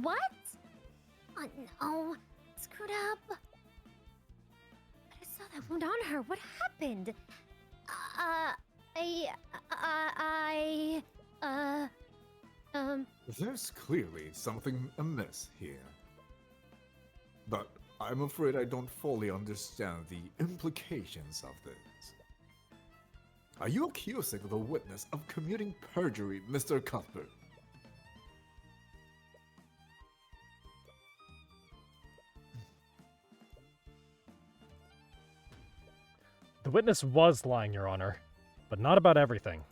What? Oh no, screwed up. But I saw that wound on her. What happened? There's clearly something amiss here. But I'm afraid I don't fully understand the implications of this. Are you accusing the witness of committing perjury, Mr. Cuthbert? The witness was lying, Your Honor, but not about everything.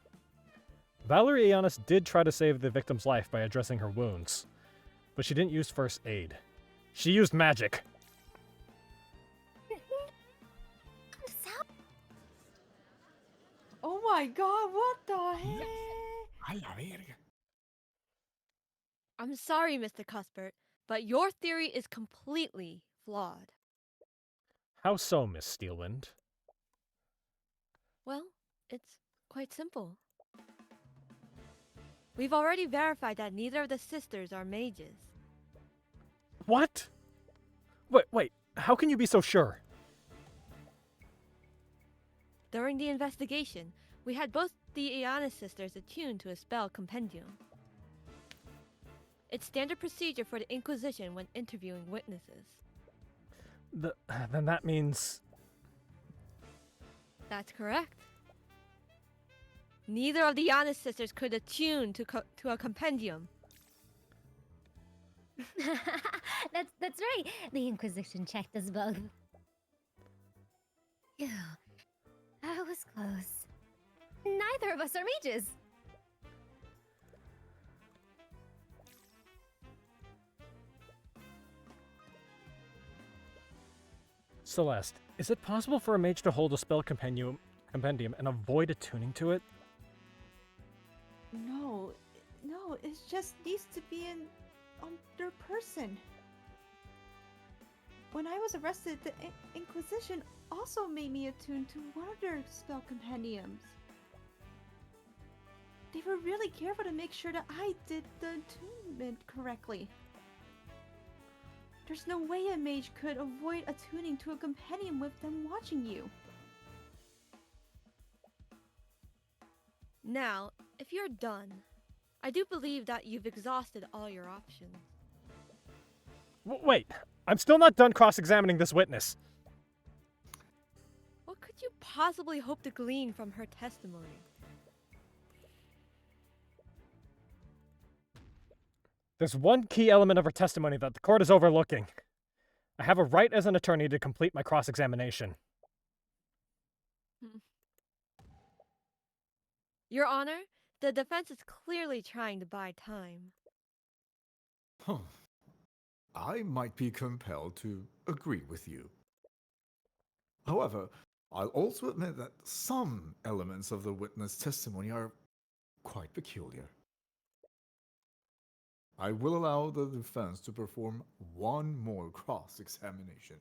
Valerie Ianus did try to save the victim's life by addressing her wounds, but she didn't use first aid. She used magic. Oh my god, what the heck? I'm sorry, Mr. Cuthbert, but your theory is completely flawed. How so, Miss Steelwind? Well, it's quite simple. We've already verified that neither of the sisters are mages. What? Wait, how can you be so sure? During the investigation, we had both the Ianus sisters attuned to a spell compendium. It's standard procedure for the Inquisition when interviewing witnesses. Then that means... That's correct. Neither of the Ianus sisters could attune to a compendium. That's right. The Inquisition checked us both. Phew. That was close. Neither of us are mages. Celeste, is it possible for a mage to hold a spell compendium and avoid attuning to it? No, it just needs to be on their person. When I was arrested, the Inquisition also made me attune to one of their spell compendiums. They were really careful to make sure that I did the attunement correctly. There's no way a mage could avoid attuning to a compendium with them watching you. Now, if you're done, I do believe that you've exhausted all your options. Wait, I'm still not done cross-examining this witness. What could you possibly hope to glean from her testimony? There's one key element of her testimony that the court is overlooking. I have a right as an attorney to complete my cross-examination. Your Honor, the defense is clearly trying to buy time. I might be compelled to agree with you. However, I'll also admit that some elements of the witness testimony are quite peculiar. I will allow the defense to perform one more cross-examination.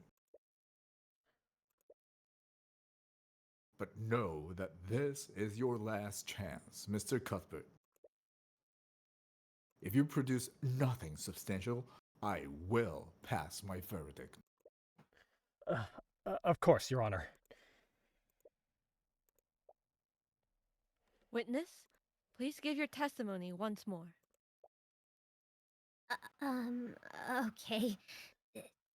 But know that this is your last chance, Mr. Cuthbert. If you produce nothing substantial, I will pass my verdict. Of course, Your Honor. Witness, please give your testimony once more. Okay.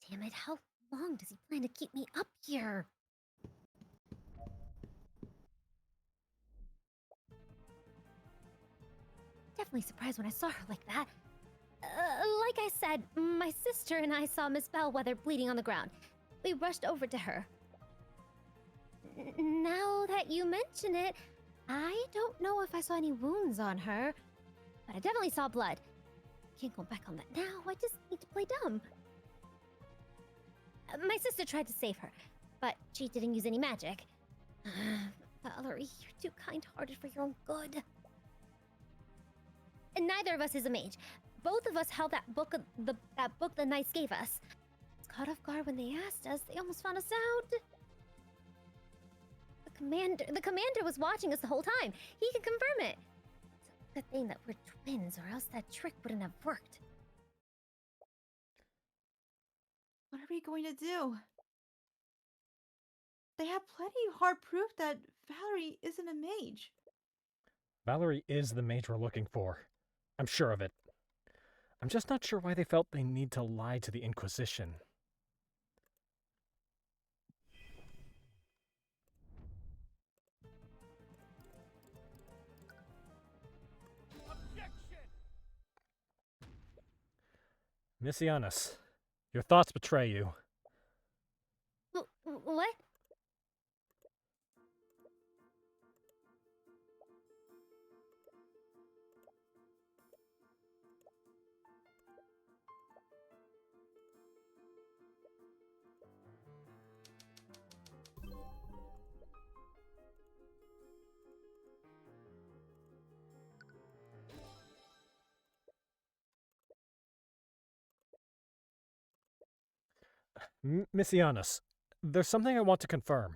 Damn it, how long does he plan to keep me up here? Definitely surprised when I saw her like that. Like I said, my sister and I saw Miss Bellwether bleeding on the ground. We rushed over to her. Now that you mention it, I don't know if I saw any wounds on her, but I definitely saw blood. Can't go back on that now, I just need to play dumb. My sister tried to save her, but she didn't use any magic. Valerie, you're too kind-hearted for your own good. And neither of us is a mage. Both of us held that book the knights gave us. I was caught off guard when they asked us. They almost found us out. The commander was watching us the whole time. He can confirm it. It's a good thing that we're twins, or else that trick wouldn't have worked. What are we going to do? They have plenty of hard proof that Valerie isn't a mage. Valerie is the mage we're looking for. I'm sure of it. I'm just not sure why they felt they need to lie to the Inquisition. Miss Ianus, your thoughts betray you. What? Miss Ianus, there's something I want to confirm.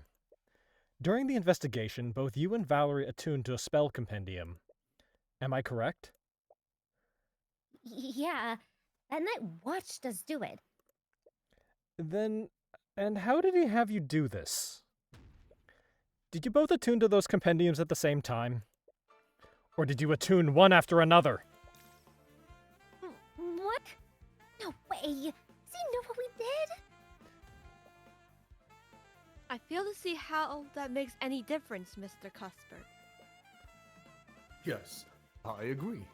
During the investigation, both you and Valerie attuned to a spell compendium. Am I correct? Yeah, that night watched us do it. Then, and how did he have you do this? Did you both attune to those compendiums at the same time? Or did you attune one after another? What? No way! Does he know what we did? I fail to see how that makes any difference, Mr. Cuthbert. Yes, I agree.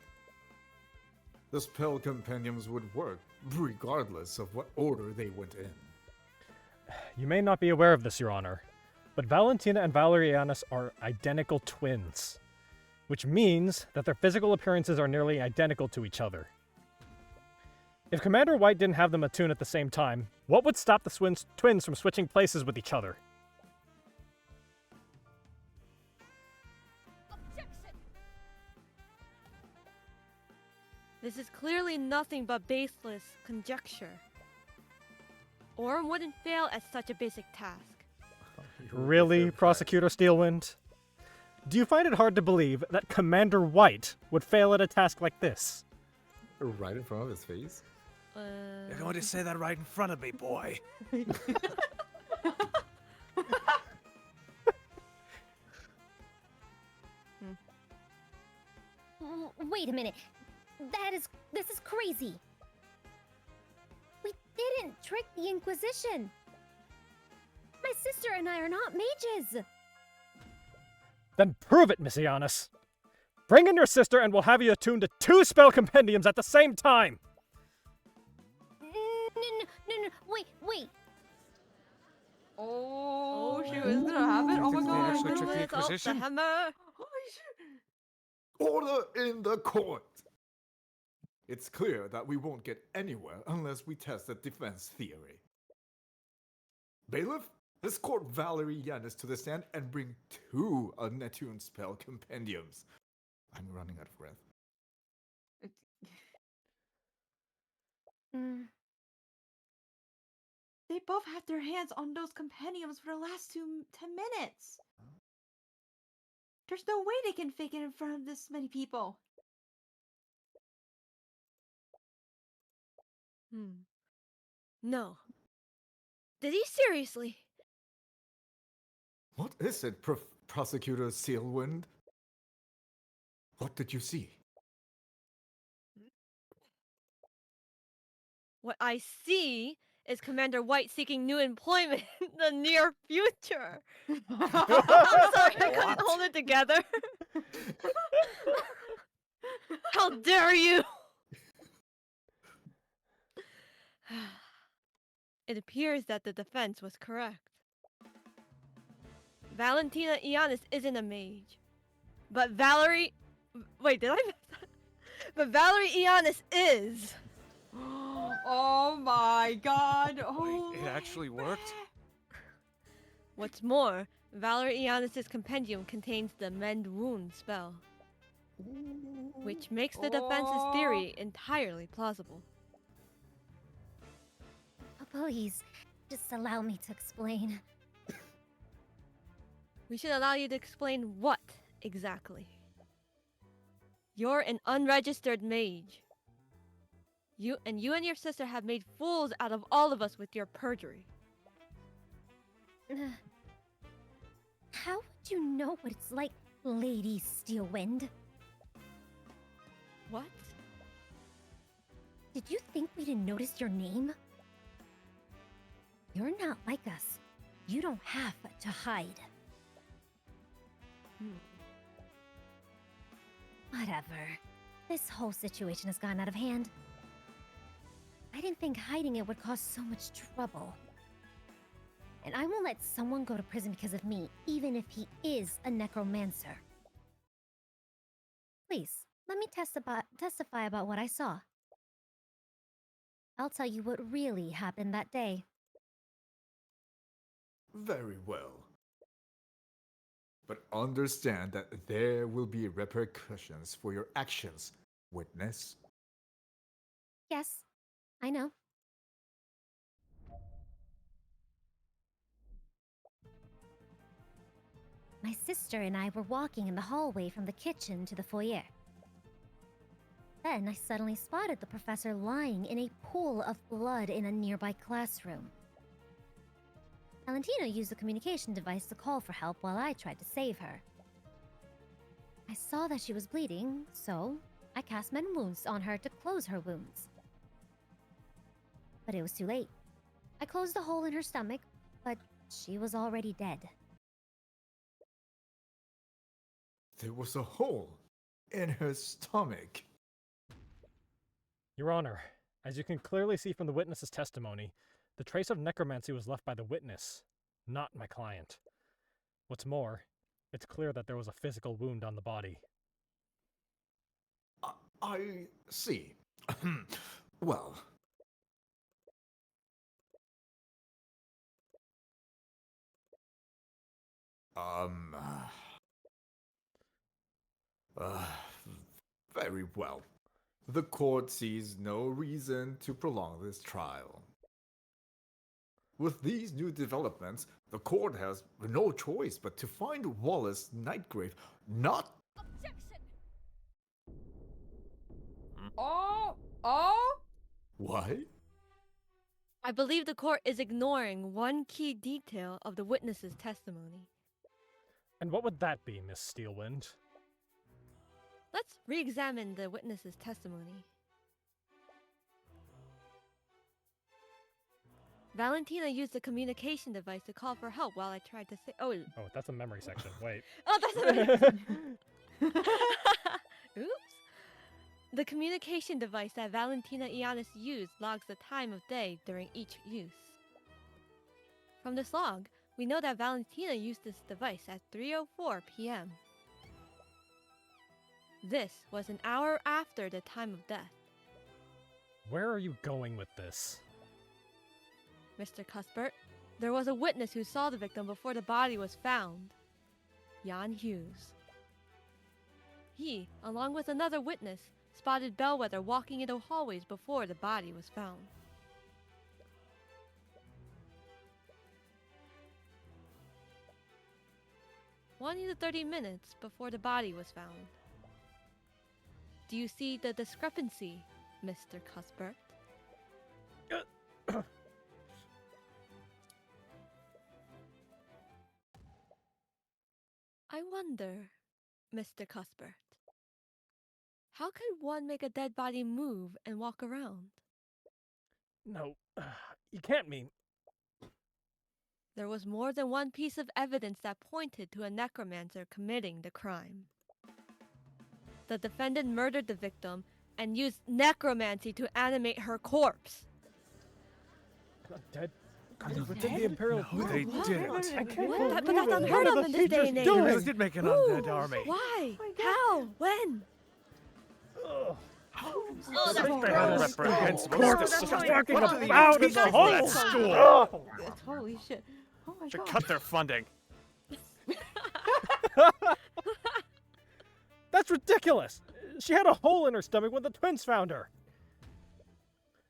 The spell compendiums would work regardless of what order they went in. You may not be aware of this, Your Honor, but Valentina and Valerie Ianus are identical twins, which means that their physical appearances are nearly identical to each other. If Commander White didn't have them attune at the same time, what would stop the twins from switching places with each other? Objection! This is clearly nothing but baseless conjecture. Orym wouldn't fail at such a basic task. Really, Prosecutor Steelwind? Do you find it hard to believe that Commander White would fail at a task like this? Right in front of his face? You're going to say that right in front of me, boy. Wait a minute. This is crazy. We didn't trick the Inquisition. My sister and I are not mages. Then prove it, Miss Ianus. Bring in your sister and we'll have you attuned to 2 spell compendiums at the same time. No, wait. Oh, she was gonna have it. Oh my They god. actually took the The Inquisition? hammer. Holy shit. Order in the court! It's clear that we won't get anywhere unless we test the defense theory. Bailiff, escort Valerie Ianus to the stand and bring 2 unattuned spell compendiums. I'm running out of breath. Mm, They both had their hands on those compendiums for the last 10 minutes. There's no way they can fake it in front of this many people. No. Did he seriously? What is it, Prosecutor Steelwind? What did you see? What I see is Commander White seeking new employment in the near future. I'm sorry, I couldn't hold it together. How dare you! It appears that the defense was correct. Valentina Ianus isn't a mage. But Valerie... Wait, did I mess up? But Valerie Ianus is! Oh my god. Oh, Wait, it actually worked? What's more, Valerie Ianus' compendium contains the Mend Wound spell, which makes the defense's theory entirely plausible. please, just allow me to explain. We should allow you to explain what, exactly. You're an unregistered mage. You and your sister have made fools out of all of us with your perjury. How would you know what it's like, Lady Steelwind? What? Did you think we didn't notice your name? You're not like us. You don't have to hide. Whatever. This whole situation has gotten out of hand. I didn't think hiding it would cause so much trouble. And I won't let someone go to prison because of me, even if he is a necromancer. Please, let me testify about what I saw. I'll tell you what really happened that day. Very well. But understand that there will be repercussions for your actions, witness. Yes, I know. My sister and I were walking in the hallway from the kitchen to the foyer. Then I suddenly spotted the professor lying in a pool of blood in a nearby classroom. Valentina used a communication device to call for help while I tried to save her. I saw that she was bleeding, so I cast Mend Wounds on her to close her wounds. But it was too late. I closed the hole in her stomach, but she was already dead. There was a hole in her stomach. Your Honor, as you can clearly see from the witness's testimony, the trace of necromancy was left by the witness, not my client. What's more, it's clear that there was a physical wound on the body. I see. Well. Very well. The court sees no reason to prolong this trial. With these new developments, the court has no choice but to find Wallace Nightgrave not... Objection! Oh! Why? I believe the court is ignoring one key detail of the witness's testimony. And what would that be, Miss Steelwind? Let's re-examine the witness's testimony. Valentina used a communication device to call for help while I tried to say— Oh, that's a memory section. Wait. oh, that's a Oops. The communication device that Valentina Ianus used logs the time of day during each use. From this log, we know that Valentina used this device at 3:04 p.m. This was an hour after the time of death. Where are you going with this? Mr. Cuthbert, there was a witness who saw the victim before the body was found. Hughes. He, along with another witness, spotted Bellwether walking in the hallways before the body was found. "20 to 30 minutes before the body was found. Do you see the discrepancy, Mr. Cuthbert?" "I wonder, Mr. Cuthbert, how could one make a dead body move and walk around?" No, you can't mean. There was more than one piece of evidence that pointed to a necromancer committing the crime. The defendant murdered the victim and used necromancy to animate her corpse. Dead? Within the Imperial. No, they didn't. I can't What? believe But that's it. unheard What of are in the this day teachers and age. They doing? really did make an Who? undead army. Why? my God. How? When? Ugh. Oh, that's gross. Reprehensible. Corpse Disgusting. fucking What do they about in teach the you hole. at school? Ugh. Holy shit. Oh my Should god. cut their funding. That's ridiculous! She had a hole in her stomach when the twins found her!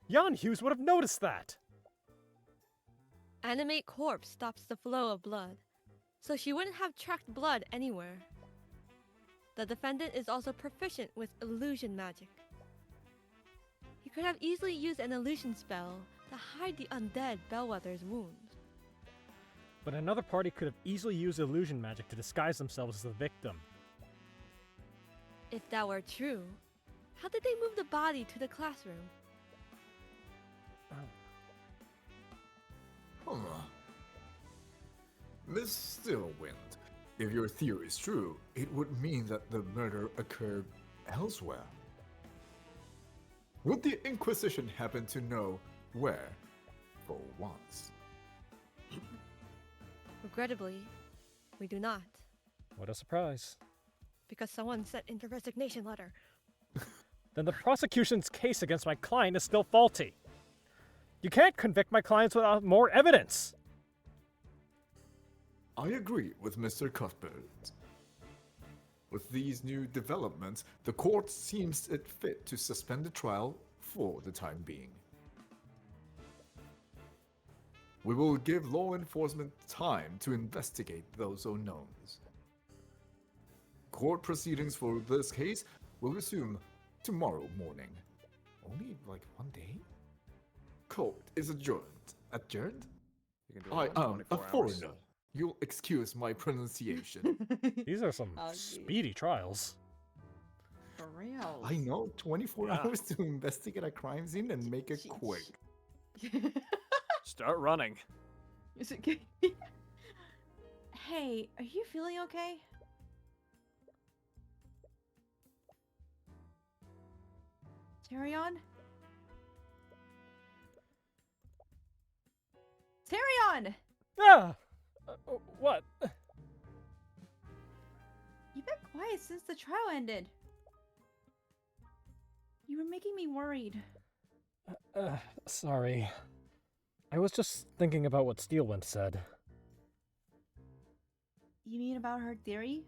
Hughes would have noticed that! Animate corpse stops the flow of blood, so she wouldn't have tracked blood anywhere. The defendant is also proficient with illusion magic. He could have easily used an illusion spell to hide the undead Bellwether's wounds. But another party could have easily used illusion magic to disguise themselves as the victim. If that were true, how did they move the body to the classroom? Miss Steelwind, if your theory is true, it would mean that the murder occurred elsewhere. Would the Inquisition happen to know where, for once? Regrettably, we do not, What a surprise. because someone sent in the resignation letter. Then the prosecution's case against my client is still faulty. You can't convict my clients without more evidence! I agree with Mr. Cuthbert. With these new developments, the court seems it fit to suspend the trial for the time being. We will give law enforcement time to investigate those unknowns. Court proceedings for this case will resume tomorrow morning. Only like one day? Court is adjourned. Adjourned? You can do I it in am a 24 hours. foreigner. You'll excuse my pronunciation. These are some Oh, geez. speedy trials. For real. I know, 24 Yeah. hours to investigate a crime scene and make it quick. Start running. Is it good? Hey, are you feeling okay? Tyrion? Tyrion! Ah! What? You've been quiet since the trial ended. You were making me worried. Sorry. I was just thinking about what Steelwind said. You mean about her theory?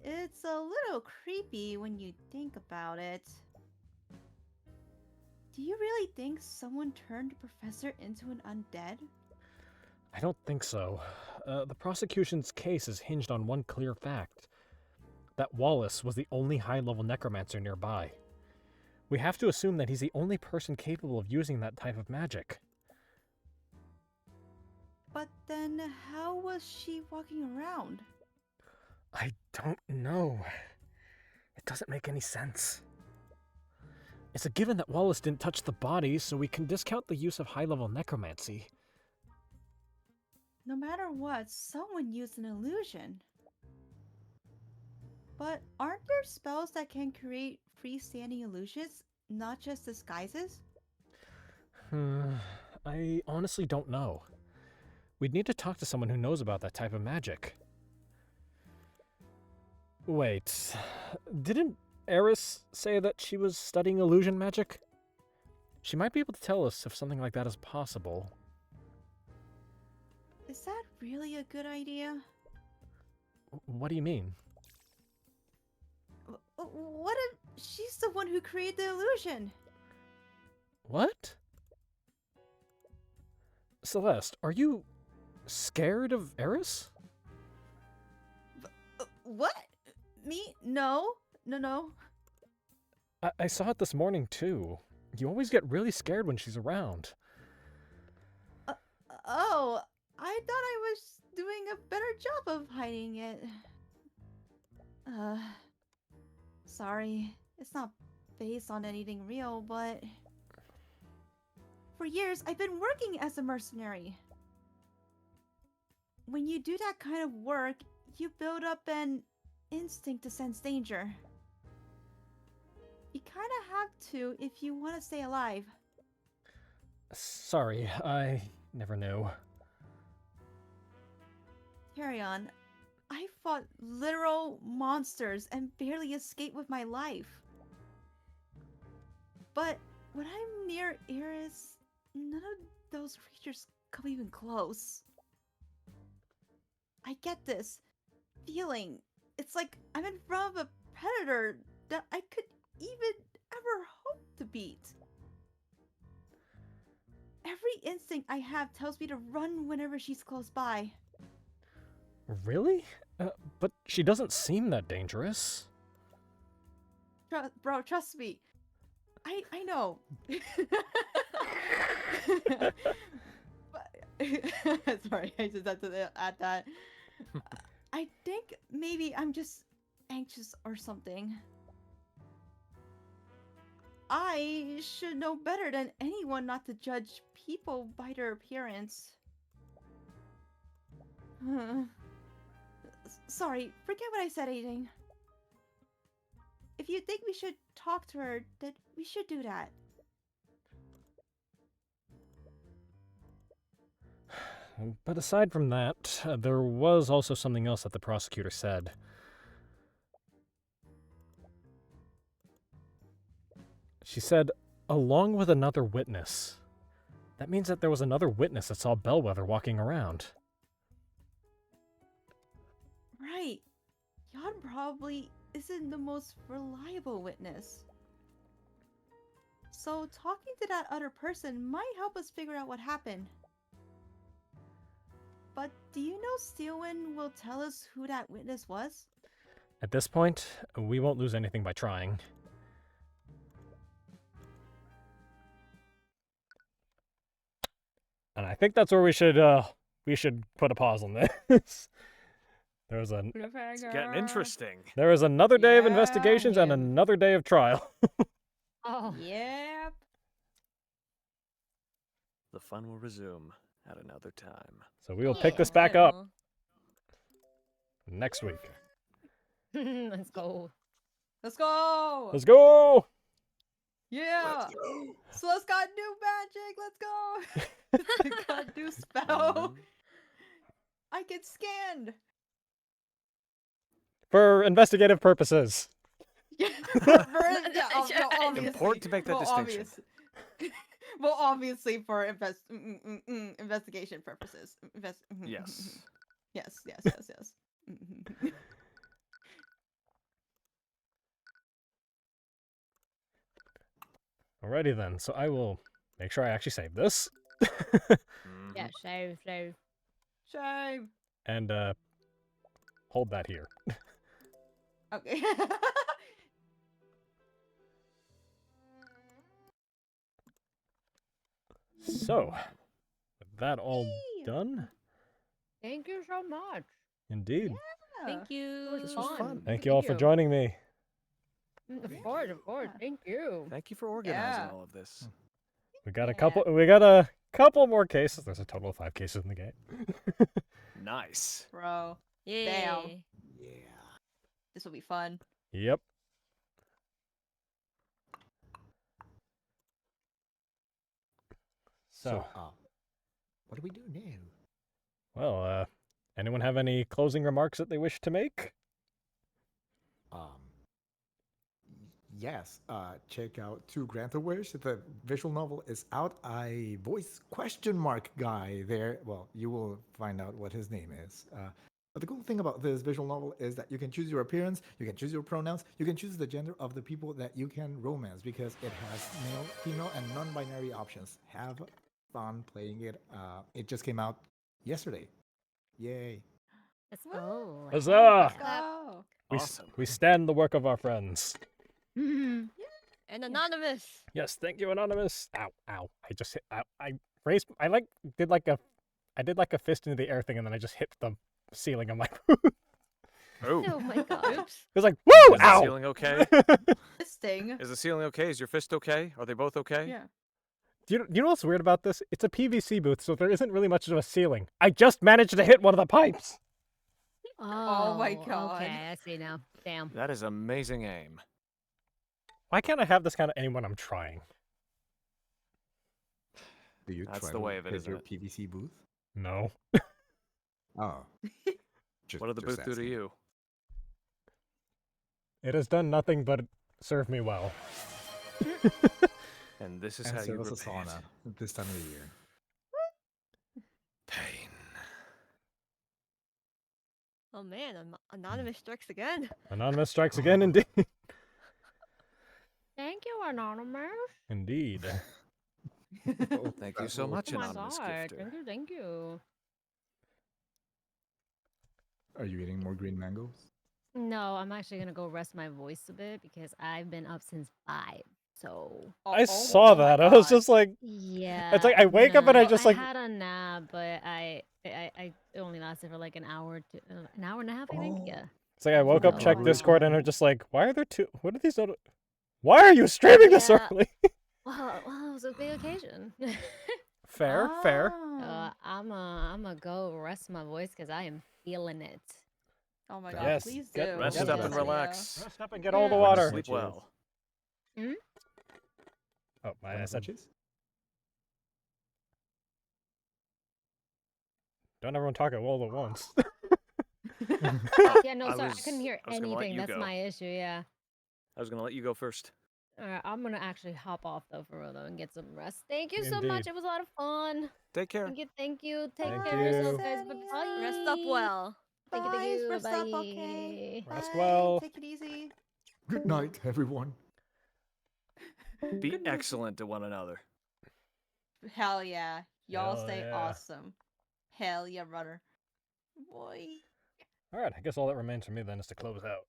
It's a little creepy when you think about it. Do you really think someone turned the professor into an undead? I don't think so. The prosecution's case is hinged on one clear fact. That Wallace was the only high-level necromancer nearby. We have to assume that he's the only person capable of using that type of magic. But then, how was she walking around? I don't know. It doesn't make any sense. It's a given that Wallace didn't touch the body, so we can discount the use of high-level necromancy. No matter what, someone used an illusion. But aren't there spells that can create freestanding illusions, not just disguises? I honestly don't know. We'd need to talk to someone who knows about that type of magic. Wait, didn't Eris say that she was studying illusion magic? She might be able to tell us if something like that is possible. Is that really a good idea? What do you mean? What if she's the one who created the illusion? What? Celeste, are you scared of Eris? What? Me? No. No. I saw it this morning, too. You always get really scared when she's around. Oh, I thought I was doing a better job of hiding it. Sorry. It's not based on anything real, but... For years, I've been working as a mercenary. When you do that kind of work, you build up an instinct to sense danger. You kind of have to if you want to stay alive. Sorry, I never knew. Tyrion, I fought literal monsters and barely escaped with my life. But when I'm near Eris, none of those creatures come even close. I get this feeling. It's like I'm in front of a predator that I could even ever hope to beat. Every instinct I have tells me to run whenever she's close by. Really? But she doesn't seem that dangerous. Bro, trust me. I know. But, sorry, I just had to add that. I think maybe I'm just anxious or something. I should know better than anyone not to judge people by their appearance. Sorry, forget what I said, Aiding. If you think we should talk to her, then we should do that. But aside from that, there was also something else that the prosecutor said. She said, along with another witness. That means that there was another witness that saw Bellwether walking around. Right. Yon probably isn't the most reliable witness. So talking to that other person might help us figure out what happened. But do you know Steelwind will tell us who that witness was? At this point, we won't lose anything by trying. And I think that's where we should put a pause on this. It's getting interesting. There is another day of Yeah, investigations and man. another day of trial. Oh, Yep. The fun will resume at another time. So we will pick this back up Oh. next week. let's go. Let's go! Let's go! Yeah! Celeste got new magic! Let's go! Got new spell! I get scanned! For investigative purposes. Yeah, obviously. Important to make that distinction. Well, obviously for investigation purposes. Yes. Yes. Alrighty then, so I will make sure I actually save this. Yeah, save. Shame. And hold that here. Okay. So, with that all Yay! done, Thank you so much. indeed. Thank you. This was fun. Thank you all for joining me. Of course. Thank you. Thank you for organizing Yeah. all of this. We got a Yeah. couple more cases. There's a total of 5 cases in the game. Nice. Bro, Yay. Damn. Yeah. this will be fun. Yep. So, What do we do now? well, anyone have any closing remarks that they wish to make? Yes, check out Two Granthawares. The visual novel is out. I voice question mark guy there. Well, you will find out what his name is. But the cool thing about this visual novel is that you can choose your appearance, you can choose your pronouns, you can choose the gender of the people that you can romance because it has male, female, and non-binary options. Have fun playing it. It just came out yesterday. Yay. Let's go. Huzzah! Go. Awesome. We stand the work of our friends. And anonymous. Yes, thank you, Anonymous. Ow, ow. I just hit, I raised, did like a fist into the air thing and then I just hit the ceiling. I'm like, it Oh. Oh my god. Oops. was like, woo, Is the ow! ceiling okay? This thing. Is the ceiling okay? Is your fist okay? Are they both okay? Yeah. Do you know what's weird about this? It's a PVC booth, so there isn't really much of a ceiling. I just managed to hit one of the pipes. Oh my God. Okay, I see now. Damn. That is amazing aim. Why can't I have this kind of aim when I'm trying? Do you That's try the to way of it, hit isn't your it? PVC booth? No. Oh. What did the booth do to you? It has done nothing but serve me well. And this is And how you serve us a repay it. sauna at this time of the year. Pain. Oh man, anonymous strikes again. Anonymous strikes again, indeed. Thank you, Anonymous. Indeed. Thank you so much, Oh my anonymous god. gifter. Thank you. Are you eating more green mangoes? No, I'm actually gonna go rest my voice a bit because I've been up since 5. So I Oh saw my that. I was God. just like, yeah. It's like I wake up and I no, just like, had a nap, but I it only lasted for like an hour to an hour and a half, I think. Yeah. it's like I woke up, Oh, checked wow. Discord, and I'm just like, why are there two? What are these? Why are you streaming this Yeah. early? Well, it was a big occasion. Fair, fair. Ah. I'm go rest my voice because I am feeling it. Oh my God. Yes, Please get- do. Rest Yes, up yes, and yes. relax. Rest up and get all the Yeah. water. Sleep well. Oh, I said, don't everyone talk at all at once. Yeah, no, I sorry, I was- couldn't hear I was gonna let anything. you That's go. my issue. Yeah. I was gonna let you go first. All right, I'm gonna actually hop off though for real though and get some rest. Thank you so much. Indeed. It was a lot of fun. Take care. Thank you. Thank you. Take Thank care of yourself, you. guys. Yessenia. Bye. Rest up well. Thank you. Thank Bye, you. rest Bye. up, okay? Rest Bye. well. Take it easy. Good night, everyone. Be Good night. excellent to one another. Hell yeah. Y'all Hell stay yeah. awesome. Hell yeah, runner. Boy. All right, I guess all that remains for me then is to close out.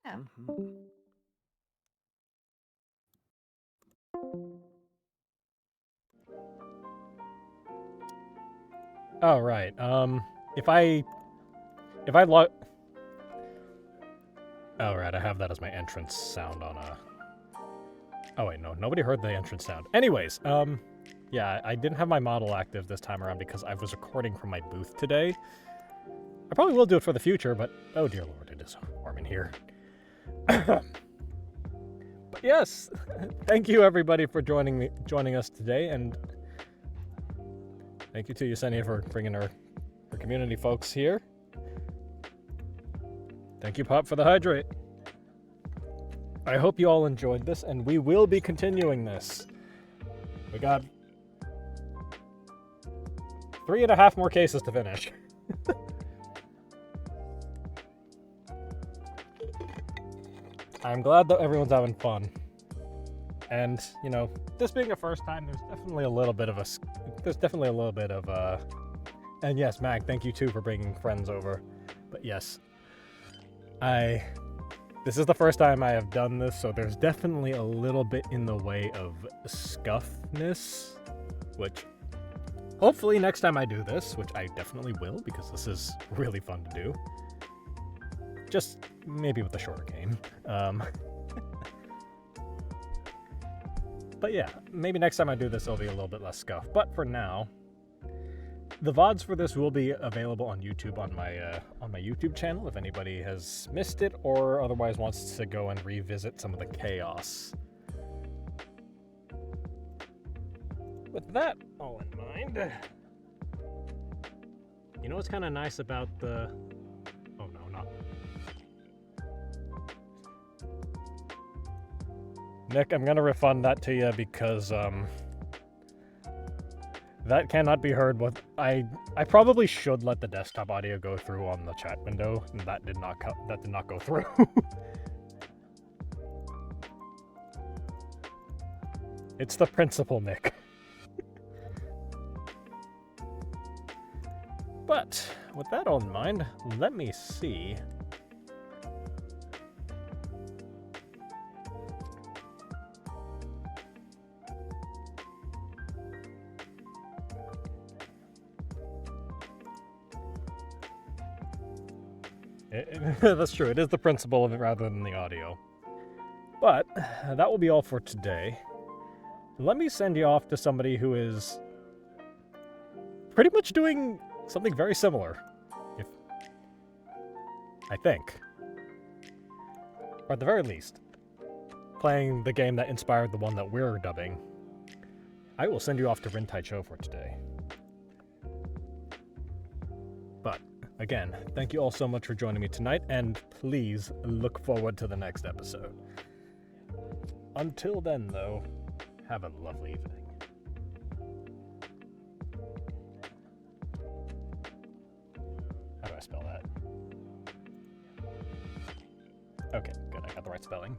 Yeah. Mhm. All right. If I log. All right, I have that as my entrance sound on a. Oh wait, no, nobody heard the entrance sound. Anyways, yeah, I didn't have my model active this time around because I was recording from my booth today. I probably will do it for the future, but oh dear lord, it is warm in here. But yes, thank you everybody for joining us today, and thank you to Yesenia for bringing her community folks here. Thank you, Pop, for the hydrate. I hope you all enjoyed this, and we will be continuing this. We got 3.5 more cases to finish. I'm glad that everyone's having fun. And, you know, this being a first time, there's definitely a little bit of and yes, Mag, thank you too for bringing friends over. But yes, this is the first time I have done this, so there's definitely a little bit in the way of scuffness, which hopefully next time I do this, which I definitely will because this is really fun to do. Just maybe with a shorter game. But yeah, maybe next time I do this, it'll be a little bit less scuff. But for now, the VODs for this will be available on YouTube on my YouTube channel if anybody has missed it or otherwise wants to go and revisit some of the chaos. With that all in mind, you know what's kind of nice about the... Oh no, not... Nick, I'm gonna refund that to you because That cannot be heard. With I probably should let the desktop audio go through on the chat window, and that did not go through. It's the principal, Nick. But with that all in mind, let me see. That's true. It is the principle of it rather than the audio. But that will be all for today. Let me send you off to somebody who is pretty much doing something very similar. I think. Or at the very least, playing the game that inspired the one that we're dubbing. I will send you off to Rin Tai Cho for today. But again, thank you all so much for joining me tonight, and please look forward to the next episode. Until then, though, have a lovely evening. How do I spell that? Okay, good, I got the right spelling.